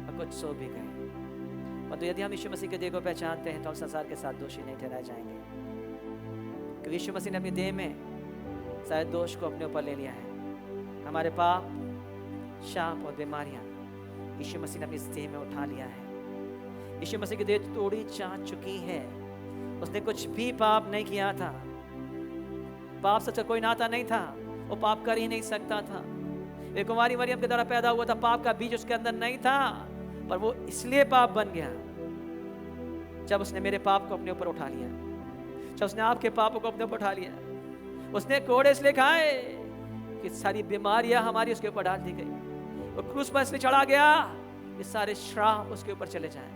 और कुछ सो भी गए। परंतु यदि हम यीशु मसीह के देह को पहचानते हैं तो हम संसार के साथ दोषी नहीं ठहराए जाएंगे, क्योंकि यीशु मसीह ने अपनी देह में शायद दोष को अपने ऊपर ले लिया है। हमारे पाप, शाप और बीमारियां यीशु मसीह ने अपनी देह में उठा लिया है। यीशु मसीह की देह तोड़ी जा चुकी है। उसने कुछ भी पाप नहीं किया था। पाप से कोई नाता नहीं था, वो पाप कर ही नहीं सकता था। वे कुमारी मरियम के द्वारा पैदा हुआ था, पाप का बीज उसके अंदर नहीं था, पर वो इसलिए पाप बन गया जब उसने मेरे पाप को अपने ऊपर उठा लिया, जब उसने आपके पापों को अपने ऊपर उठा लिया। उसने कोड़े इसलिए खाए कि सारी बीमारियां हमारी उसके ऊपर डाल दी गई। वो क्रूस पर इसलिए चढ़ा गया कि सारे श्राप उसके ऊपर चले जाएं।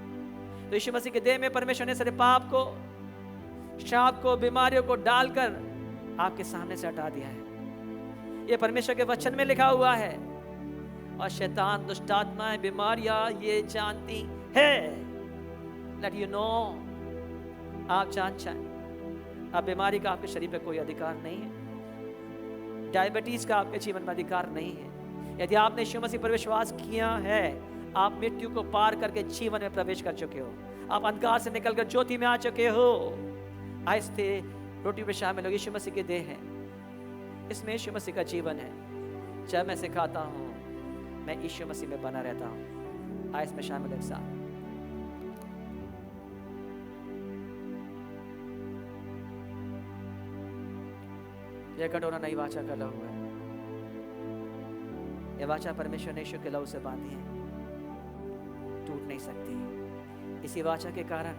तो यीशु मसीह के देह में परमेश्वर ने सारे पाप को, श्राप को, बीमारियों को डालकर आपके सामने से हटा दिया है। ये परमेश्वर के वचन में लिखा हुआ है। और शैतान, दुष्ट आत्माएं, बीमारियां ये जानती है। लेट यू नो, आप जान चाहें, आप बीमारी का आपके शरीर पे कोई अधिकार नहीं है। डायबिटीज का आपके जीवन में अधिकार नहीं है। यदि आपने यीशु मसीह पर विश्वास किया है, आप मृत्यु को पार करके जीवन में प्रवेश कर चुके हो। आप अंधकार से निकलकर ज्योति में आ चुके हो। आहिस्ते रोटी में शामिल हो। यीशु मसीह के देह है, इसमें यीशु मसीह का जीवन है। जब मैं सिखाता हूँ, मैं यीशु मसीह में बना रहता हूँ। आइए इसमें शामिल एक साथ। यह कटोरा नई वाचा का लहू है। यह वाचा परमेश्वर ने यीशु के लहू से बांधी है, टूट नहीं सकती। इसी वाचा के कारण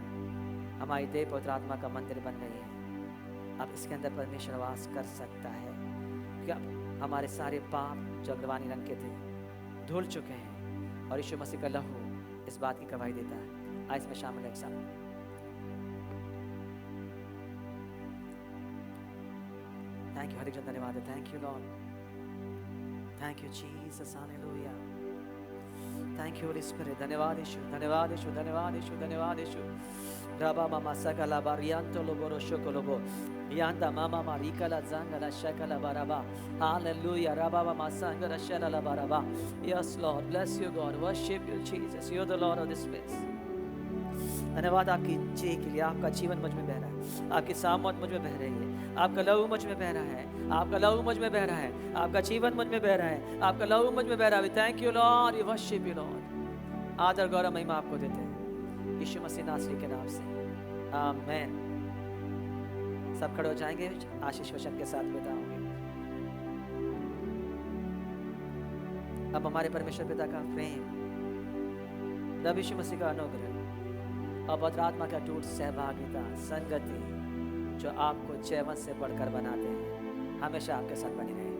हमारी देह पवित्र आत्मा का मंदिर बन गई है। अब इसके अंदर परमेश्वर वास कर सकता है, क्योंकि अब हमारे सारे पाप जो अग्रवानी रंग के थे धुल चुके हैं, और यीशु मसीह का लहू इस बात की गवाही देता है। आज इसमें शामिल एक साथ। थैंक यू, हर एक जन धन्यवाद है। Thank you Lord, thank you Jesus, hallelujah. Thank you Holi spirit. धन्यवाद यीशु, धन्यवाद यीशु, धन्यवाद यीशु, धन्यवाद यीशु। राबा मामा सकला बारियांतो लोबोरो शोकोलोबो यांदा मामा मारिकला zanगला शकला बाराबा। हालेलुया। राबा मामा संगला शला बाराबा। Yes lord, bless you God, worship you Jesus, you are the lord of this place. धन्यवाद आपकी जय के लिए। आपका जीवन मुझ में बह रहा है, आपकी सामर्थ मुझ में बह रही है, आपका लहू मुझ में बह रहा है, आपका लहू मुझ में बह रहा है, आपका जीवन मुझ में बह रहा है, आपका लहू मुझ में बह रहा है। Thank you Lord, we worship you Lord. आदर गौरव महिमा आपको देते हैं यीशु मसीह नासरी के नाम से, आमीन। सब खड़े हो जाएंगे, आशीष वचन के साथ विदा होंगे। अब हमारे परमेश्वर पिता का प्रेम, प्रभु यीशु मसीह का अनुग्रह और पवित्र आत्मा का टूट सहभागिता, संगति जो आपको जीवन से बढ़कर बनाते हैं, हमेशा आपके साथ बनी रहे।